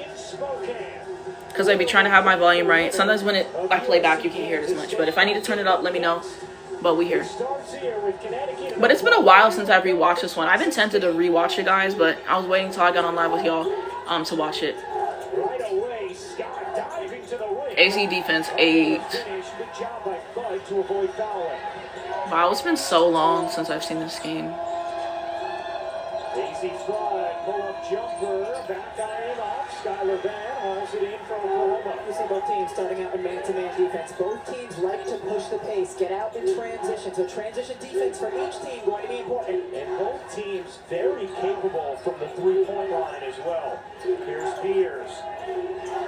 Because I be trying to have my volume right. Sometimes when I play back, you can't hear it as much. But if I need to turn it up, let me know. But we here. But it's been a while since I've rewatched this one. I've been tempted to rewatch it, guys. But I was waiting until I got on live with y'all to watch it. AC defense 8. Wow, it's been so long since I've seen this game. Easy flood, pull-up jumper, back iron off, Skylar Van hauls it in from Oklahoma. You see both teams starting out in man-to-man defense. Both teams like to push the pace, get out in transition. So transition defense for each team going to be important. And both teams very capable from the three-point line as well. Here's Beers.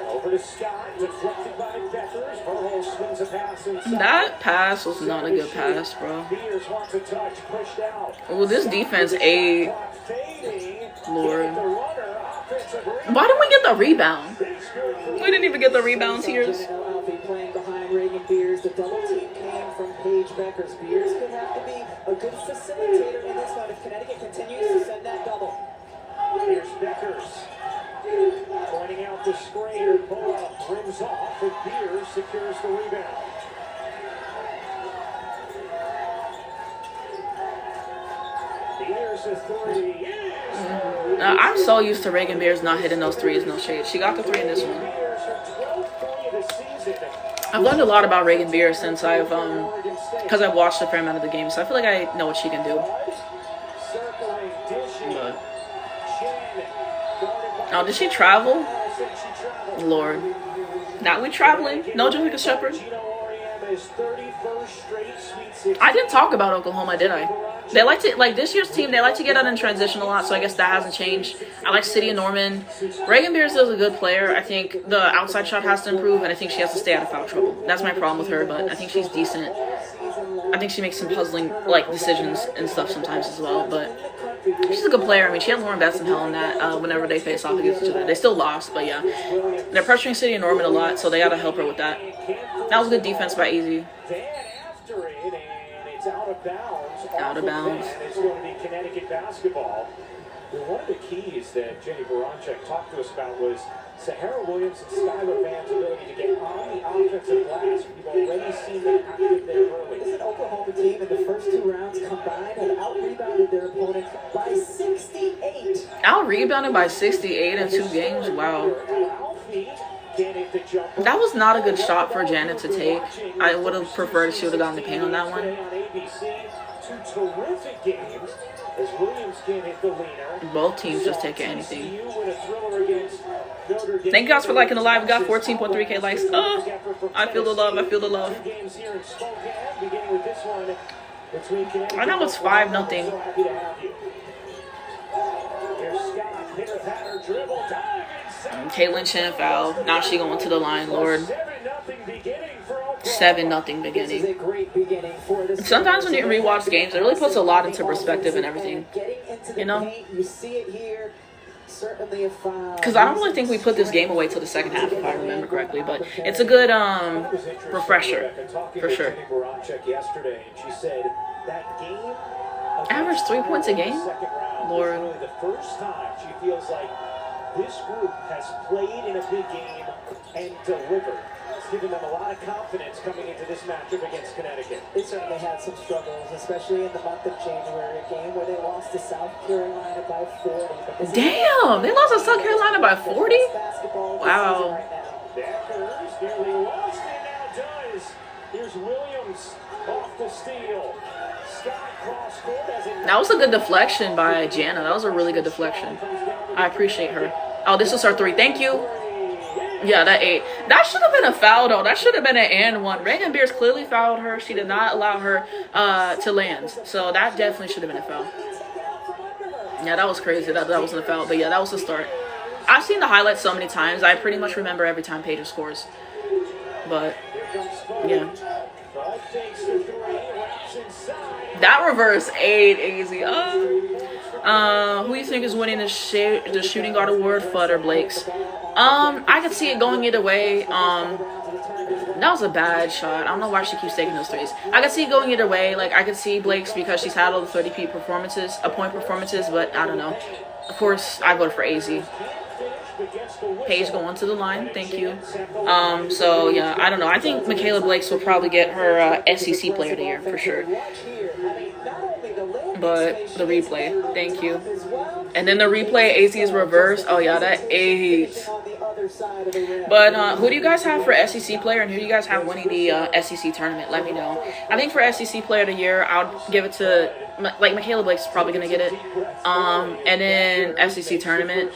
Over to Scott, deflected by Beckers. Verhulst swings a pass inside. That pass was not a good pass, bro. Beers wants a touch, pushed out. Well, this defense 8. Lord. Why didn't we get the rebound? We didn't even get the rebounds here. Playing behind Reagan Beers. The double team came from Paige Beckers. Beers could have to be a good facilitator in this one if Connecticut continues to send that double. Here's Beckers. Pointing out the screen, pull up, rims off, and Beers secures the rebound. Beers a three. I'm so used to Reagan Beers not hitting those threes, no shade. She got the 3 in this one. I've learned a lot about Reagan Beers since because I've watched a fair amount of the game, so I feel like I know what she can do. But, oh, did she travel? Lord. Now we traveling. No Jessica Shepard. I didn't talk about Oklahoma, did I? They like to, like this year's team, they like to get out in transition a lot, so I guess that hasn't changed. I like City and Norman. Reagan Beers is a good player. I think the outside shot has to improve, and I think she has to stay out of foul trouble. That's my problem with her, but I think she's decent. I think she makes some puzzling, like, decisions and stuff sometimes as well, but she's a good player. I mean, she had Lauren Best and Hell in that whenever they face off against each other. They still lost, but yeah. They're pressuring City and Norman a lot, so they got to help her with that. That was good defense by Easy. Out of bounds. It's going to be Connecticut basketball. One of the keys that Jenny Baranchek talked to us about was Sahara Williams and Skylar Van's ability to get on the offensive glass. We've already seen them active there early. This is an Oklahoma team in the first 2 rounds combined have out-rebounded their opponent by 68. Out Y'all rebounded by 68 in 2 games. Wow. That was not a good shot for Janet to take. I would have preferred she would have gotten the paint on that one. Both teams just taking anything. Thank you guys for liking the live. We got 14.3K likes. I feel the love. I feel the love. I know it's 5-0. Caitlin shouldn't foul. Now she going to the line, Lord. 7-0 beginning. Sometimes when you rewatch games, it really puts a lot into perspective and everything. You know? Because I don't really think we put this game away till the second half, if I remember correctly. But it's a good refresher, for sure. Average 3 points a game? Lord. The first time she feels like this group has played in a big game and delivered. It's given them a lot of confidence coming into this matchup against Connecticut. They certainly had some struggles, especially in the month of January, a game where they lost to South Carolina by 40. Damn, they lost to South Carolina by 40? Wow. Deckers nearly lost and now does. Here's Williams off the steal. That was a good deflection by Jana. That was a really good deflection. I appreciate her. Oh, this was her 3. Thank you. Yeah, that 8. That should have been a foul, though. That should have been an and 1. Reagan Beers clearly fouled her. She did not allow her to land. So that definitely should have been a foul. Yeah, that was crazy. That wasn't a foul. But yeah, that was the start. I've seen the highlights so many times. I pretty much remember every time Paige scores. But, yeah. That reverse 8 easy. Who do you think is winning the shooting guard award? Fudd or Blake's? I could see it going either way. That was a bad shot. I don't know why she keeps taking those threes. I could see it going either way. Like I could see Blake's because she's had all the 30 point performances, but I don't know. Of course, I voted for AZ. Paige going to the line. Thank you. So yeah, I don't know. I think Michaela Blake's will probably get her SEC Player of the Year for sure. But the replay, thank you. And then the replay, AZ is reverse. Oh yeah, that 8. But who do you guys have for SEC Player, and who do you guys have winning the SEC tournament? Let me know. I think for SEC Player of the Year, I'll give it to like Michaela Blake's probably gonna get it. And then SEC tournament.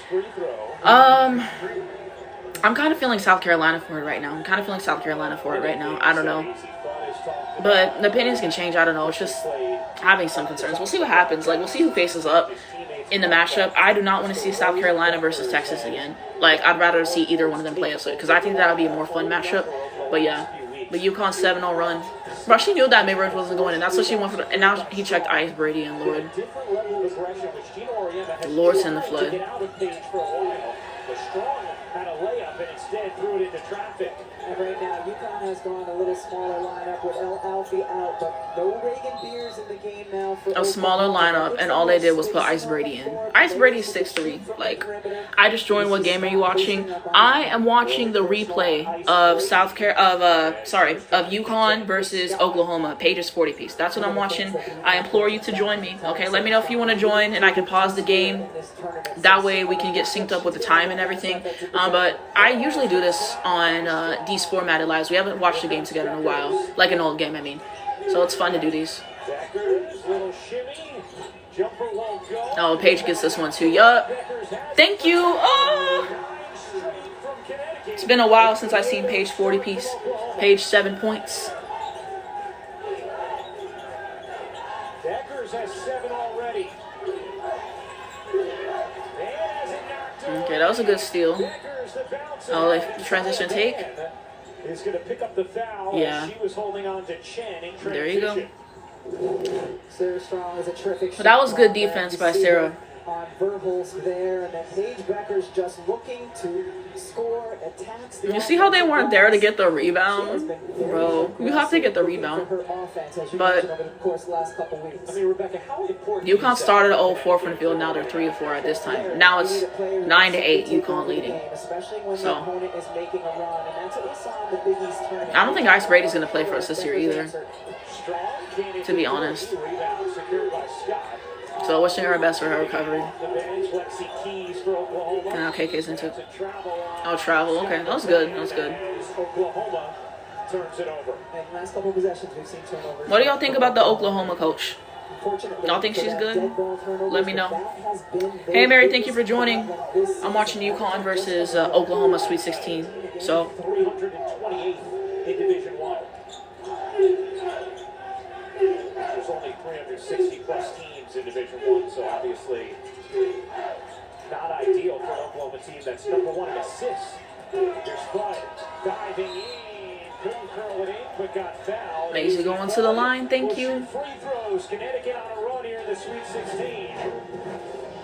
I'm kind of feeling South Carolina for it right now. I don't know. But the opinions can change. I don't know. It's just having some concerns. We'll see what happens. Like, we'll see who faces up in the matchup. I do not want to see South Carolina versus Texas again. Like, I'd rather see either one of them play us because I think that would be a more fun matchup. But yeah, the UConn 7-0 run. Bro, she knew that mid-range wasn't going in. That's what she went for. And now he checked Ice Brady and Lord. Lord's in the flood. Had a layup and instead threw it into traffic. And right now, UConn has gone a little smaller lineup with El Alfie out, but no Reagan Beers in the game now. For a smaller lineup, and all they did was put Ice Brady in. Ice Brady's 6'3". Like, I just joined. What game are you watching? I am watching the replay of UConn versus Oklahoma. Paige's 40 piece. That's what I'm watching. I implore you to join me. Okay, let me know if you want to join, and I can pause the game. That way we can get synced up with the time and everything. But I usually do this on these formatted lives. We haven't watched the game together in a while. Like an old game, I mean. So it's fun to do these. Oh, Paige gets this one too. Yup. Thank you. Oh. It's been a while since I've seen Paige 40 piece. Paige 7 points. Deckers has 7 already. Okay, that was a good steal. Oh, like transition take? Is going to pick up the foul. Yeah. She was holding on to Chen in transition. There you go. Sarah Strong is a terrific But that was good defense by Sarah. On Verhulst there, and then Paige Becker's just looking to score, attacks. You see how they weren't there to get the rebound? Bro, you have to get the rebound. But UConn started 0-4 from the field. Now they're 3-4 at this time. Now it's 9-8. UConn leading. So I don't think Ice Brady's gonna play for us this year either. To be honest. So wishing her best for her recovery. The bench, Lexi Keys for Oklahoma. And now KK's into it. Travel on. Oh, travel. Okay, that was good. That was good. Oklahoma turns it over. And last couple possessions, we've seen turnovers. What do y'all think about the Oklahoma coach? Fortunately, Y'all think she's good? dead ball turnovers, Let me know. that has been their Hey, Mary, thank you biggest for joining. this I'm watching UConn versus Oklahoma Sweet 16. So 328 in Division One. There's only 360 plus teams in Division One, so obviously not ideal for an Oklahoma team that's number one in assists. Here's Bud diving in, couldn't curl it in, but got fouled. Maisie going to the line. Thank you. Free throws. Connecticut on a run here in the Sweet 16.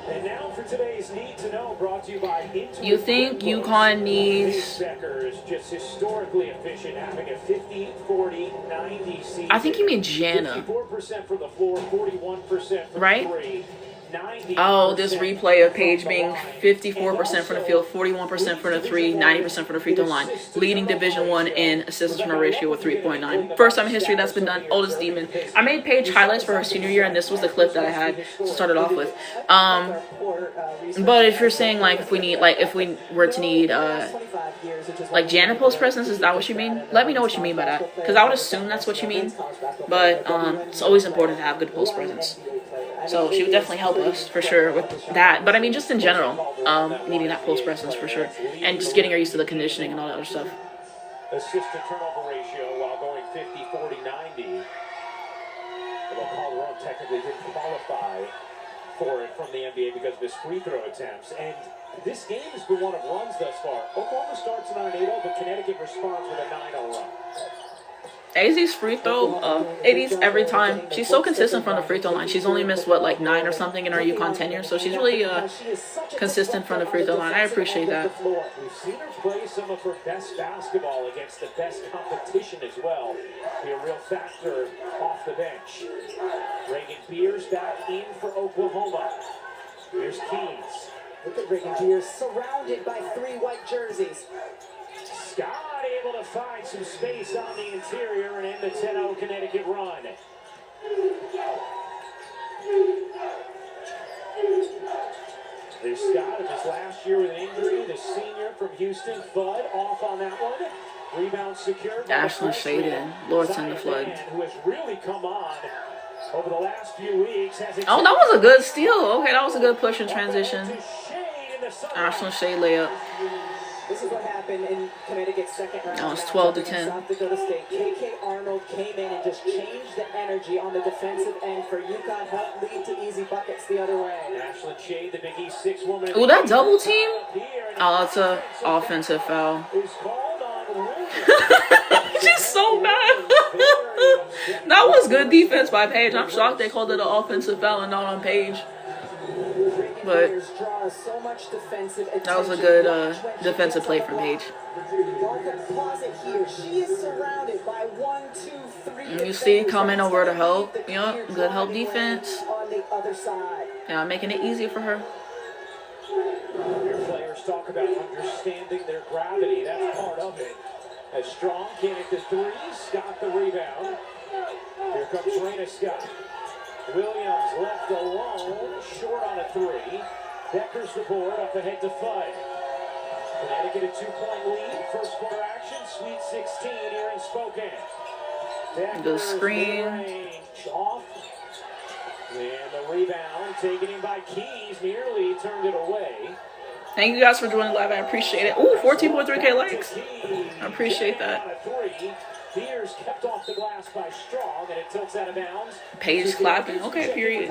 And now for today's Need to Know, brought to you by Intuit. You think UConn needs... Becker is just historically efficient, having a 50, 40, 90 season. I think you mean Jana. 54% from the floor, 41% from Right? three. Oh, this replay of Paige being 54% from the field, 41% from the three, 90% from the free throw line, leading Division I in assists from a ratio of 3.9. First time in history that's been done. Oldest demon. I made Paige highlights for her senior year, and this was the clip that I had to start it off with. But if you're saying like if we were to need like Jana post presence, is that what you mean? Let me know what you mean by that, because I would assume that's what you mean. But it's always important to have good post presence. So she would definitely help us for sure with that. But I mean, just in general, needing that post presence for sure, and just getting her used to the conditioning and all that other stuff. Assist to turnover ratio while going 50, 40, 90. Although Calderon technically didn't qualify for it from the NBA because of his free throw attempts. And this game has been one of runs thus far. Oklahoma starts an 9-8, but Connecticut responds with a 9-0 run. AZ's free throw, 80s every time. She's so consistent from the free throw line. She's only missed, what, like 9 or something in her UConn tenure. So she's really consistent from the free throw line. I appreciate that. We've seen her play some of her best basketball against the best competition as well. Be a real factor off the bench. Reagan Beers back in for Oklahoma. Here's Keys. Look at Reagan Beers surrounded by 3 white jerseys. Scott able to find some space on the interior and end the 10-0 Connecticut run. There's Scott of his last year with an injury. The senior from Houston, Fudd, off on that one. Rebound secured. Ashlyn Shaden, Lord send the flood. Who has really come on over the last few weeks. Oh, that was a good steal. Okay, that was a good push and transition. Ashlyn Shade layup. This is what happened in Connecticut's second round. That was 12 to 10. South Dakota State. KK Arnold came in and just changed the energy on the defensive end for UConn, helped lead to easy buckets the other way. Ashlyn Shade, the Big East 6 woman. Ooh, that double team? Oh, that's a offensive foul. She's so mad. That was good defense by Paige. I'm shocked they called it an offensive foul and not on Paige. But that was a good defensive play from Paige. And you see, coming over to help. Yep, good help defense. Yeah, making it easy for her. Your players talk about understanding their gravity. That's part of it. As Strong can hit the three, Scott the rebound. Here comes Raina Scott. Williams left alone, short on a three. Becker's the board, up ahead to Fudd. Connecticut a 2-point lead. First quarter action, Sweet 16 here in Spokane. The screen. Off. And the rebound taken in by Keys, nearly turned it away. Thank you guys for joining live. I appreciate it. Ooh, 14.3K likes. I appreciate that. Beers kept off the glass by Strong, and it tilts out of bounds. Paige clapping. Okay, period.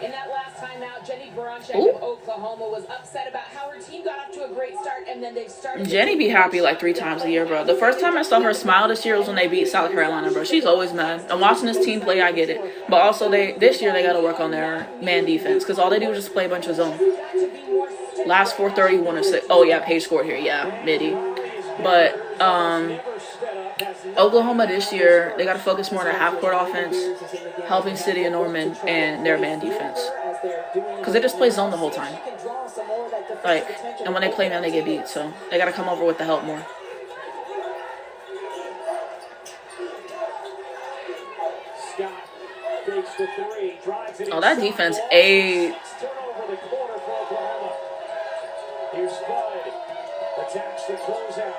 In that last timeout, Jenny Baranchek of Oklahoma was upset about how her team got off to a great start, and then they've started. Jenny be happy like 3 times a year, bro. The first time I saw her smile this year was when they beat South Carolina, bro. She's always mad. And watching this team play, I get it. But also, this year they got to work on their man defense, because all they do is just play a bunch of zone. Last 4:30, 1-6. Oh yeah, Paige scored here. Yeah, midi. But Oklahoma this year, they got to focus more on their half-court offense, helping City and Norman, and their man defense. Because they just play zone the whole time. Like, and when they play man, they get beat. So they got to come over with the help more. Scott breaks for three. Drives it Oh, that inside. defense ate. Turnover the corner for Oklahoma. Here's Bud. Attacks the closeout.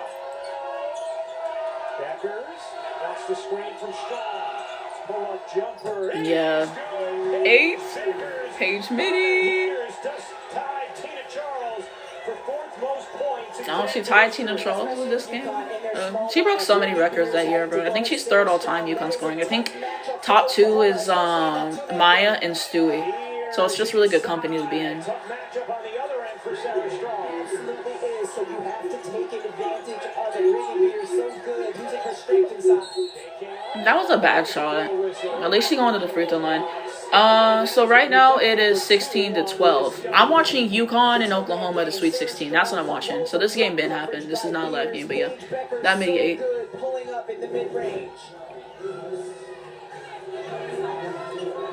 Beckers wants the screen from Strong. Pull-up jumper. Yeah. 8. Paige Midi. Just tied Tina Charles for fourth most points. Oh, she tied Tina Charles with this game. She broke so many records that year, bro. I think she's third all-time UConn scoring. I think top 2 is Maya and Stewie. So it's just really good company to be in. Tough matchup on the other end for Sarah Strong. Absolutely is, so you have to take advantage of it. Ringing Beer so good, using her strength inside. That was a bad shot. At least she going to the free throw line. So right now it is 16-12. I'm watching UConn and Oklahoma the Sweet 16. That's what I'm watching. So this game didn't happen. This is not a live game, but yeah, that made 8. Pulling up in the mid-range.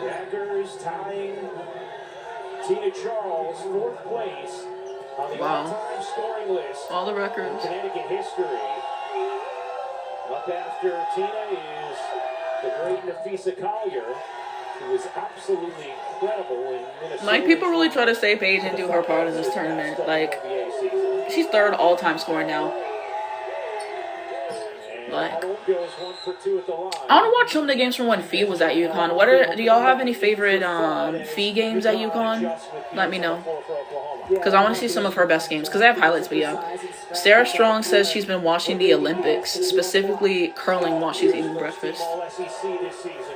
Beckers tying Tina Charles, fourth place on the all-time scoring list. All the records. Connecticut history. Up after Tina is the great Nafisa Collier, who was absolutely incredible in Minnesota. Like, people really try to say Paige didn't do her part in this tournament. Like, she's third all-time scoring now. Like, I want to watch some of the games from when Fee was at UConn. Do y'all have any favorite Fee games at UConn? Let me know. Because I want to see some of her best games. Because I have highlights, but yeah. Sarah Strong says she's been watching the Olympics, specifically curling while she's eating breakfast.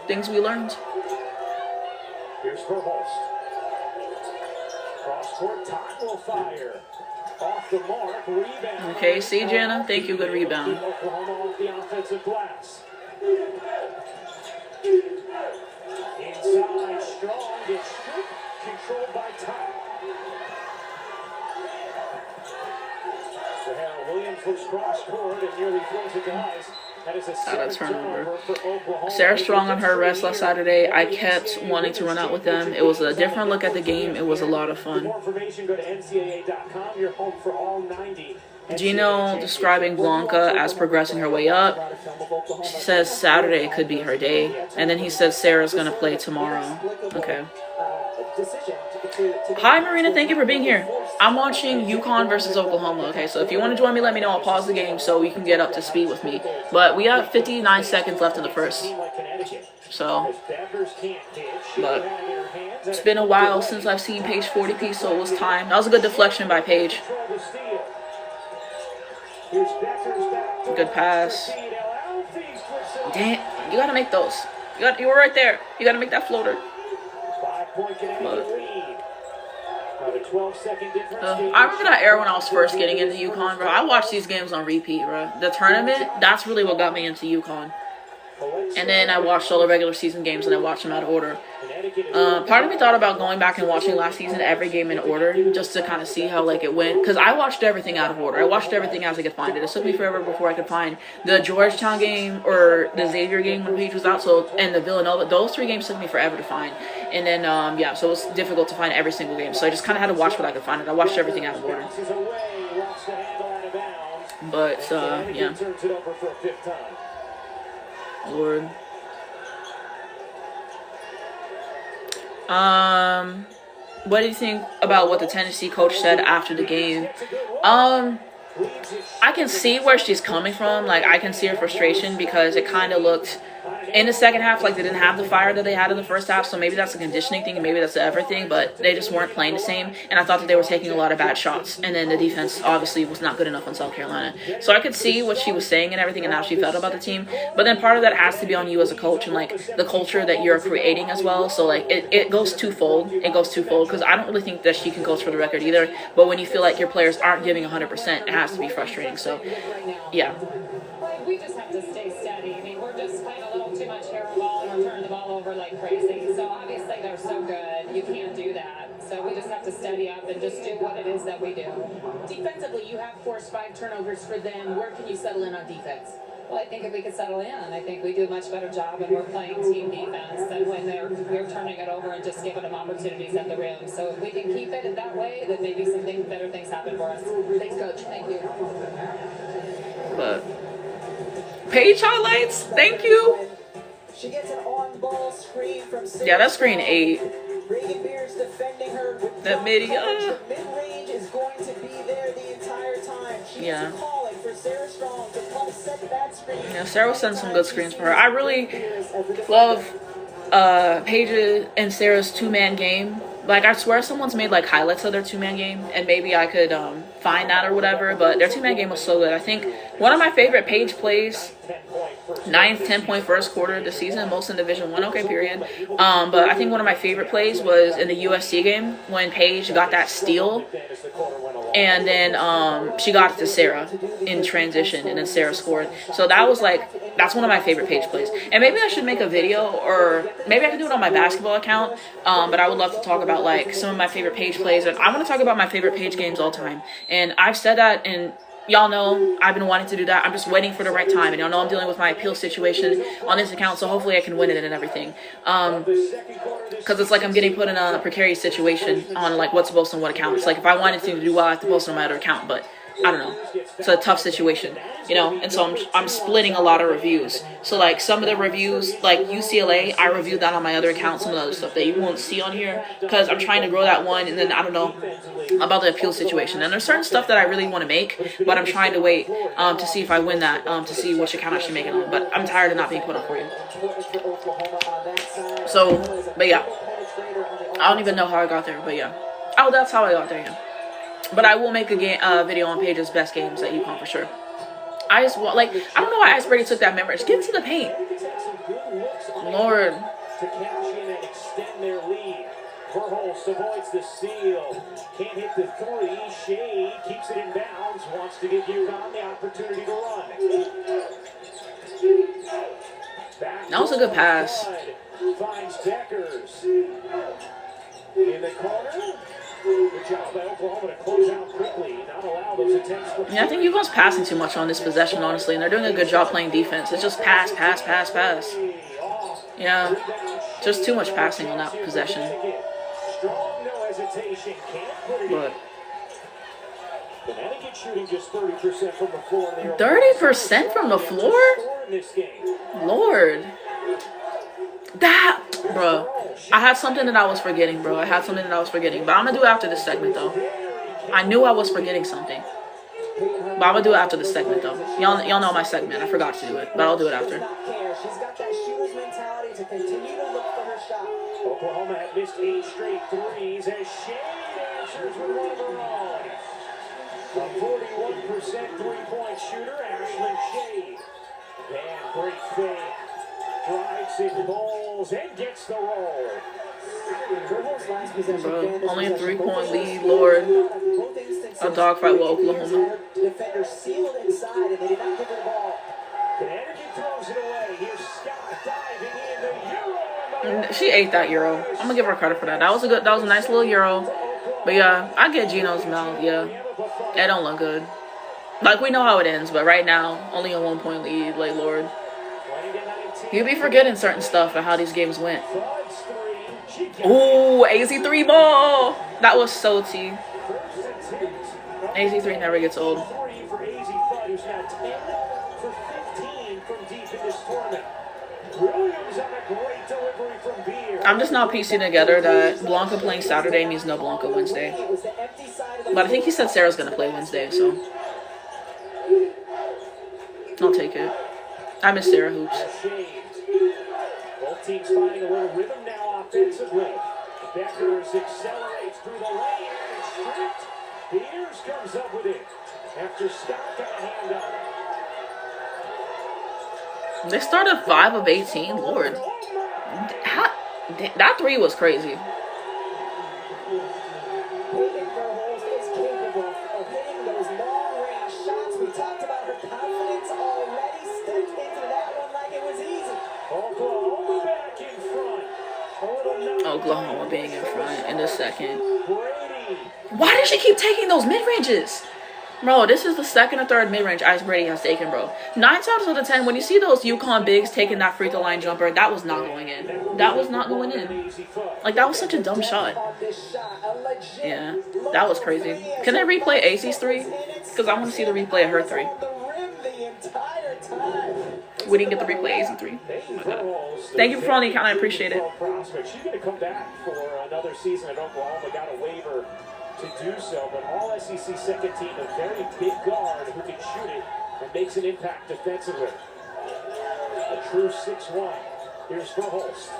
Things we learned. Here's Verhulst. Cross-court, Todd will fire. Off the mark, rebound. Okay, see, Jana? Thank you, good rebound. Oklahoma off the offensive glass. Inside, Strong gets stripped, controlled by Todd. Sahara Williams looks cross-court and nearly throws it to ice. That is a turnover for Oklahoma. Sarah Strong on her rest last Saturday. I kept wanting to run out with them. It was a different look at the game. It was a lot of fun. For more information, go to ncaa.com. Your home for all 90. Gino describing Blanca as progressing her way up. She says Saturday could be her day. And then he says Sarah's going to play tomorrow. Okay. Hi, Marina. Thank you for being here. I'm watching UConn versus Oklahoma. Okay, so if you want to join me, let me know. I'll pause the game so we can get up to speed with me. But we have 59 seconds left in the first. So, but it's been a while since I've seen Paige 40p, so it was time. That was a good deflection by Paige. Good pass. Damn, you gotta make those. You were right there. You gotta make that floater. I remember that era when I was first getting into UConn, bro. I watched these games on repeat, bro. The tournament, that's really what got me into UConn. And then I watched all the regular season games and I watched them out of order. Part of me thought about going back and watching last season every game in order just to kind of see how like it went. Because I watched everything out of order. I watched everything as I could find it. It took me forever before I could find the Georgetown game or the Xavier game when Paige was out. And the Villanova. Those 3 games took me forever to find. And then, yeah, so it was difficult to find every single game. So I just kind of had to watch what I could find. And I watched everything out of order. But, yeah. Lord. What do you think about what the Tennessee coach said after the game? I can see where she's coming from. Like, I can see her frustration because it kind of looked in the second half like they didn't have the fire that they had in the first half. So maybe that's a conditioning thing and maybe that's everything, but they just weren't playing the same. And I thought that they were taking a lot of bad shots. And then the defense obviously was not good enough on South Carolina. So I could see what she was saying and everything and how she felt about the team. But then part of that has to be on you as a coach and like the culture that you're creating as well. So like it goes twofold. It goes twofold because I don't really think that she can coach for the record either. But when you feel like your players aren't giving 100%, it has to be frustrating. So, yeah. We just have to stay steady. I mean, we're just playing a little too much hero ball and we're turning the ball over like crazy. So obviously they're so good. You can't do that. So we just have to steady up and just do what it is that we do. Defensively, you have forced 5 turnovers for them. Where can you settle in on defense? Well, I think if we could settle in, I think we do a much better job and we're playing team defense than when we're turning it over and just giving them opportunities at the rim. So if we can keep it that way, then maybe some better things happen for us. Thanks, Coach. Thank you. But Paige highlights, thank you. She gets an on ball screen from Yeah, that screen 8. Reagan Beers defending her with That midi, the mid-range is going to be there the entire time. She's yeah. calling for Sarah Strong to pump set that screen. Yeah, Sarah sent some good screens for her. I really love Paige and Sarah's 2-man game. Like, I swear someone's made like highlights of their 2-man game, and maybe I could find that or whatever, but their 2-man game was so good. I think one of my favorite Paige plays, 9th 10-point first quarter of the season, most in Division 1, okay, period. But I think one of my favorite plays was in the USC game when Paige got that steal, and then she got it to Sarah in transition, and then Sarah scored. So that was like, that's one of my favorite Paige plays. And maybe I should make a video, or maybe I can do it on my basketball account, but I would love to talk about like some of my favorite Paige plays. And I want to talk about my favorite Paige games all time. And I've said that, and y'all know I've been wanting to do that. I'm just waiting for the right time, and y'all know I'm dealing with my appeal situation on this account, so hopefully I can win it and everything. Because it's like I'm getting put in a precarious situation on like what's supposed on what account. It's like if I wanted to do well, I have to post on my other account, but I don't know. It's a tough situation, you know, and so I'm splitting a lot of reviews. So like some of the reviews, like UCLA, I reviewed that on my other account, some of the other stuff that you won't see on here, because I'm trying to grow that one, and then I don't know about the appeal situation. And there's certain stuff that I really want to make, but I'm trying to wait to see if I win that, to see which account I should make it on. But I'm tired of not being put up for you. So, but yeah, I don't even know how I got there, but yeah. Oh, that's how I got there, yeah. But I will make a video on Paige's best games at UConn for sure. I just want, like, I don't know why Ice Brady took that memory. Just get into the paint. Lord. To cash in and extend their lead. Verhulst avoids the steal. Can't hit the three. Shea keeps it in bounds. Wants to give UConn the opportunity to run. That was a good pass. Finds Deckers. In the corner. Good job by Oklahoma to close out quickly. Not allow those attempts. Yeah, I think UConn's passing too much on this possession, honestly, and they're doing a good job playing defense. It's just pass, pass, pass, pass. Yeah, just too much passing on that possession. But 30% from the floor. 30% from the floor? Lord. That, bro. I had something that I was forgetting, bro. I had something that I was forgetting. But I'm going to do it after this segment, though. I knew I was forgetting something. But I'm going to do it after this segment, though. Y'all know my segment. I forgot to do it. But I'll do it after. She's got that shooter's mentality to continue to look for her shot. Oklahoma had missed 8 straight threes as Shea answers with one of her own. A 41% three-point shooter, Ashlyn Shea. Man, great fake. Drives it, bowls, and gets the roll. Bro, only a 3-point lead, Lord. A dogfight with Oklahoma. Defender sealed inside, and they did not give her the ball. Connecticut throws it away. Here's Scott diving in the Euro. She ate that Euro. I'm gonna give her credit for that. That was a nice little Euro. But yeah, I get Gino's mouth. Yeah, it don't look good. Like, we know how it ends, but right now, only a 1-point lead. Like, Lord. You be forgetting certain stuff and how these games went. Ooh, AZ3 ball. That was so T. AZ3 never gets old. I'm just not piecing together that Blanca playing Saturday means no Blanca Wednesday. But I think he said Sarah's going to play Wednesday, so I'll take it. I miss Sarah hoops. Both teams finding a little rhythm now offensively. Deckers accelerates through the lane and stripped. Peters comes up with it after Scott got a hand on it. They started 5 of 18. Lord. That 3 was crazy. Verhulst is capable of hitting those long-range shots. We talked about her confidence already. Stepped into that one like it was easy. Oklahoma back in front. Oklahoma being in front in the second. Why did she keep taking those mid-ranges? Bro, this is the second or third mid-range Ice Brady has taken, bro. 9 times out of 10, when you see those UConn bigs taking that free throw line jumper, that was not going in. That was not going in. Like, that was such a dumb shot. Yeah, that was crazy. Can they replay AC's 3? Because I want to see the replay of her 3. We didn't get the replays in 3. Thank you for following the account. I appreciate it. She's going to come back for another season at Oklahoma. Got a waiver to do so, but all SEC second team, a very big guard who can shoot it and makes an impact defensively. A true 6'1". Here's Verhulst.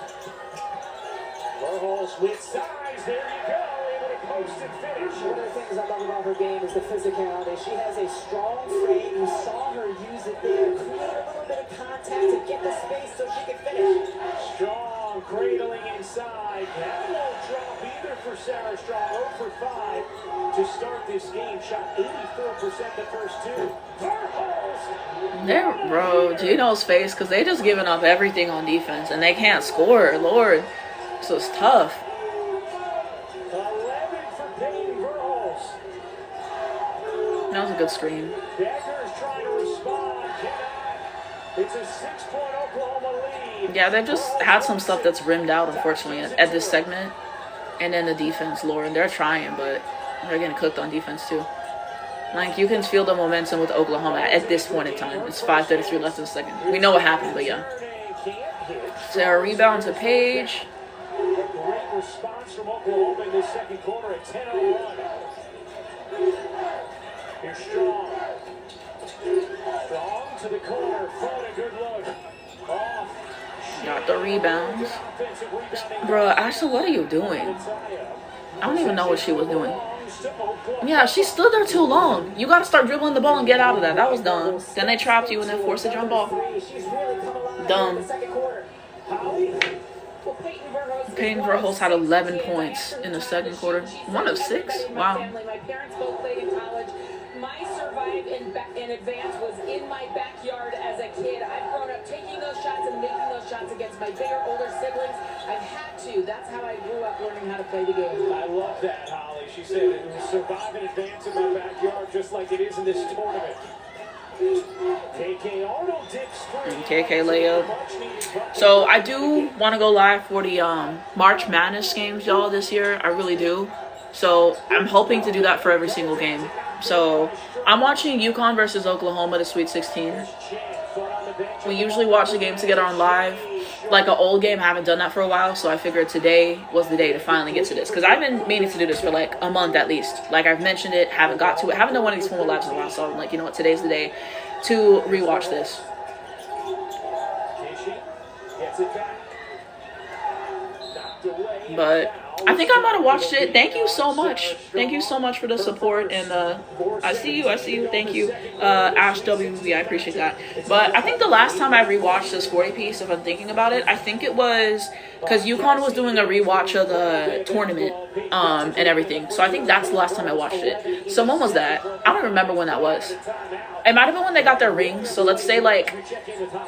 Verhulst with size. There you go. Able to post and finish. One of the things I love about her game is the physicality. She has a strong frame. You saw her use it there, create a little bit of contact to get the space so she can finish. Strong cradling inside. That won't drop either for Sarah Strong. 0 for 5 to start this game. Shot 84% the first 2. Verhulst. There, bro, Gino's face, because they just giving up everything on defense and they can't score. Lord. So it's tough. 11 for Paige Verhulst. That was a good screen. Becker's trying to respond. It's a 6-point Oklahoma lead. Yeah, they've just had some stuff that's rimmed out, unfortunately, at this segment. And then the defense, Lauren, they're trying, but they're getting cooked on defense too. Like, you can feel the momentum with Oklahoma at this point in time. It's 5:33 left in the second. We know what happened, but yeah. Sarah rebound to Paige. A great response from Oklahoma in this second quarter at 10-0 run. Here's Strong. Strong to the corner. Phone a good look. Off. Got the rebounds. Bruh, Ashley, what are you doing? I don't even know what she was doing. Yeah, she stood there too long. You gotta start dribbling the ball and get out of that. That was dumb. Then they trapped you and then forced a jump ball. Dumb. Paige Verhulst had 11 points in the second quarter. 1 of 6? Wow. My parents both played in college. My survive in advance was in my backyard as a kid. I've grown up taking those shots and making those shots against my bigger, older siblings. I've had to. That's how I grew up learning how to play the game. I love that, Holly. She said it was survive and advance in my backyard just like it is in this tournament. KK Arnold dips free. KK layup. So I do want to go live for the March Madness games, y'all, this year. I really do. So I'm hoping to do that for every single game. So I'm watching UConn versus Oklahoma, the Sweet 16. We usually watch the game together on live. Like an old game, I haven't done that for a while, so I figured today was the day to finally get to this. Because I've been meaning to do this for like a month at least. Like, I've mentioned it, haven't got to it, haven't done one of these formal lives in a while, so I'm like, you know what, today's the day to rewatch this. But I think I might have watched it. Thank you so much. Thank you so much for the support. And I see you. Thank you. Ash WB, I appreciate that. But I think the last time I rewatched this 40 piece, if I'm thinking about it, I think it was because UConn was doing a rewatch of the tournament and everything. So I think that's the last time I watched it. So when was that? I don't remember when that was. It might have been when they got their rings. So let's say like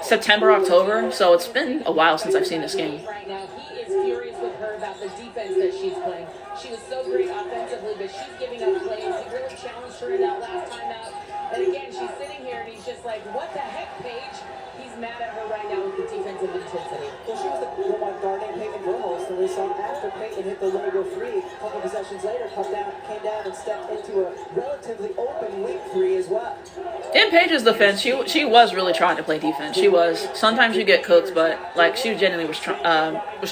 September, October. So it's been a while since I've seen this game. Right now, he is furious with her about the defense that she's playing. She was so great offensively, but she's giving up plays. He really challenged her in that last time out. And again, she's sitting here and he's just like, what the heck, Paige? He's mad at her right now with the defensive intensity. Well, she was the one guard named Paige Verhulst, and we saw after Peyton hit the logo 3, a couple possessions later, came down and stepped into a relatively open wing 3 as well. In Paige's defense, she was really trying to play defense. She was. Sometimes you get cooked, but like she genuinely was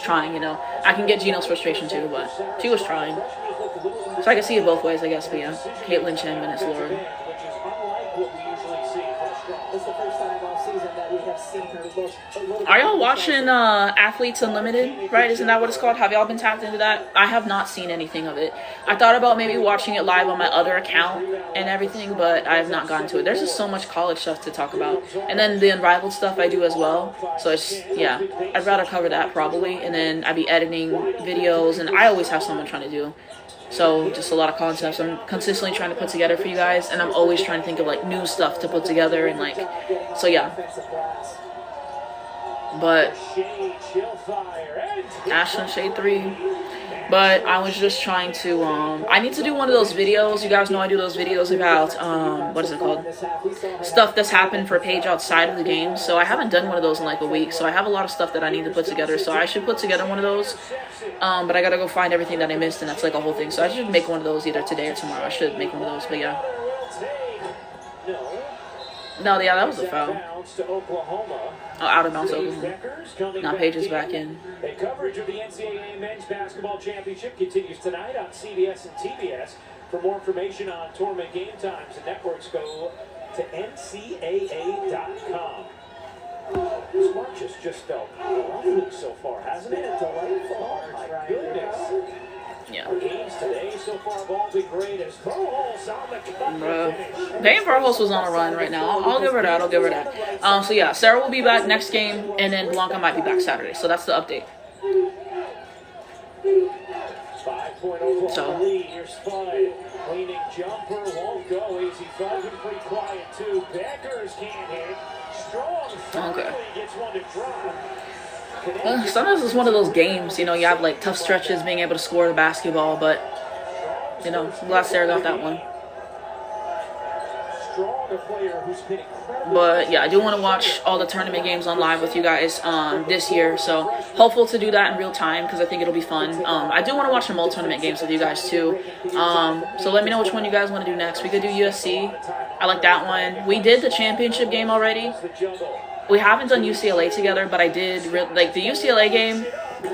trying. You know, I can get Gino's frustration too, but she was trying. So I can see it both ways, I guess. But yeah, Caitlin Chen and it's Lauren. It's the first time all season that we have seen her look a little. Are y'all watching Athletes Unlimited? Right? Isn't that what it's called? Have y'all been tapped into that? I have not seen anything of it. I thought about maybe watching it live on my other account and everything, but I have not gotten to it. There's just so much college stuff to talk about, and then the Unrivaled stuff I do as well. So it's yeah, I'd rather cover that probably, and then I'd be editing videos, and I always have someone trying to do. So just a lot of concepts I'm consistently trying to put together for you guys, and I'm always trying to think of like new stuff to put together and like, so yeah. But Ashlyn Shade 3. But I was just trying to I need to do one of those videos. You guys know I do those videos about what is it called? Stuff that's happened for Paige outside of the game. So I haven't done one of those in like a week. So I have a lot of stuff that I need to put together. So I should put together one of those. But I gotta go find everything that I missed, and that's like a whole thing. So I should make one of those either today or tomorrow. I should make one of those, but yeah. No, yeah, that was a foul. Bounce to Oklahoma. Oh, out of bounds, Paige Oklahoma. Beckers coming Now Paige is back in. A coverage of the NCAA Men's Basketball Championship continues tonight on CBS and TBS. For more information on tournament game times and networks, go to ncaa.com. This March has just felt lovely so far, hasn't it? Delightful. Oh my goodness. Yeah. Our games today so far have all been great as Verhulst on the Bruh. Peyton Verhulst was on a run right now. I'll give her that. I'll give her that. So yeah, Sarah will be back next game, and then Blanca might be back Saturday. So that's the update. 5-point Oklahoma lead. Here's Spud. Leaning jumper won't go. Easy Bud been pretty quiet too. Beckers can't hit. Strong finally gets one to drop. Sometimes it's one of those games, you know, you have like tough stretches being able to score the basketball, but you know, I'm glad Sarah got that one. But yeah, I do want to watch all the tournament games on live with you guys this year, so hopeful to do that in real time because I think it'll be fun. I do want to watch some old tournament games with you guys too, so let me know which one you guys want to do next. We could do USC. I like that one. We did the championship game already. We haven't done UCLA together, but I did like the UCLA game.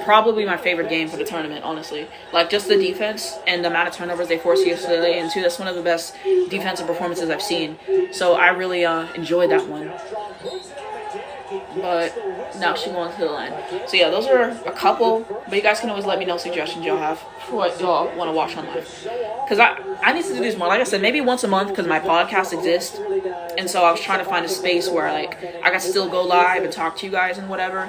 Probably my favorite game for the tournament, honestly. Like just the defense and the amount of turnovers they forced UCLA into. That's one of the best defensive performances I've seen. So I really enjoyed that one. But now she's going to the line. So yeah, those are a couple. But you guys can always let me know suggestions y'all have for what y'all want to watch on live. Because I need to do these more. Like I said, maybe once a month because my podcast exists. And so I was trying to find a space where like I could still go live and talk to you guys and whatever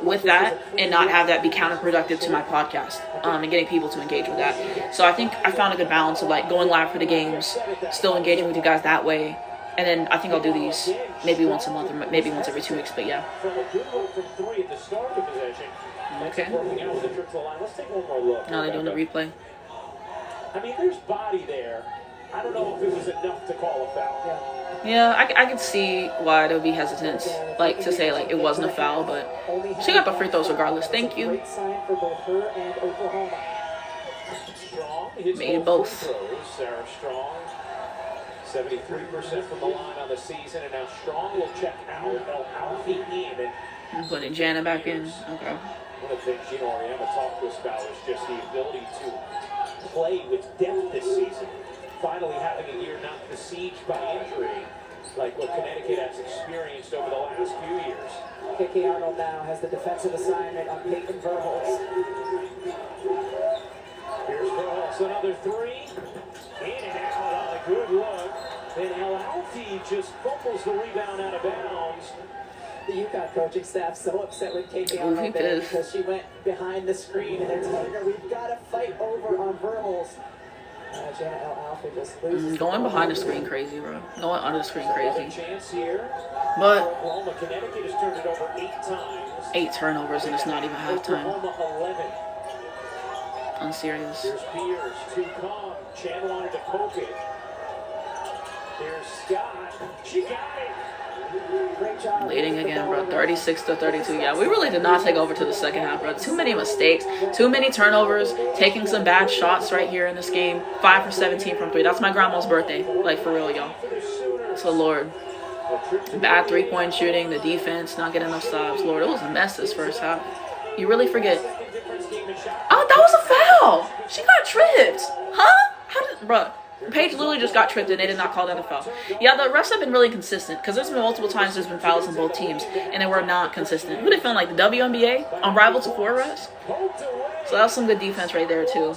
with that and not have that be counterproductive to my podcast and getting people to engage with that. So I think I found a good balance of like going live for the games, still engaging with you guys that way. And then I think I'll do these maybe once a month or maybe once every 2 weeks, but yeah. Okay. Now they're doing the replay. I mean, there's body there. I don't know if it was enough to call a foul. Yeah, I could see why they would be hesitant, like to say like it wasn't a foul, but she got the free throws regardless. Thank you. Made it both. Sarah Strong, 73% from the line on the season, and now Strong will check out Alfie in. I'm putting Jana back in. Okay. One of the things Gino Auriemma talked to us about was just the ability to play with depth this season. Finally having a year not besieged by injury, like what Connecticut has experienced over the last few years. Kiki Arnold now has the defensive assignment on Peyton Verhulst. Here's Verhulst, another three. In and out on a good look. Then Alfie just fumbles the rebound out of bounds. The UConn coaching staff so upset with Kiki Arnold there because she went behind the screen and they're telling her we've got to fight over on Verhulst. Jana Alfie just loses. Going behind the screen crazy, bro. Going under the screen crazy. Chance here. But Oklahoma, Connecticut has turned it over 8 times. 8 turnovers and it's not even halftime. Oklahoma 11. Unserious. Here's Pierce, too calm. Chan wanted to poke it. Here's Scott. She got it. Great job. Leading again, bro. 36-32. Yeah, we really did not take over to the second half, bro. Too many mistakes, too many turnovers, taking some bad shots right here in this game. 5 for 17 from 3. That's my grandma's birthday. Like, for real, y'all. So, Lord. Bad 3-point shooting, the defense, not getting enough stops. Lord, it was a mess this first half. You really forget. Oh, that was a foul. She got tripped. Huh? How did, bro? Paige literally just got tripped and they did not call that a foul. Yeah, the refs have been really consistent because there's been multiple times there's been fouls on both teams and they were not consistent. Who they feeling like the WNBA on Rival to 4 refs? So that was some good defense right there too.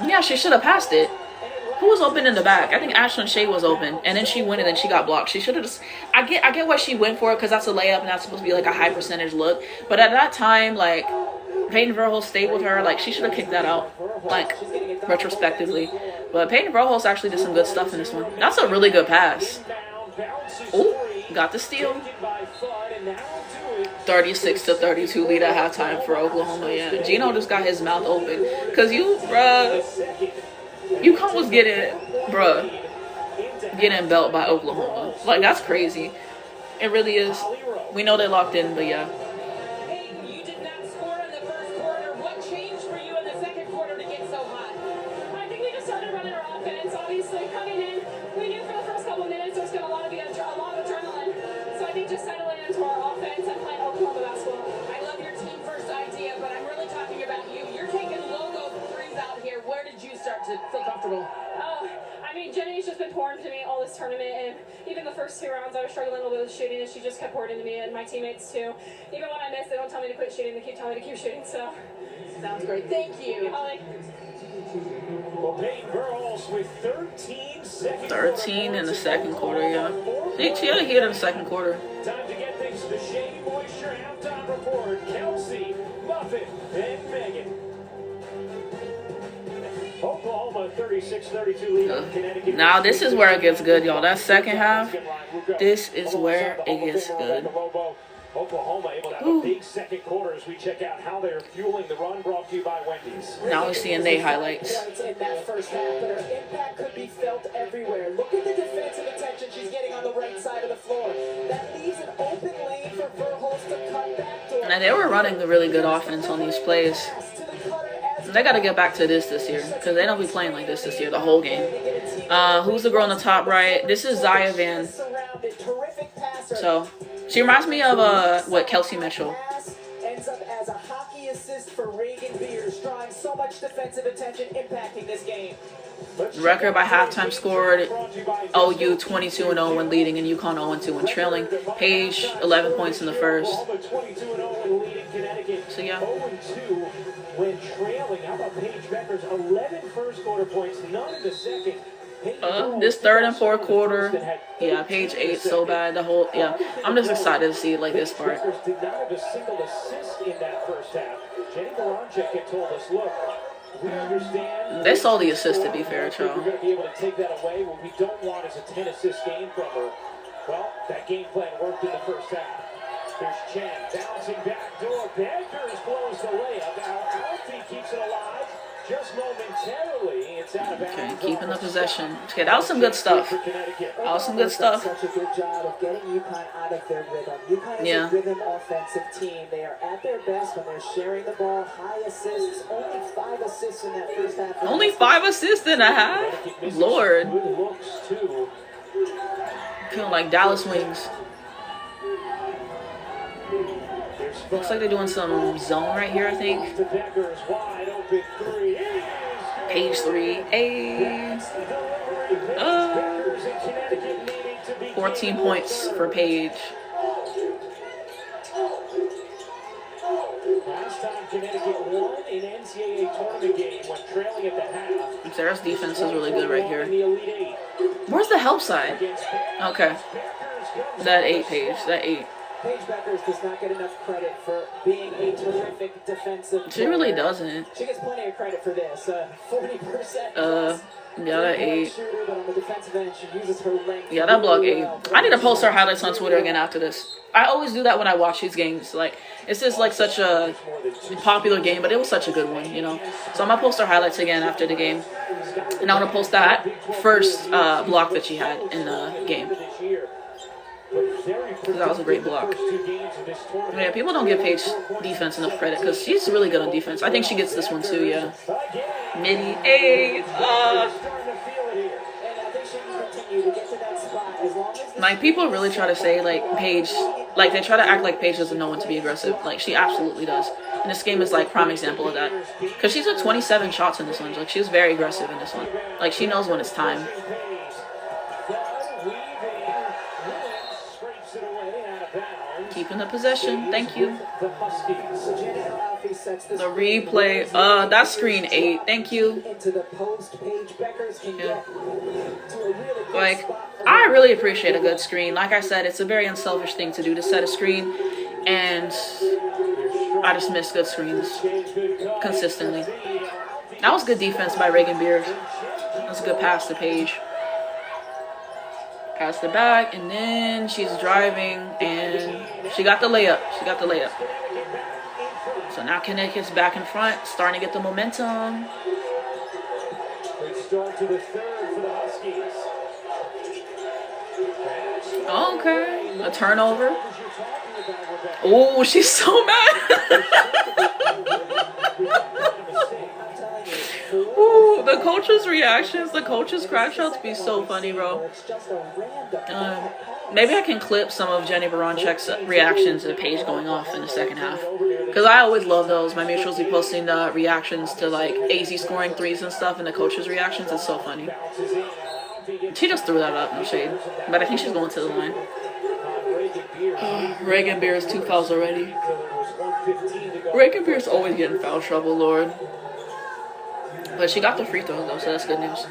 Yeah, she should have passed it. Who was open in the back? I think Ashlyn Shea was open, and then she went and then she got blocked. She should have just. I get why she went for it because that's a layup and that's supposed to be like a high percentage look. But at that time, like Peyton Verhulst stayed with her. Like she should have kicked that out, like retrospectively. But Peyton Verhulst actually did some good stuff in this one. That's a really good pass. Ooh, got the steal. 36-32 lead at halftime for Oklahoma. Yeah, Gino just got his mouth open because UConn was getting belt by Oklahoma. Like, that's crazy. It really is. We know they locked in, but yeah. Hey, you did not score in the first quarter. What changed for you in the second quarter to get so hot? I think we just started running our offense, obviously coming in pouring to me all this tournament, and even the first 2 rounds, I was struggling a little bit with shooting, and she just kept pouring into me, and my teammates too. Even when I miss, they don't tell me to quit shooting; they keep telling me to keep shooting. So, Sounds great. Thank you. Holly. Well, Paige girls with 13 in the second quarter, yeah. She had a hit in the second quarter. Time to get things to the Shady Moisture halftime report. Kelsey, Muffet, and Megan. Oklahoma 36-32 lead on Connecticut. Now this is where it gets good, y'all. That second half, this is where it gets good. Oklahoma able to have a big second quarter as we check out how they're fueling the run, brought to you by Wendy's. Now we're seeing they highlights. In that first half, but her impact could be felt everywhere. Look at the defensive attention she's getting on the right side of the floor. That leaves an open lane for Verhulst to cut back door. Now they were running a really good offense on these plays. They got to get back to this year because they don't be playing like this year the whole game. Who's the girl on the top right? This is Zaya Van. So she reminds me of what Kelsey Mitchell. Ends up as a hockey assist for Reagan Beers, drawing so much defensive attention, impacting this game. Record by halftime scored OU 22-0 when leading and UConn 0-2 when trailing. Paige 11 points in the first. So yeah. 0-2 when trailing. How about Paige Becker's 11 first quarter points, none in the second. This third and fourth quarter, yeah, Paige ate so bad. I'm just excited to see like this part. Did not have a single assist in that first half. Jenny Baranczyk had told us, look, we understand. They saw the assist, to be fair, We're Charles. going to be able to take that away. What we don't want is a 10-assist game from her. Well, that game plan worked in the first half. There's Chen bouncing back door. Beckers blows the layup. Alfie keeps it alive. Just momentarily, it's out of bounds. Okay, keeping the possession. Okay, that was some good stuff. That was some good stuff. Such a good job of getting UConn out of their rhythm. UConn is a rhythm offensive team. They are at their best when they're sharing the ball. High assists. Only 5 assists in that first half. Only 5 assists in a half? Lord. Good looks, too. Feeling like Dallas Wings. Looks like they're doing some zone right here, I think. Page 3. Hey. 14 points for Paige. Last time Connecticut won an NCAA tournament game when trailing at the half. Sarah's defense is really good right here. Where's the help side? Okay. That 8, Paige. That 8. Paige Beckers does not get enough credit for being a terrific defensive player. She really doesn't. She gets plenty of credit for this. 40%. Yeah, that 8. Shooter, but on the defensive end, she uses her length. Yeah, that block 8. I need to post her highlights on Twitter again after this. I always do that when I watch these games. Like, it's just like such a popular game, but it was such a good one, you know. So I'm gonna post her highlights again after the game, and I want to post that first block that she had in the game. That was a great block. Yeah, people don't give Paige defense enough credit because she's really good on defense. I think she gets this one too, yeah. Midi, hey, like, people really try to say, like, Paige, like, they try to act like Paige doesn't know when to be aggressive. Like, she absolutely does. And this game is, like, prime example of that. Because she took 27 shots in this one. Like, she was very aggressive in this one. Like, she knows when it's time. Keeping the possession. Thank you. The replay. That's screen 8. Thank you. Yeah. Like, I really appreciate a good screen. Like I said, it's a very unselfish thing to do, to set a screen. And I just miss good screens consistently. That was good defense by Reagan Beers. That was a good pass to Paige. Passed it back, and then she's driving, and she got the layup. She got the layup. So now Connecticut's back in front, starting to get the momentum. Okay, a turnover. Oh, she's so mad. Ooh, the coaches' reactions, the coaches' crash outs be so funny, bro. Maybe I can clip some of Jenny Baranczyk's reactions to Paige going off in the second half. Because I always love those. My mutuals be posting reactions to, like, AZ scoring threes and stuff, and the coaches' reactions. It's so funny. She just threw that up, no shade. But I think she's going to the line. Reagan Beers 2 fouls already. Reagan Beers always getting foul trouble, Lord. But she got the free throws though, so that's good news.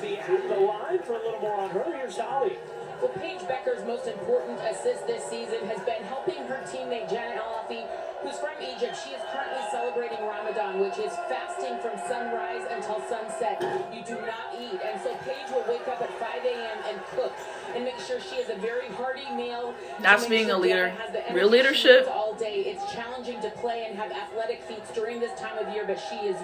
Well, Paige Becker's most important assist this season has been helping her teammate Janet Alafi, who's from Egypt. She is currently celebrating Ramadan, which is fasting from sunrise until sunset. You do not eat. And so Paige will wake up at 5 a.m. and cook and make sure she is a very hearty meal. That's being a leader. Real leadership. All day. It's challenging to play and have athletic feats during this time of year, but she is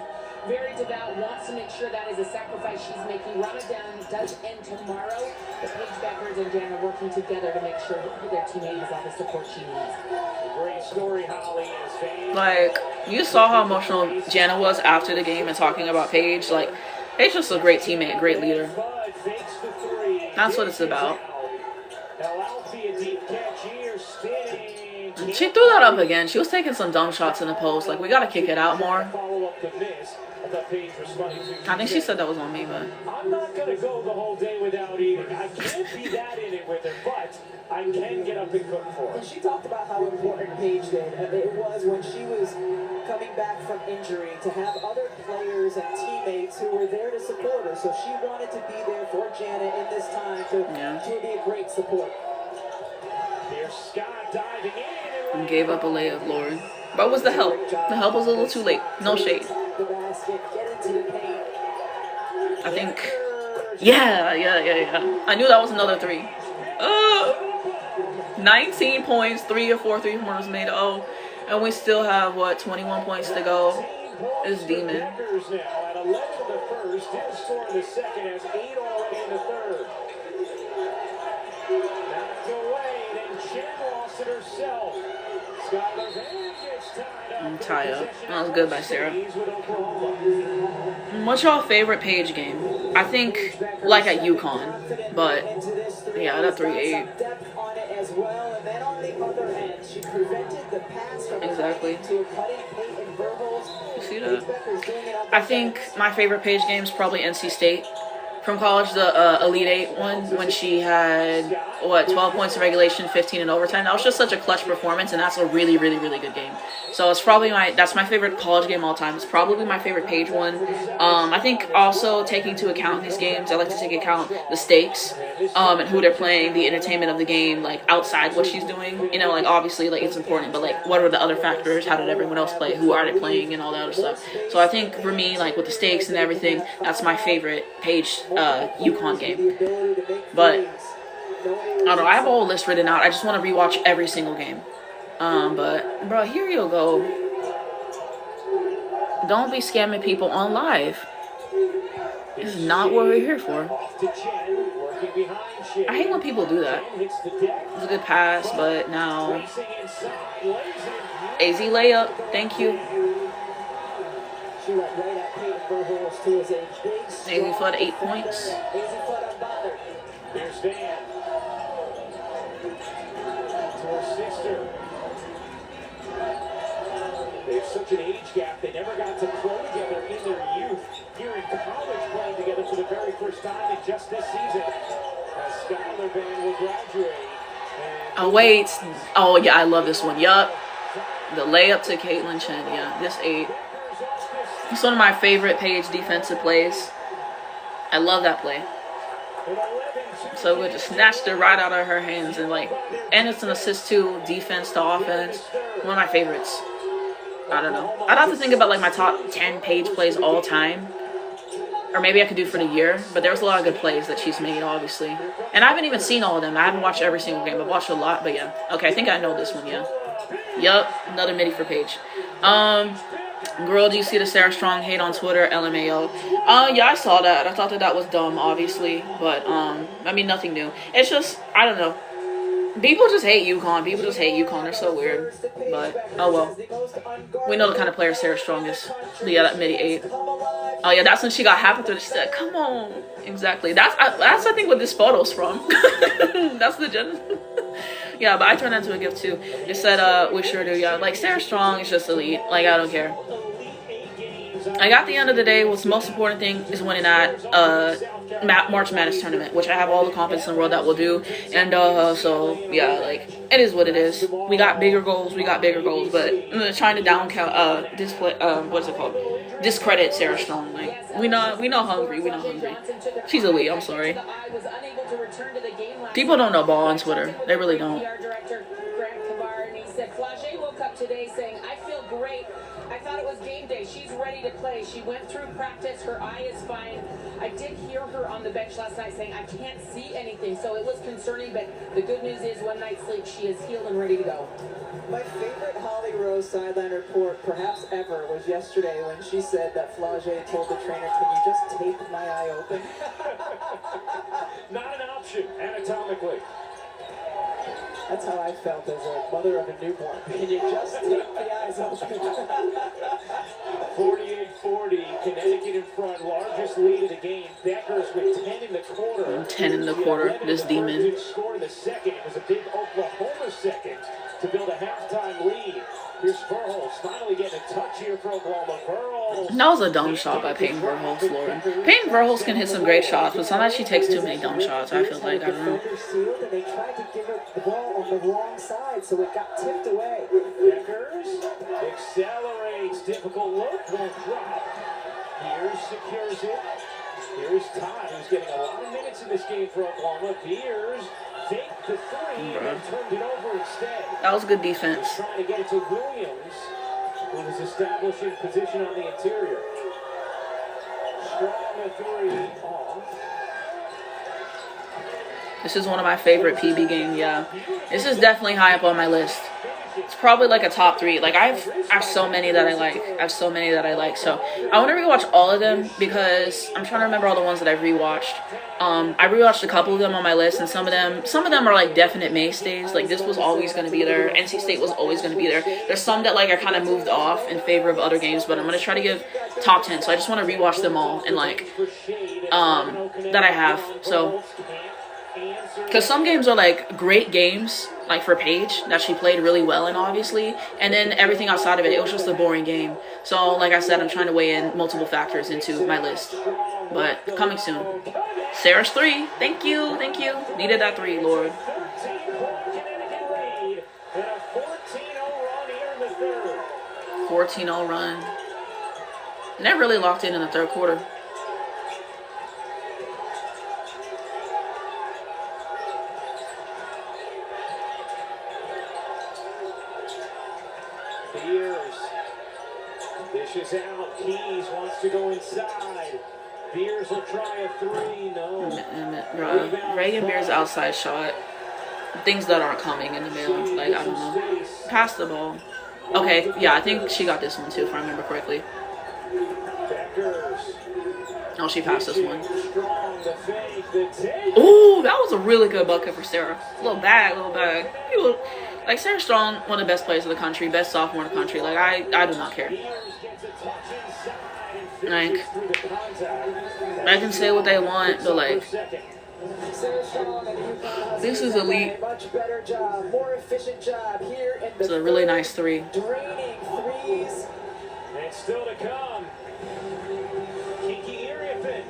very devout, wants to make sure that is a sacrifice she's making. Ramadan does end tomorrow. The Paige Beckers and Jan are working together to make sure that their teammate has all the support she needs. Great story, Holly. Like, you saw how emotional Jana was after the game and talking about Paige. Like, Paige's just a great teammate, great leader. That's what it's about. She threw that up again. She was taking some dumb shots in the post. Like, we gotta kick it out more. I think she said that was on me, but I'm not gonna go the whole day without eating. I can't be that in it with her, but I can get up and cook for her. And she talked about how important Paige did. It was when she was coming back from injury to have other players and teammates who were there to support her. So she wanted to be there for Janet in this time to be a great support. Here's Scott diving in and gave up a layup, Lord. But was the help? The help was a little too late. No shade. I think. Yeah. I knew that was another three. 19 points, 3 or 4 3-pointers made. Oh, and we still have, what, 21 points to go. It's Demon. now at 11 in the first, didn't score in the second, has 8 already in the third. Knocked away, then Jen lost it herself. Skylar Van gets tied up. Tie up. That was good by Sarah. What's your favorite Paige game? I think like at UConn, but yeah, that 3-8. Exactly. You see that? I think my favorite Paige game is probably NC State. From college, the Elite Eight one, when she had, 12 points in regulation, 15 in overtime. That was just such a clutch performance, and that's a really, really, really good game. So it's probably that's my favorite college game all time. It's probably my favorite Paige one. I think also taking into account these games, I like to take into account the stakes, and who they're playing, the entertainment of the game, like outside what she's doing. You know, like obviously, like it's important, but like what are the other factors? How did everyone else play? Who are they playing? And all that other stuff. So I think for me, like with the stakes and everything, that's my favorite Paige UConn game. But I don't know, I have a whole list written out. I just want to rewatch every single game. But bro, here you go. Don't be scamming people on live. This is not what we're here for. I hate when people do that. It's a good pass, but now AZ layup. Thank you. AZ Flood 8 points. Here's Dan. To her sister. They have such an age gap. They never got to play together in their youth. Here in college, playing together for the very first time in just this season. As Skylar Van will graduate. Oh, wait. Oh, yeah, I love this one. Yup. The layup to Caitlin Chen. Yeah, this 8. It's one of my favorite Paige defensive plays. I love that play. So good, just snatched it right out of her hands, and it's an assist too, defense to offense. One of my favorites. I don't know. I'd have to think about like my top 10 Paige plays all time, or maybe I could do for the year. But there was a lot of good plays that she's made, obviously, and I haven't even seen all of them. I haven't watched every single game. I've watched a lot, but yeah. Okay, I think I know this one. Yeah. Yup, another midi for Paige. Girl, do you see the Sarah Strong hate on Twitter? LMAO. Yeah, I saw that. I thought that was dumb, obviously. But, I mean, nothing new. It's just, I don't know. People just hate UConn. People just hate UConn. They're so weird. But, oh well. We know the kind of player Sarah Strong is. Yeah, that midi 8. Oh, yeah, that's when she got happy through the set. Come on. Exactly. That's I think, what this photo's from. That's the gen. Yeah, but I turned that into a gift too. It said, we sure do, yeah. Like, Sarah Strong is just elite. Like, I don't care. Like, at the end of the day, what's the most important thing is winning that March Madness tournament, which I have all the confidence in the world that we'll do. And so yeah, like it is what it is. We got bigger goals, but trying to discredit Sarah Strong. Like we know hungry. She's elite. I'm sorry. People don't know ball on Twitter. They really don't. Woke up today saying, I feel great. I thought it was game day. She's ready to play. She went through practice. Her eye is fine. I did hear her on the bench last night saying, I can't see anything. So it was concerning, but the good news is one night's sleep, she is healed and ready to go. My favorite Holly Rose sideline report, perhaps ever, was yesterday when she said that Flau'jae told the trainer, can you just tape my eye open? Not an option anatomically. That's how I felt as a mother of a newborn. Can you just tape the eyes open? 48-40, Connecticut in front, largest lead of the game. Beckers with 10 in the quarter. 10 in the quarter, this demon. Scored in the second. It was a big Oklahoma second to build a halftime lead. Here's Verhulst finally getting a touch here for Oklahoma. Verhulst. That was a dumb shot by Peyton Verhulst, Lord. Peyton Verhulst can hit some great shots, but sometimes she takes too many dumb shots, I feel like. I don't know. And they tried to give her the ball on the wrong side, so it got tipped away. Beckers accelerates. Difficult look. Won't drop. Pierce secures it. Here's Todd, who's getting a lot of minutes in this game for Oklahoma. Pierce faked the three and turned it over instead. That was good defense. Trying to get it to Williams, who was establishing position on the interior. Strong a three off. This is one of my favorite PB games, yeah. This is definitely high up on my list. It's probably like a top 3. Like I have so many that I like. So I want to rewatch all of them because I'm trying to remember all the ones that I've rewatched. I rewatched a couple of them on my list, and some of them are like definite mainstays. Like this was always going to be there. NC State was always going to be there. There's some that like I kind of moved off in favor of other games, but I'm going to try to give top 10. So I just want to rewatch them all and like that I have. So because some games are like great games, like for Paige, that she played really well in, obviously, and then everything outside of it, it was just a boring game. So, like I said, I'm trying to weigh in multiple factors into my list, but coming soon. Sarah's 3, thank you. Needed that 3, Lord. 14-0 run. And they're really locked in the third quarter. Dishes out. Keys wants to go inside. Beers will try a 3. No. Reagan Beers outside shot. Things that aren't coming in the mail. Like, I don't know. Pass the ball. Okay, yeah, I think she got this one too, if I remember correctly. Oh, she passed this one. Ooh, that was a really good bucket for Sarah. Little bag. People, like, Sarah Strong, one of the best players in the country, best sophomore in the country. Like, I do not care. Like, I can say what they want, but like, this is elite. It's a really nice 3. And still to come. Kiki Iriapin.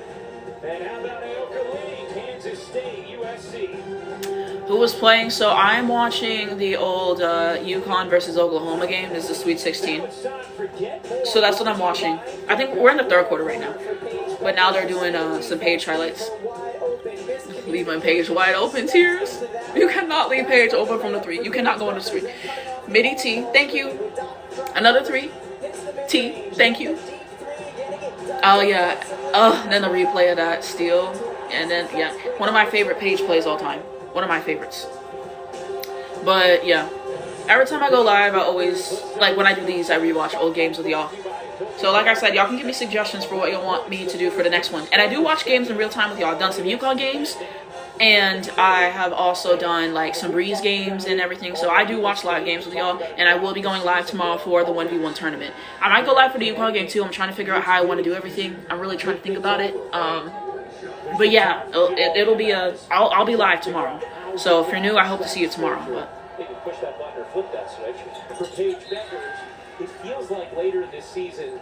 And how about Aoka Lee, Kansas State, USC. Who was playing? So I'm watching the old UConn versus Oklahoma game. This is the Sweet 16. So that's what I'm watching. I think we're in the third quarter right now. But now they're doing some Paige highlights. Leaving Paige wide open, tears. You cannot leave Paige open from the 3. You cannot go into the 3. Midi T, thank you. Another 3. T, thank you. Oh yeah. Then the replay of that steal. And then yeah. One of my favorite Paige plays all time. One of my favorites. But yeah. Every time I go live, I always, like when I do these, I rewatch old games with y'all. So like I said, y'all can give me suggestions for what y'all want me to do for the next one. And I do watch games in real time with y'all. I've done some UConn games. And I have also done like some Breeze games and everything. So I do watch live games with y'all. And I will be going live tomorrow for the 1v1 tournament. I might go live for the UConn game too. I'm trying to figure out how I want to do everything. I'm really trying to think about it. But yeah, it'll be I'll be live tomorrow. So if you're new, I hope to see you tomorrow. But They can push that button or flip that switch. For Paige Beckers, it feels like later this season,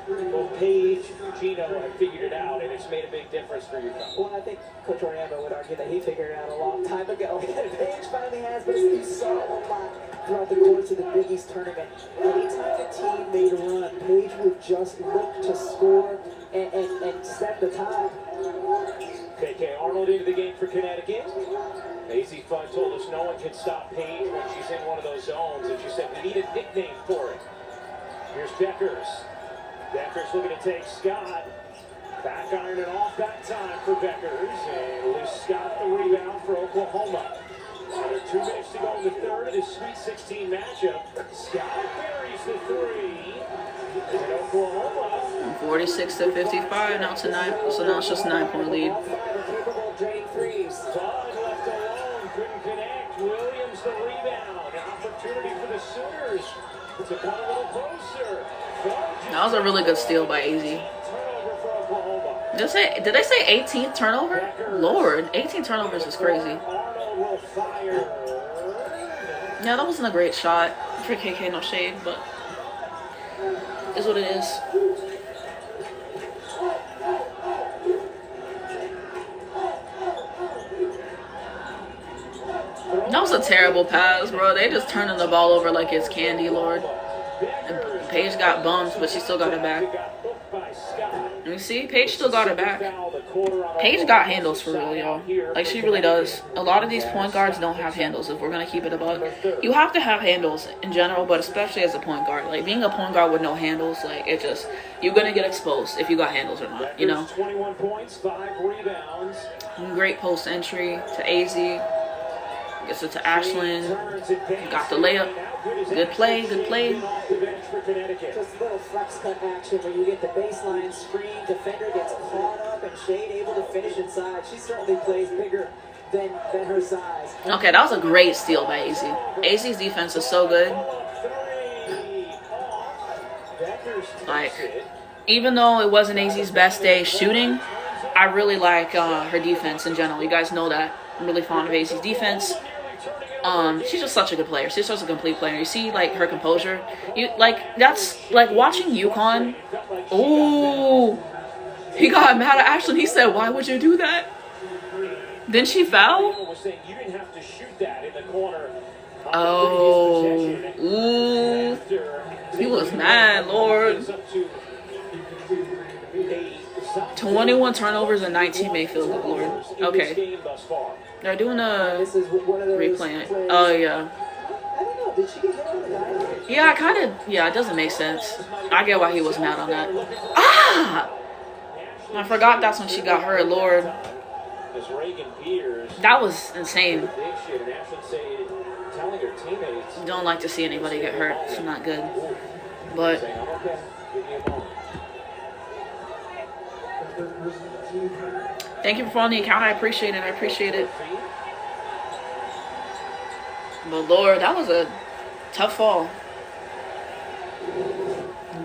Well, Paige, Gino have figured it out, and it's made a big difference for you. Well, I think Coach Orlando would argue that he figured it out a long time ago. Paige finally has, but you saw a lot throughout the course of the Big East tournament. Anytime the team made a run, Paige would just look to score and set the tide. KK Arnold into the game for Connecticut. AZ Fun told us no one can stop Paige when she's in one of those zones, and she said we need a nickname for it. Here's Deckers. Deckers looking to take Scott. Back iron and off that time for Deckers. And Liz Scott the rebound for Oklahoma. Another 2 minutes to go in the third of this Sweet 16 matchup. Scott buries the three. And Oklahoma. 46-55. Now it's a 9. So now it's just a 9-point lead. Todd left alone. Couldn't connect. Williams the rebound. An opportunity for the Sooners to come a little closer. That was a really good steal by AZ. Did they say 18th turnover? Lord, 18 turnovers is crazy. Yeah, that wasn't a great shot for KK, no shade, but is what it is. That was a terrible pass, bro. They just turning the ball over like it's candy, Lord. And Paige got bumps, but she still got it back. You see, Paige still got it back. Paige got handles for real, y'all. Like, she really does. A lot of these point guards don't have handles, if we're going to keep it a buck. You have to have handles in general, but especially as a point guard. Like, being a point guard with no handles, like, it just, you're going to get exposed if you got handles or not, you know? 21 points, 5 rebounds. Great post entry to AZ. Gets it to Ashlyn. Got the layup. Good play, good play. Just a little flex cut action where you get the baseline screen, defender gets caught up, and Shade able to finish inside. She certainly plays bigger than her size. Okay, that was a great steal by AZ. AZ's defense is so good. Like, even though it wasn't AZ's best day shooting, I really like her defense in general. You guys know that. I'm really fond of AZ's defense. She's just such a good player. She's such a complete player. You see, like, her composure. That's like watching UConn. Ooh, he got mad at Ashlyn. He said, "Why would you do that?" Then she foul. Oh, ooh, he was mad, Lord. 21 turnovers and 19 made field goal, Lord. Okay. They're doing a replay. Oh, yeah. Yeah, it doesn't make sense. I get why he was mad on that. Ah! I forgot that's when she got hurt, Lord. That was insane. Don't like to see anybody get hurt. It's not good. But thank you for following the account. I appreciate it. I appreciate it. But Lord, that was a tough fall.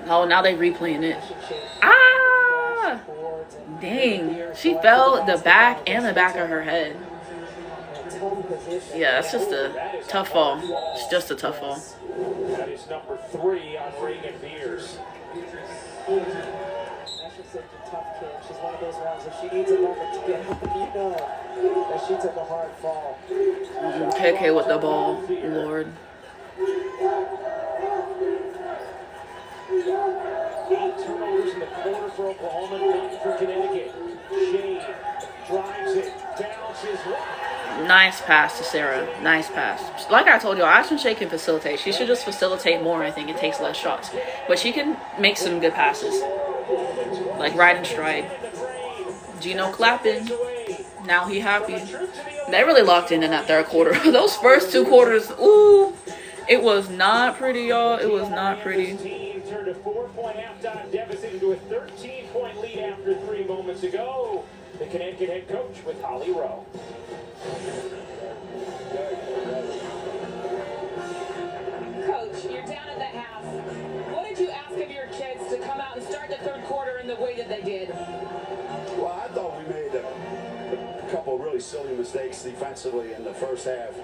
Oh, now they replaying it. Ah! Dang. She fell the back and the back of her head. Yeah, that's just a tough fall. It's just a tough fall. That is number 3 on Reagan Beers. Tough kid. She's one of those ones, if she needs a moment to get up, you know that she took a hard fall. KK with the ball, Lord. 8 turnovers in the quarter for Oklahoma, 9 for Connecticut. Shade drives it, bounces. Nice pass to Sarah. Nice pass. Like I told you, Ashlyn Shea can facilitate. She should just facilitate more. I think it takes less shots. But she can make some good passes. Like right in stride. Gino clapping. Now he happy. They really locked in that third quarter. Those first 2 quarters, ooh, it was not pretty, y'all. It was not pretty. Turned a 4-point halftime deficit into a 13-point lead after 3 moments ago. The Connecticut head coach with Holly Rowe. Coach, you're down at the half. What did you ask of your kids to come out and start the third quarter in the way that they did? Well, I thought we made a couple of really silly mistakes defensively in the first half.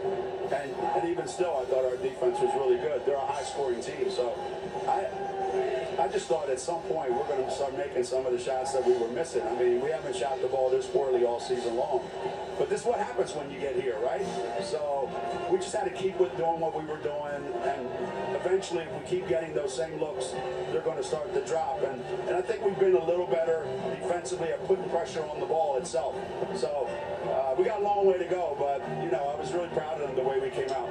And even still, I thought our defense was really good. They're a high-scoring team, so I I just thought at some point we're going to start making some of the shots that we were missing. I mean, we haven't shot the ball this poorly all season long. But this is what happens when you get here, right? So we just had to keep doing what we were doing, and eventually if we keep getting those same looks, they're going to start to drop. And I think we've been a little better defensively at putting pressure on the ball itself. So we got a long way to go, but, you know, I was really proud of them the way we came out.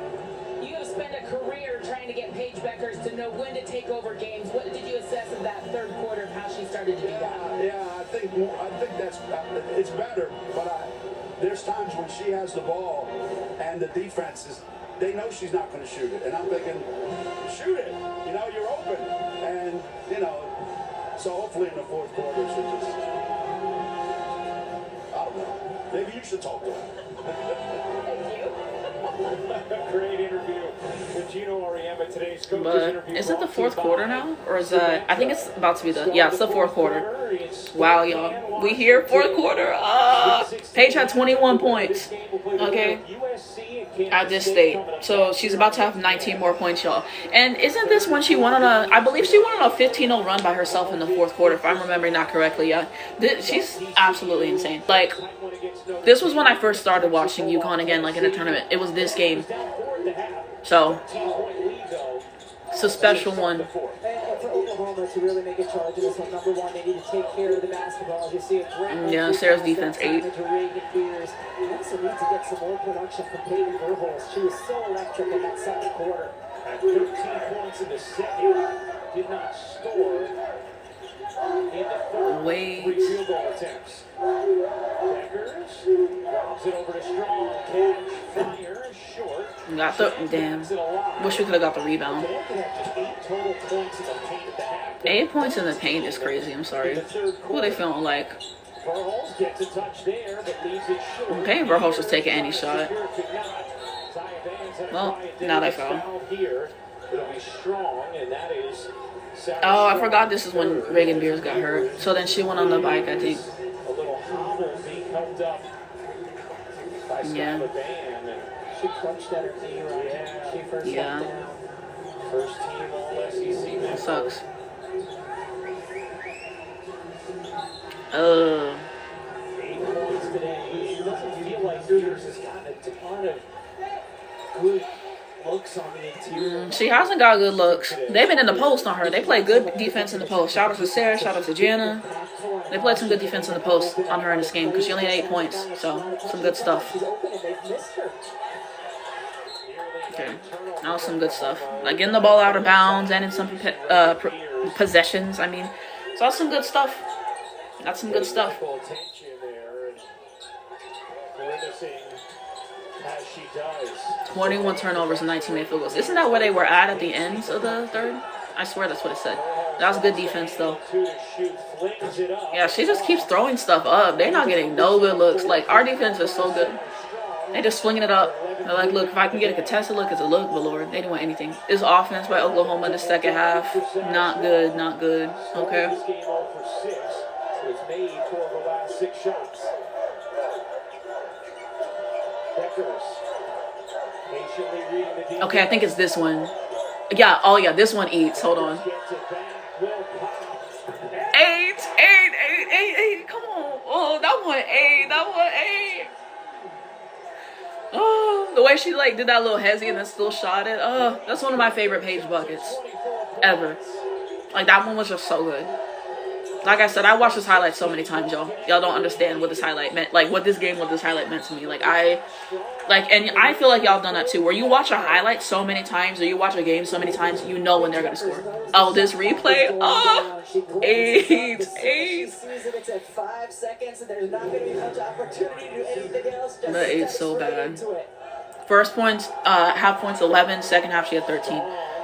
You have spent a career trying to get Paige Beckers to know when to take over games. What did you assess of that third quarter of how she started to do that? Yeah, I think that's it's better, but there's times when she has the ball and the defense they know she's not going to shoot it, and I'm thinking, shoot it. You know, you're open, and you know, so hopefully in the fourth quarter she just, I don't know. Maybe you should talk to her. Great interview with Gino Auriemma, today's coach's But interview. is it the fourth quarter now? Or is that, I think it's about to be it's the fourth quarter. Wow, y'all. We here, fourth quarter. Paige had 21 points. Okay. At this state. So she's about to have 19 more points, y'all. And isn't this when she went on I believe she went on a 15-0 run by herself in the fourth quarter, if I'm remembering that correctly, yeah. She's absolutely insane. Like, this was when I first started watching UConn again, like in a tournament. It was this game. So, it's a special one. And for Oklahoma to really make a charge in this one, number one, they need to take care of the basketball. As you see a great yeah, Sarah's defense 8. to Reagan Beers. They also need to get some more production from Paige Beckers. She was so electric in that second quarter. At 13 points in the second, did not score in the third. Wait. 3 field goal attempts. Beckers robs it over to Strong. Catch, fire, short. Got the damn. Wish we could have got the rebound. They only had just 8 total points in the paint at the half. 8 points in the paint is crazy. I'm sorry. Who are they feeling like? Verholz gets a touch there, but leaves it short. Okay, Verholz was taking any shot. Well, now they foul. Here, it'll be Strong, and that is. Oh, I forgot this is when Reagan Beers got hurt. So then she went on the bike, I think. A little hobble being helped up by Skylar Van, and She clutched at her knee right she first Yeah. went down. first team all SEC member. Sucks. 8 points today. It doesn't feel like Beers has gotten a ton of good looks on the interior. She hasn't got good looks. They've been in the post on her. They play good defense in the post. Shout out to Sarah. Shout out to Jana. They played some good defense in the post on her in this game because she only had 8 points. So, some good stuff. She's open and they've missed her. Okay. Now some good stuff. Like getting the ball out of bounds and in some possessions. I mean, so that's some good stuff. That's some good stuff. Attention there, and witnessing as she does. 21 turnovers and 19 made field goals. Isn't that where they were at the ends of the third? I swear that's what it said. That was good defense, though. Yeah, she just keeps throwing stuff up. They're not getting no good looks. Like, our defense is so good. They just swinging it up. They're like, look, if I can get a contested look, it's a look, but Lord, they didn't want anything. This offense by Oklahoma in the second half, not good, not good. Okay. This game 0 for 6. It's made 4 of the last 6 shots. Beckers patiently reading the defense. Okay, I think it's this one. Yeah, oh yeah, this one eats. Hold on. Gets it back. Will pop. 8. Come on. Oh, that one 8. That one 8. Oh, the way she like did that little hezzy and then still shot it. Oh, that's one of my favorite Paige buckets ever. Like that one was just so good. Like I said, I watched this highlight so many times, y'all. Y'all don't understand what this highlight meant. Like what this highlight meant to me. And I feel like y'all done that too. Where you watch a highlight so many times, or you watch a game so many times, you know when they're gonna score. Oh, this replay. Oh, 8. She sees it, it's at 5 seconds, and there's not going to be much opportunity to do anything else. Just The 8's step so straight bad. into it. First points, half points 11. Second half she had 13.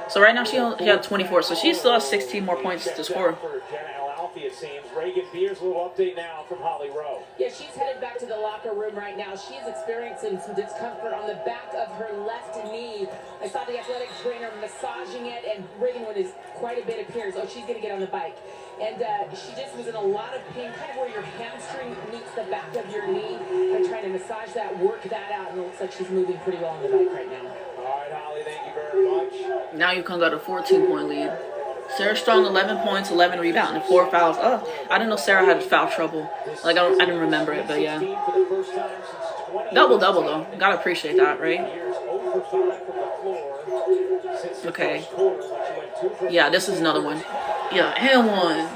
So right now she had 24. So she still has 16 more points to score. For Jenna Al-Alfie, it seems. Reagan Beers, a little update now from Holly Rowe. Yeah, she's headed back to the locker room right now. She's experiencing some discomfort on the back of her left knee. I saw the athletic trainer massaging it, and Reagan is quite a bit appears. Oh, she's going to get on the bike. And she just was in a lot of pain, kind of where your hamstring meets the back of your knee. I'm trying to massage that, work that out, and it looks like she's moving pretty well on the bike right now. All right, Holly, thank you very much. Now UConn got a 14-point lead. Sarah Strong, 11 points, 11 rebounds, and 4 fouls. Oh, I didn't know Sarah had foul trouble. Like, I didn't remember it, but yeah. Double-double, though. Gotta appreciate that, right? Okay. Yeah, this is another one. Yeah, and one.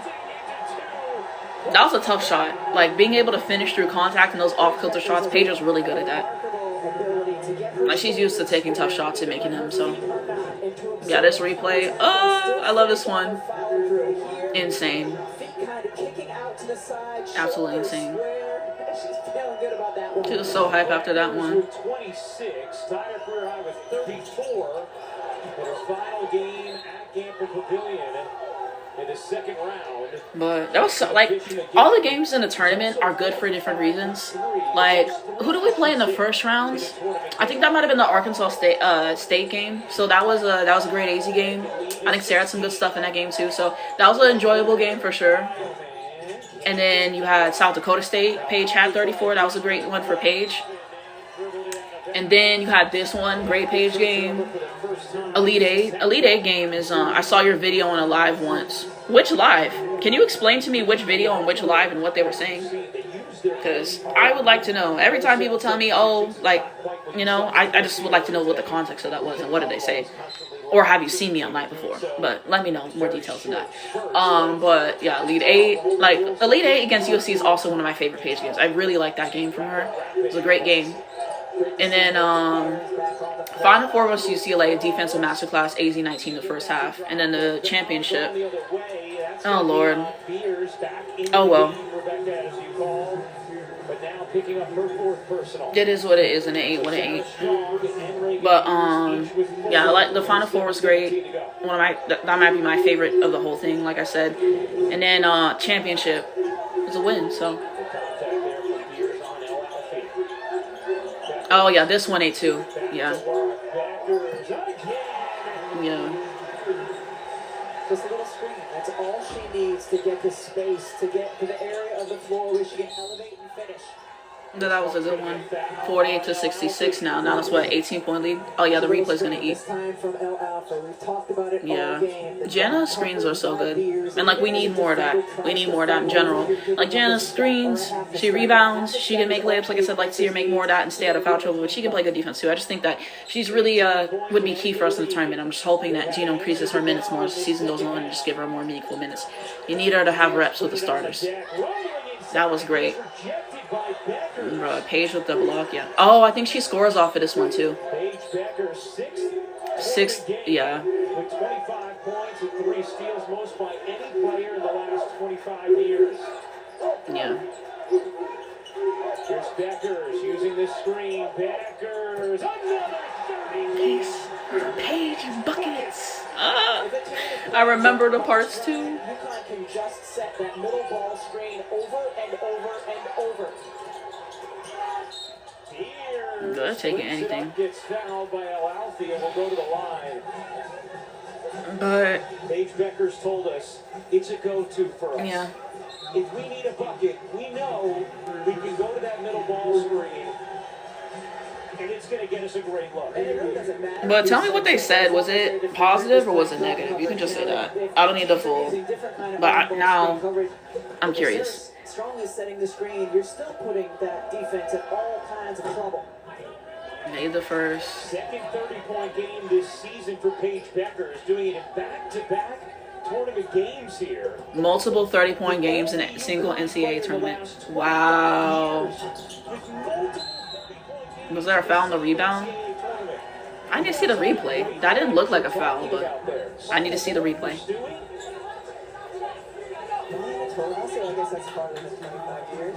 That was a tough shot. Like, being able to finish through contact and those off-kilter shots, Paige was really good at that. Like, she's used to taking tough shots and making them, so. Yeah, this replay. Oh, I love this one. Insane. Absolutely insane. She was so hyped after that one. 26, tied her career high with 34 in her final game at Gamble Pavilion in the second round. But that was so, like, all the games in the tournament are good for different reasons. Like, who did we play in the first rounds? I think that might have been the Arkansas State game. So that was a great AZ game. I think Sarah had some good stuff in that game too. So that was an enjoyable game for sure. And then you had South Dakota State. Paige had 34. That was a great one for Paige. And then you had this one, great Paige game. Elite Eight. Elite Eight game is, I saw your video on a live once. Which live? Can you explain to me which video and which live and what they were saying? Because I would like to know. Every time people tell me, oh, like, you know, I just would like to know what the context of that was and what did they say. Or have you seen me on night before? But let me know more details than that. But yeah, Elite Eight. Like, Elite Eight against USC is also one of my favorite Paige games. I really like that game from her. It was a great game. And then Final Four was UCLA, defensive masterclass, AZ 19 the first half. And then the championship. Oh, Lord. Oh, well. It is what it is, and it ain't what it ain't. But, yeah, I like the Final Four was great. That might be my favorite of the whole thing, like I said. And then championship was a win, so. Oh, yeah, this one, A2. Yeah. Yeah. Just a little screen. That's all she needs to get the space, to get to the area of the floor where she can elevate and finish. No, that was a good one. 48-66 now. Now it's what, 18-point lead? Oh yeah, the replay's gonna eat. Yeah. Jana's screens are so good. And like we need more of that. We need more of that in general. Like Jana's screens, she rebounds, she can make layups, like I said, like to see her make more of that and stay out of foul trouble, but she can play good defense too. I just think that she's really would be key for us in the tournament. I'm just hoping that Gino increases her minutes more as the season goes on and just give her more meaningful minutes. You need her to have reps with the starters. That was great. Bro, Paige with the block, yeah. Oh, I think she scores off of this one too. Sixth, yeah. With 25 points and 3 steals, most by any player in the last 25 years. Yeah. Here's Beckers using the screen. Beckers, another 30. Paige buckets. I remember the parts too. UConn can just set that middle ball screen over and over and over. They're taking anything. Gets fouled by Al-Alfi and will go to the line. But Paige Beckers told us it's a go-to for us. yeah. If we need a bucket, we know we can go to that middle ball screen, and it's going to get us a great look. And it really doesn't matter. But tell me what they said. Was it positive or was it negative? You can just say that. I don't need the full. But now I'm curious. Strongly setting the screen, you're still putting that defense in all kinds of trouble. Made the first. Second 30-point game this season for Paige Beckers, doing it in back-to-back tournament games here. Multiple 30-point games in a single NCAA tournament. Wow. Was there a foul on the rebound? I need to see the replay. That didn't look like a foul, but I need to see the replay. I guess that's part of his 25 years.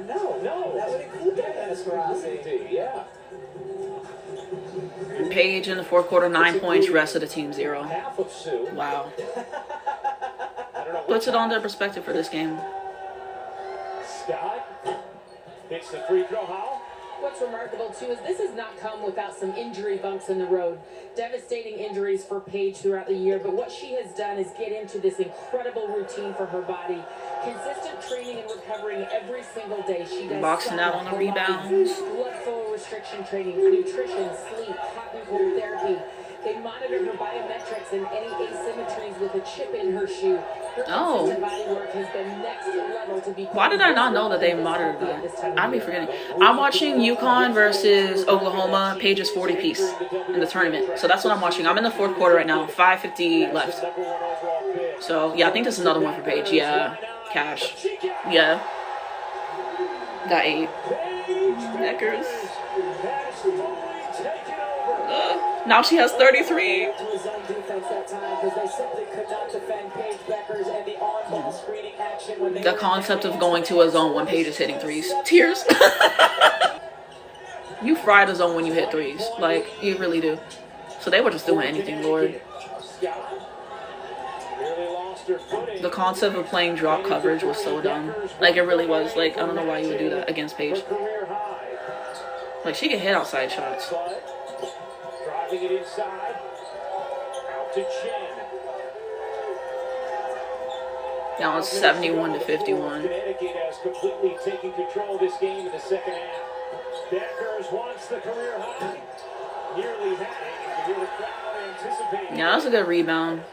No, that would include Dennis Ferrazzi. Yeah. Paige in the fourth quarter, 9 points, rest of the team 0. Half of Sue. Wow. Puts it on their perspective for this game. Scott hits the free throw. How? What's remarkable, too, is this has not come without some injury bumps in the road. Devastating injuries for Paige throughout the year, but what she has done is get into this incredible routine for her body. Consistent training and recovering every single day. She does boxing out on the rebounds. Blood flow restriction training, nutrition, sleep, hot and cold therapy. They monitored her biometrics and any asymmetries with a chip in her shoe. Her Oh. consistent body work has been next level to be. Why did I not know that they monitored that? I'd be forgetting. I'm watching UConn versus Oklahoma. Paige is 40 piece in the tournament. So that's what I'm watching. I'm in the fourth quarter right now. 5:50 left. So, yeah, I think this is another one for Paige. Yeah. Cash. Yeah. Got 8. Deckers. Now she has 33. To his own defense that time because they simply could not defend Paige Beckers and the on-ball screening action when they The concept of going to a zone when Paige is hitting threes. Tears. You fry the zone when you hit threes. Like, you really do. So they were just doing anything, Lord. The concept of playing drop coverage was so dumb. Like, it really was. Like, I don't know why you would do that against Paige. Like, she can hit outside shots. Driving it inside. Out to Chen. Now it's 71 to 51. Connecticut has completely taken control of this game in the second half. Deckers wants the career high. Nearly had it. You can hear the crowd anticipating. Yeah, that's a good rebound.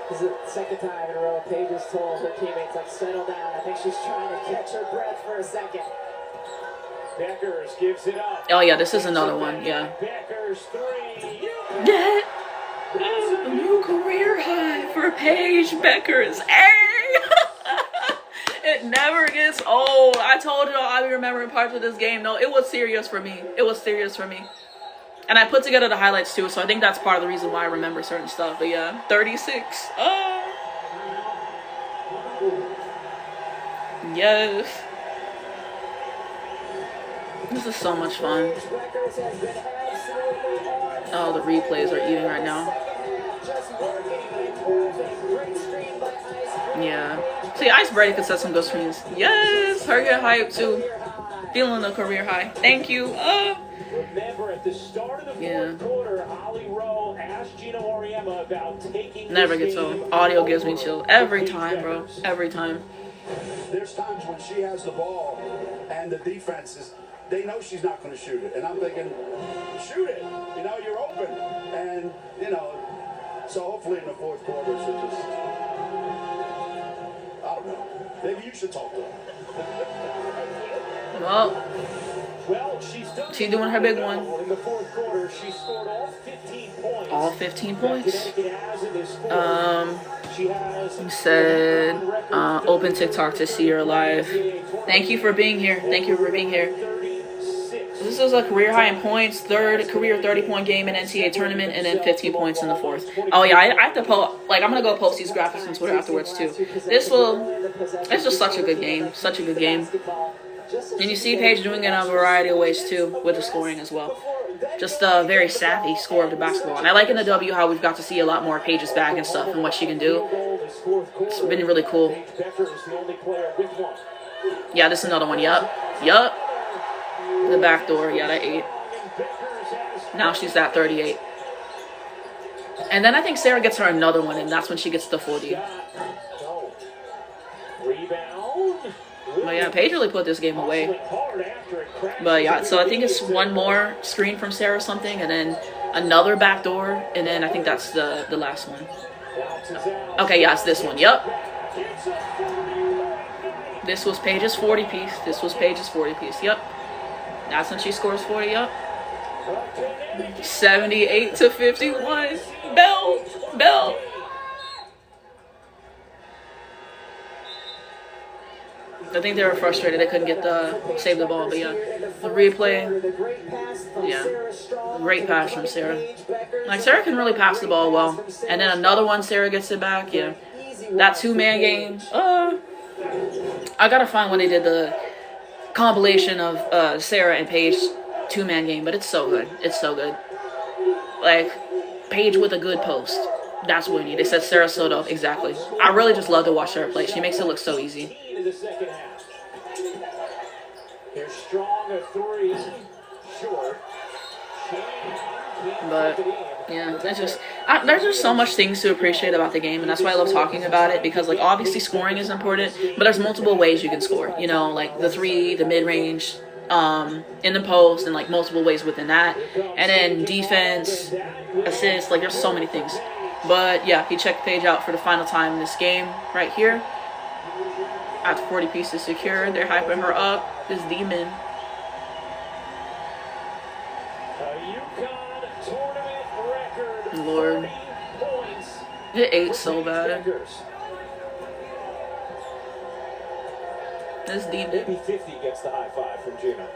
This is the second time in a row Paige has told her teammates, like, settle down. I think she's trying to catch her breath for a second. Deckers gives it up. Oh, yeah, this is another one. Yeah. Deckers 3. Get a new career high for Paige Beckers. Hey! It never gets old. I told y'all I'll be remembering parts of this game. No, it was serious for me. It was serious for me. And I put together the highlights too, so I think that's part of the reason why I remember certain stuff. But yeah, 36. Oh. Yes. This is so much fun. Oh, the replays are eating right now. Yeah. See, Ice Brady could set some good screens. Yes, her get hype too. Feeling the career high. Thank you. Remember, at the start of the fourth quarter, Holly Rowe asked Gino Auriemma about taking. Never gets old. Audio gives me chill every time, bro. Every time. There's times when she has the ball and the defense is, they know she's not going to shoot it. And I'm thinking, shoot it. You know, you're open. And, you know, so hopefully in the fourth quarter she'll just, I don't know. Maybe you should talk to her. Well, she's doing her big one. In the fourth quarter, she scored all 15 points. All 15 points? She has You said open TikTok to see her live. Thank you for being here. Thank you for being here. This is a career high in points, third career 30-point game in NCAA tournament, and then 15 points in the fourth. Oh yeah, I have to post. Like, I'm gonna go post these graphics on Twitter afterwards too. It's just such a good game, such a good game. And you see Paige doing it in a variety of ways too, with the scoring as well. Just a very savvy scorer of the basketball. And I like in the W how we've got to see a lot more Paige's bag and stuff and what she can do. It's been really cool. Yeah, this is another one. Yup. The back door. Yeah, that 8. Now she's at 38. And then I think Sarah gets her another one, and that's when she gets the 40. But yeah, Paige really put this game away. But yeah, so I think it's one more screen from Sarah or something, and then another back door, and then I think that's the last one. Okay, yeah, it's this one. Yup. This was Paige's 40 piece. This was Paige's 40 piece. Yup. That's when she scores 40. Yup. 78 to 51. Bell. I think they were frustrated they couldn't get save the ball, but yeah, the replay, yeah, great pass from Sarah. Like, Sarah can really pass the ball well, and then another one, Sarah gets it back. Yeah, that 2-man game. I gotta find when they did the compilation of Sarah and Paige 2-man game, but it's so good. It's so good. Like, Paige with a good post. That's what we need. They said Sarasota, exactly. I really just love to watch her play. She makes it look so easy. The second half. They're strong at 3, short. But yeah, there's just so much things to appreciate about the game, and that's why I love talking about it, because like obviously scoring is important, but there's multiple ways you can score. You know, like the 3, the mid range, in the post and like multiple ways within that. And then defense, assists, like there's so many things. But yeah, he checked Paige out for the final time in this game right here. After 40 pieces secured, they're hyping her up. This demon. UConn tournament record. Lord. It ate so bad. This demon. Maybe 50 gets the high five from Gina.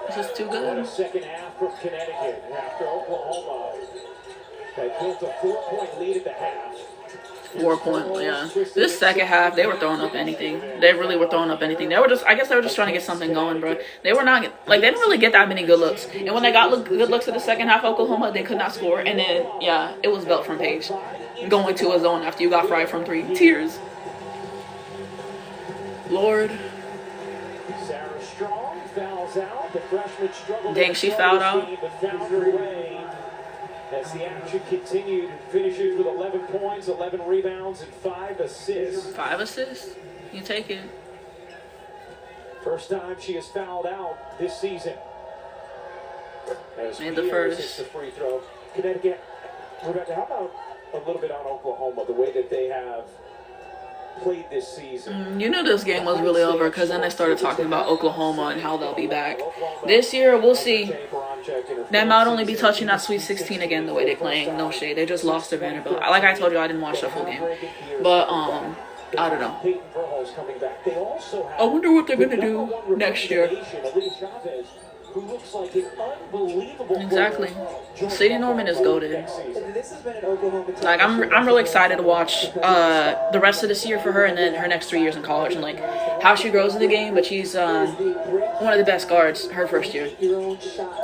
This is too What good. a second half from Connecticut after Oklahoma. They built a 4-point lead at the half. 4 point, yeah. This second half, they were throwing up anything. They really were throwing up anything. They were just, I guess they were just trying to get something going, bro. They were not, like, they didn't really get that many good looks. And when they got good looks at the second half, Oklahoma, they could not score. And then, yeah, it was belt from Paige. Going to a zone after you got fried from 3. Tears. Lord. Sarah Strong fouls out. The freshman struggled. Dang, she fouled out. But found her way. As the action continued, finishes with 11 points, 11 rebounds, and 5 assists. 5 assists? You take it. First time she has fouled out this season. As Made the Pierce first. hits the free throw. Connecticut. Rebecca, how about a little bit on Oklahoma, the way that they have played this season? You knew this game was really over because then they started talking about Oklahoma and how they'll be back. This year, we'll see. They might only be touching that Sweet 16 again the way they're playing. No shade. They just lost to Vanderbilt. Like I told you, I didn't watch the full game. But, I don't know. I wonder what they're going to do next year. Exactly. Sadie Norman is goated. Like I'm really excited to watch the rest of this year for her and then her next 3 years in college and like how she grows in the game. But she's one of the best guards her first year,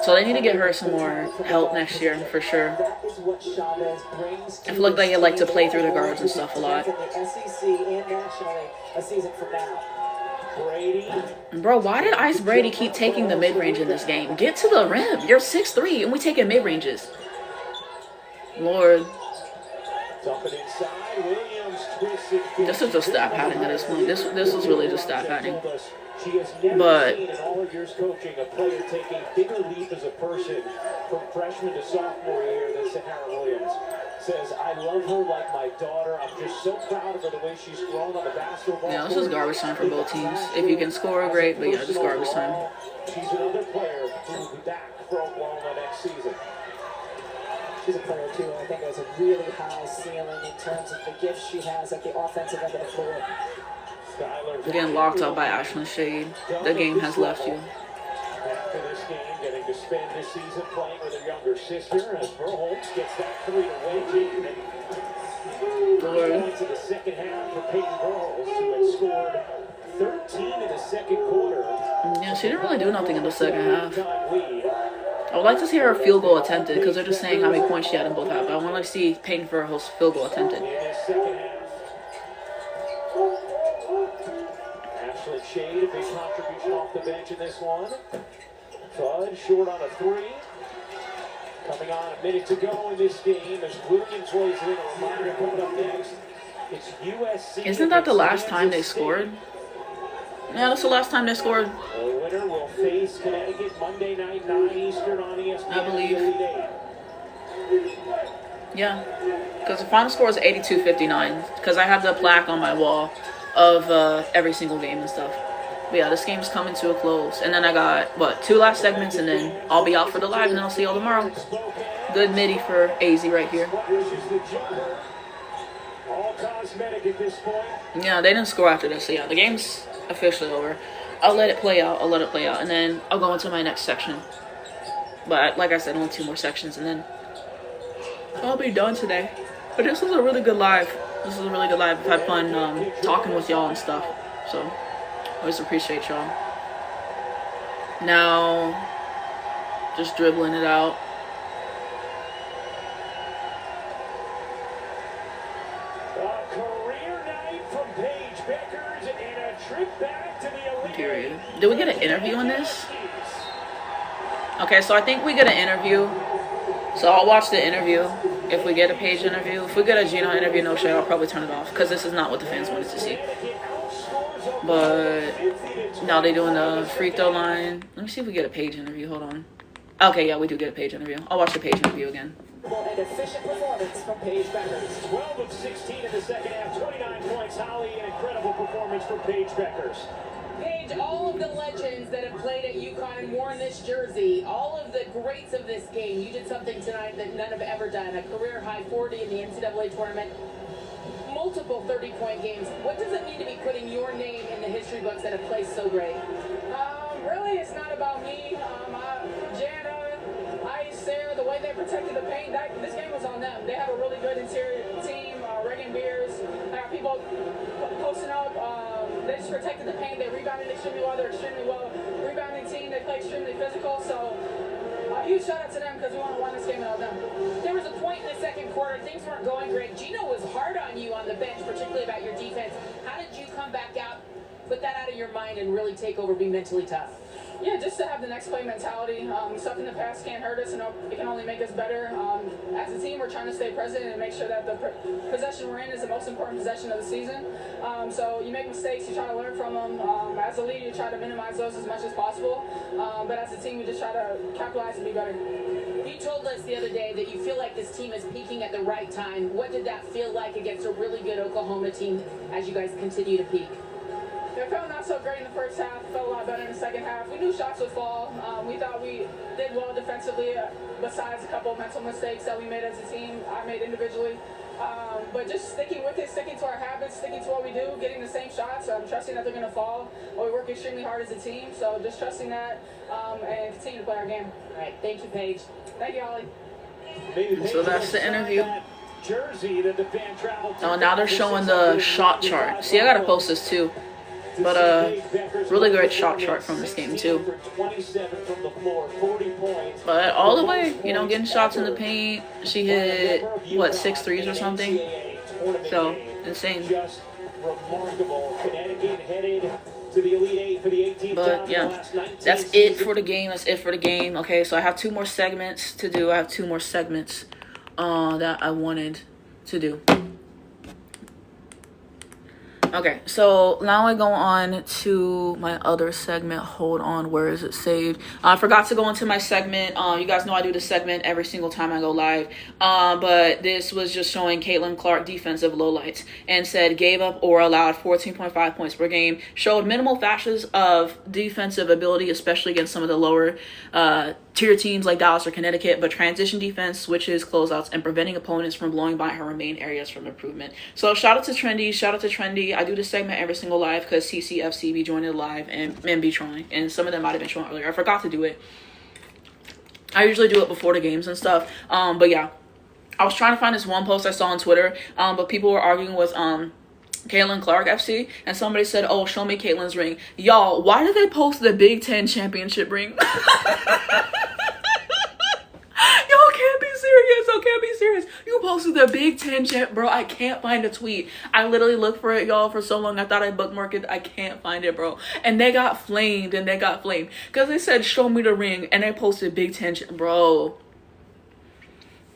so they need to get her some more help next year for sure. I feel like they like to play through the guards and stuff a lot. Bro, why did Ice Brady keep taking the mid-range in this game? Get to the rim. You're 6'3", and we taking mid-ranges. Lord. This is just stat padding at this point. This is really just stat padding. But in all of years coaching a player take a bigger leap as a person from freshman to sophomore year than Sahara Williams. Says, I love her like my daughter. I'm just so proud of her the way she's grown on the basketball. yeah, this is garbage time for both teams. If you can score, great. But yeah, just garbage time. She's another player who will be back for Oklahoma next season. She's a player too, I think has a really high ceiling in terms of the gifts she has at the offensive end of the floor. Getting locked up by Ashlyn Shade. The game has left you. After this game, getting to spend this season playing with her younger sister as Verholtz gets that 3 to win. Points in the second half for Peyton Verholtz, who had scored 13 in the second quarter. Yeah, she didn't really do nothing in the second half. I would like to see her field goal attempted because they're just saying how many points she had in both halves. I want to see Peyton Verholtz field goal attempted. Ashlyn Shade, a big contribution off the bench in this one. Bud short on a 3. Coming on a minute to go in this game as Williams weighs in. A reminder coming up next. It's USC. Isn't that the last time they scored? Yeah, that's the last time they scored. The winner will face Connecticut Monday night, 9 Eastern on ESPN. I believe. Yeah, because the final score is 82-59. Because I have the plaque on my wall of every single game and stuff. But yeah, this game's coming to a close. And then I got, 2 last segments, and then I'll be out for the live, and then I'll see y'all tomorrow. Good midi for AZ right here. All cosmetic at this point. Yeah, they didn't score after this, so yeah, the game's officially over. I'll let it play out, and then I'll go into my next section. But like I said, only 2 more sections, and then I'll be done today. But this was a really good live. I've had fun talking with y'all and stuff. So, always appreciate y'all. Now, just dribbling it out. A career night from Paige Beckers and a trip back to the Elite. Period. Did we get an interview in this? Okay, so I think we get an interview. So I'll watch the interview. If we get a Paige interview, if we get a Gino interview, no shit, I'll probably turn it off because this is not what the fans wanted to see. But now they're doing the free throw line. Let me see if we get a Paige interview. Hold on. Okay, yeah, we do get a Paige interview. I'll watch the Paige interview again. An efficient performance from Paige Beckers. 12 of 16 in the second half, 29 points. Holly, an incredible performance from Paige Beckers. Paige, all of the legends that have played at UConn and worn this jersey, all of the greats of this game, you did something tonight that none have ever done. A career high 40 in the NCAA tournament, multiple 30-point games. What does it mean to be putting your name in the history books at a place so great? Really, it's not about me. Jana, Ice, Sarah, the way they protected the paint, this game was on them. They have a really good interior team. Reagan Beers, people posting up. They just protected the paint. They rebounded extremely well. They're extremely well rebounding team. They play extremely physical. So a huge shout out to them because we want to win this game without them. There was a point in the second quarter, things weren't going great. Gino was hard on you on the bench, particularly about your defense. How did you come back out, put that out of your mind, and really take over, be mentally tough? Yeah, just to have the next play mentality. Stuff in the past can't hurt us, and it can only make us better. As a team, we're trying to stay present and make sure that the possession we're in is the most important possession of the season. So you make mistakes, you try to learn from them. As a leader, you try to minimize those as much as possible. But as a team, we just try to capitalize and be better. You told us the other day that you feel like this team is peaking at the right time. What did that feel like against a really good Oklahoma team as you guys continue to peak? It felt not so great in the first half. It felt a lot better in the second half. We knew shots would fall. We thought we did well defensively, besides a couple of mental mistakes that we made as a team. I made individually. But just sticking with it, sticking to our habits, sticking to what we do, getting the same shots, trusting that they're going to fall. We work extremely hard as a team, so just trusting that and continue to play our game. All right, thank you, Paige. Thank you, Holly. So that's the interview. Jersey that the fan traveled to. Oh, now they're showing the shot chart. See, I gotta post this too. But really great shot chart from this game too. But all the way, you know, getting shots in the paint. She hit what, 6 threes or something. So insane. Just remarkable. Connecticut headed to the Elite Eight for the 18th But time yeah, in the last 19 that's it seasons. for the game. That's it for the game. Okay, so I have 2 more segments to do. I have 2 more segments that I wanted to do. Okay, so now I go on to my other segment. Hold on, where is it saved? I forgot to go into my segment. You guys know I do this segment every single time I go live. But this was just showing Caitlin Clark defensive lowlights and said gave up or allowed 14.5 points per game. Showed minimal flashes of defensive ability, especially against some of the lower tier teams like Dallas or Connecticut, but transition defense, switches, closeouts, and preventing opponents from blowing by her remain areas from improvement. So shout out to Trendy. Shout out to Trendy. I do this segment every single live because CCFC be joining the live and be trolling. And some of them might have been trolling earlier. I forgot to do it. I usually do it before the games and stuff. But yeah, I was trying to find this one post I saw on Twitter, but people were arguing with Caitlin Clark FC, and somebody said, oh, show me Caitlin's ring. Y'all, why did they post the Big Ten championship ring? Y'all can't be serious. Y'all can't be serious. You posted the Big Ten champ. Bro, I can't find a tweet. I literally looked for it, y'all, for so long. I thought I bookmarked it. I can't find it, bro. And they got flamed, because they said, show me the ring, and they posted Big Ten bro.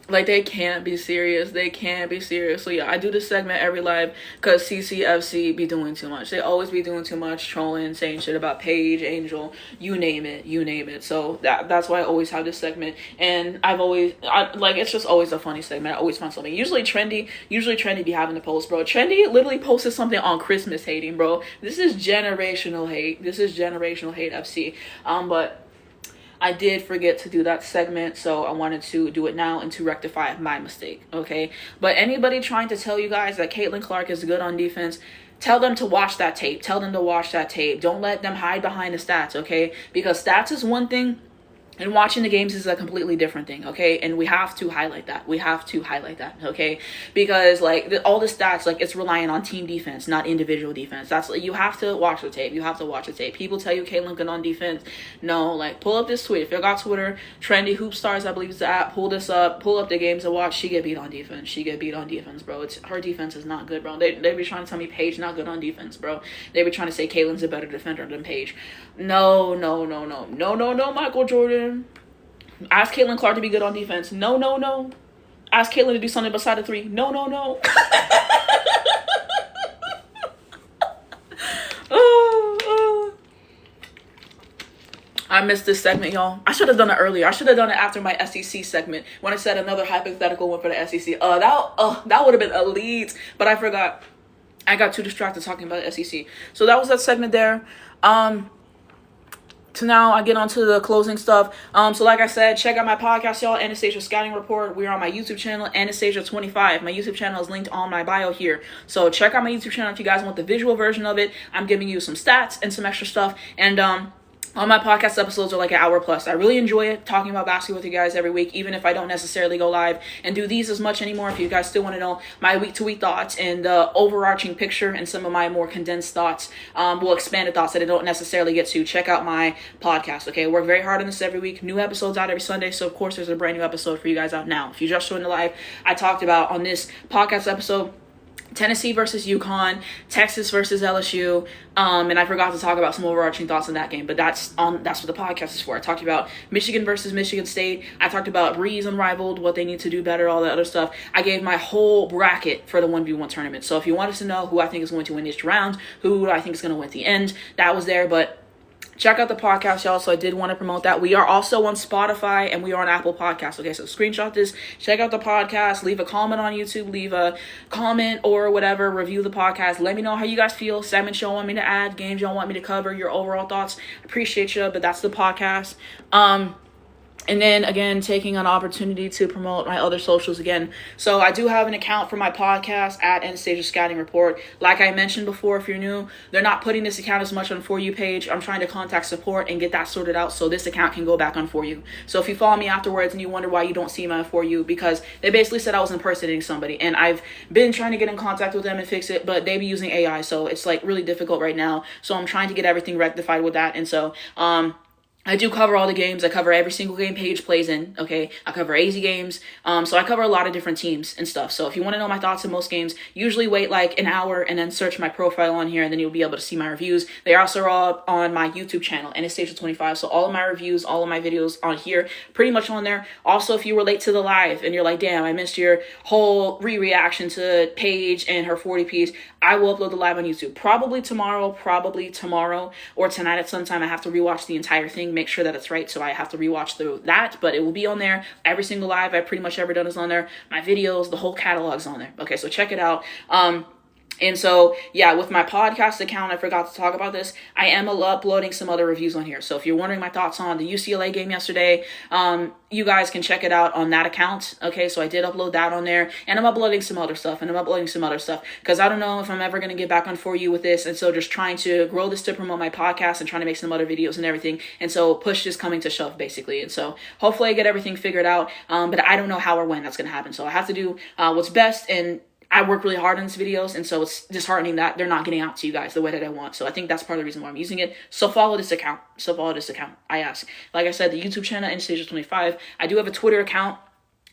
Like, they can't be serious. They can't be serious. So, yeah, I do this segment every live because CCFC be doing too much. They always be doing too much, trolling, saying shit about Paige, Angel, you name it. So, that's why I always have this segment. And it's just always a funny segment. I always find something. Usually Trendy be having the post, bro. Trendy literally posted something on Christmas hating, bro. This is generational hate. FC. But I did forget to do that segment, so I wanted to do it now and to rectify my mistake, okay? But anybody trying to tell you guys that Caitlin Clark is good on defense, tell them to watch that tape. Don't let them hide behind the stats, okay? Because stats is one thing, and watching the games is a completely different thing, okay? And we have to highlight that. Okay? Because, all the stats, it's relying on team defense, not individual defense. You have to watch the tape. People tell you Caitlin good on defense. No, pull up this tweet. If you got Twitter, Trendy Hoop Stars, I believe is the app. Pull this up. Pull up the games to watch. She get beat on defense. Bro. Her defense is not good, bro. They be trying to tell me Paige not good on defense, bro. They be trying to say Caitlin's a better defender than Paige. No, Michael Jordan. Ask Caitlin Clark to be good on defense. No. Ask Caitlin to do something beside the 3. No, no, no. I missed this segment, y'all. I should have done it earlier. I should have done it after my SEC segment when I said another hypothetical one for the SEC. That would have been elite, but I forgot. I got too distracted talking about the SEC. So that was that segment there. So now I get on to the closing stuff. So like I said, check out my podcast, y'all, Anastasia Scouting Report. We're on my YouTube channel, Anastasia25. My YouTube channel is linked on my bio here. So check out my YouTube channel if you guys want the visual version of it. I'm giving you some stats and some extra stuff. And all my podcast episodes are like an hour plus. I really enjoy it, talking about basketball with you guys every week, even if I don't necessarily go live and do these as much anymore. If you guys still want to know my week-to-week thoughts and the overarching picture and some of my more condensed thoughts, expanded thoughts that I don't necessarily get to, check out my podcast, okay? I work very hard on this every week. New episodes out every Sunday, so of course there's a brand new episode for you guys out now. If you just joined the live, I talked about on this podcast episode Tennessee versus UConn, Texas versus LSU, and I forgot to talk about some overarching thoughts on that game, but that's what the podcast is for. I talked about Michigan versus Michigan State. I talked about Breeze Unrivaled, what they need to do better, all that other stuff. I gave my whole bracket for the 1v1 tournament. So if you wanted to know who I think is going to win each round, who I think is going to win at the end, that was there, but check out the podcast, y'all. So I did want to promote that. We are also on Spotify and we are on Apple Podcasts. Okay, so screenshot this, check out the podcast, leave a comment on YouTube, leave a comment or whatever, review the podcast. Let me know how you guys feel, segments y'all want me to add, games y'all want me to cover, your overall thoughts. Appreciate you, but that's the podcast. And then, again, taking an opportunity to promote my other socials again. So I do have an account for my podcast at Anastasia Scouting Report. Like I mentioned before, if you're new, they're not putting this account as much on For You page. I'm trying to contact support and get that sorted out so this account can go back on For You. So if you follow me afterwards and you wonder why you don't see my For You, because they basically said I was impersonating somebody. And I've been trying to get in contact with them and fix it, but they be using AI. So it's like really difficult right now. So I'm trying to get everything rectified with that. And so, I do cover all the games. I cover every single game Paige plays in, okay? I cover AZ games. So I cover a lot of different teams and stuff. So if you want to know my thoughts on most games, usually wait like an hour and then search my profile on here and then you'll be able to see my reviews. They also are all on my YouTube channel, Anastasia25. So all of my reviews, all of my videos on here, pretty much on there. Also, if you were late to the live and you're like, damn, I missed your whole reaction to Paige and her 40 piece, I will upload the live on YouTube. Probably tomorrow, or tonight at some time. I have to rewatch the entire thing, make sure that it's right, so I have to rewatch through that, but it will be on there. Every single live I've pretty much ever done is on there. My videos, the whole catalog's on there. Okay, so check it out. And so, yeah, with my podcast account, I forgot to talk about this. I am uploading some other reviews on here. So if you're wondering my thoughts on the UCLA game yesterday, you guys can check it out on that account. Okay, so I did upload that on there. And I'm uploading some other stuff. Because I don't know if I'm ever going to get back on For You with this. And so just trying to grow this to promote my podcast and trying to make some other videos and everything. And so push is coming to shove, basically. And so hopefully I get everything figured out. But I don't know how or when that's going to happen. So I have to do what's best, and I work really hard on these videos, and so it's disheartening that they're not getting out to you guys the way that I want. So I think that's part of the reason why I'm using it. So follow this account. I ask. Like I said, the YouTube channel, Anastasia25. I do have a Twitter account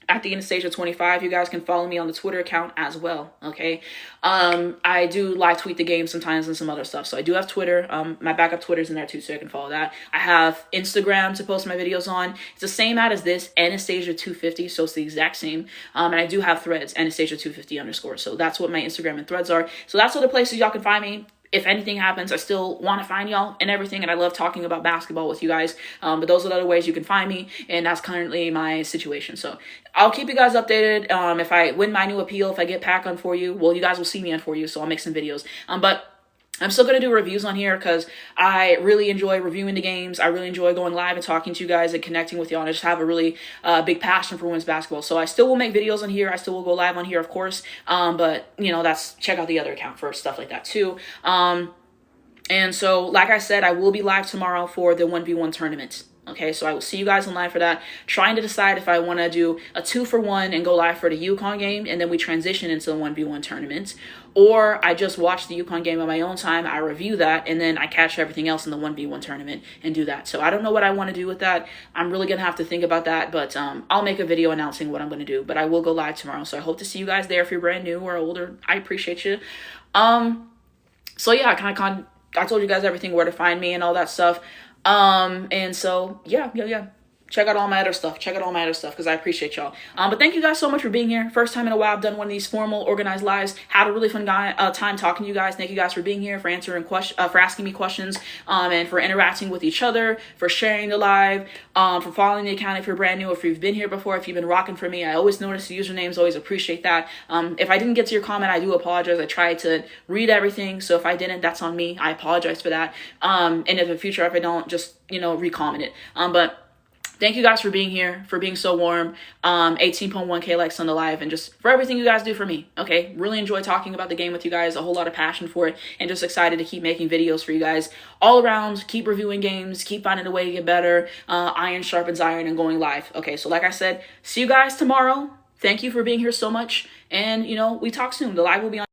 at the Anastasia25. You guys can follow me on the Twitter account as well, okay? I do live tweet the game sometimes and some other stuff. So I do have Twitter. My backup Twitter's in there too, so you can follow that. I have Instagram to post my videos on. It's the same ad as this, Anastasia250, so it's the exact same. And I do have Threads, Anastasia250_. So that's what my Instagram and Threads are. So that's all the places y'all can find me. If anything happens, I still want to find y'all and everything, and I love talking about basketball with you guys, but those are the other ways you can find me, and that's currently my situation. So I'll keep you guys updated. If I win my new appeal, if I get back on For You, well, you guys will see me on For You, so I'll make some videos. But I'm still going to do reviews on here because I really enjoy reviewing the games. I really enjoy going live and talking to you guys and connecting with y'all. And I just have a really big passion for women's basketball. So I still will make videos on here. I still will go live on here, of course. But, you know, check out the other account for stuff like that too. And so, like I said, I will be live tomorrow for the 1v1 tournament. Okay, so I will see you guys in live for that. Trying to decide if I want to do a 2-for-1 and go live for the UConn game, and then we transition into the 1v1 tournament. Or I just watch the UConn game on my own time, I review that, and then I catch everything else in the 1v1 tournament and do that. So I don't know what I want to do with that. I'm really going to have to think about that, but I'll make a video announcing what I'm going to do. But I will go live tomorrow, so I hope to see you guys there if you're brand new or older. I appreciate you. So yeah, I told you guys everything, where to find me and all that stuff. And so, yeah. check out all my other stuff. Check out all my other stuff because I appreciate y'all. But thank you guys so much for being here. First time in a while I've done one of these formal, organized lives. Had a really fun time talking to you guys. Thank you guys for being here, for answering questions, for asking me questions, and for interacting with each other, for sharing the live, for following the account if you're brand new, if you've been here before, if you've been rocking for me. I always notice the usernames, always appreciate that. If I didn't get to your comment, I do apologize. I tried to read everything, so if I didn't, that's on me. I apologize for that. And in the future, if I don't, just, re-comment it. But thank you guys for being here, for being so warm, 18.1K likes on the live, and just for everything you guys do for me, okay? Really enjoy talking about the game with you guys, a whole lot of passion for it, and just excited to keep making videos for you guys all around, keep reviewing games, keep finding a way to get better, iron sharpens iron, and going live. Okay, so like I said, see you guys tomorrow. Thank you for being here so much, and, we talk soon. The live will be on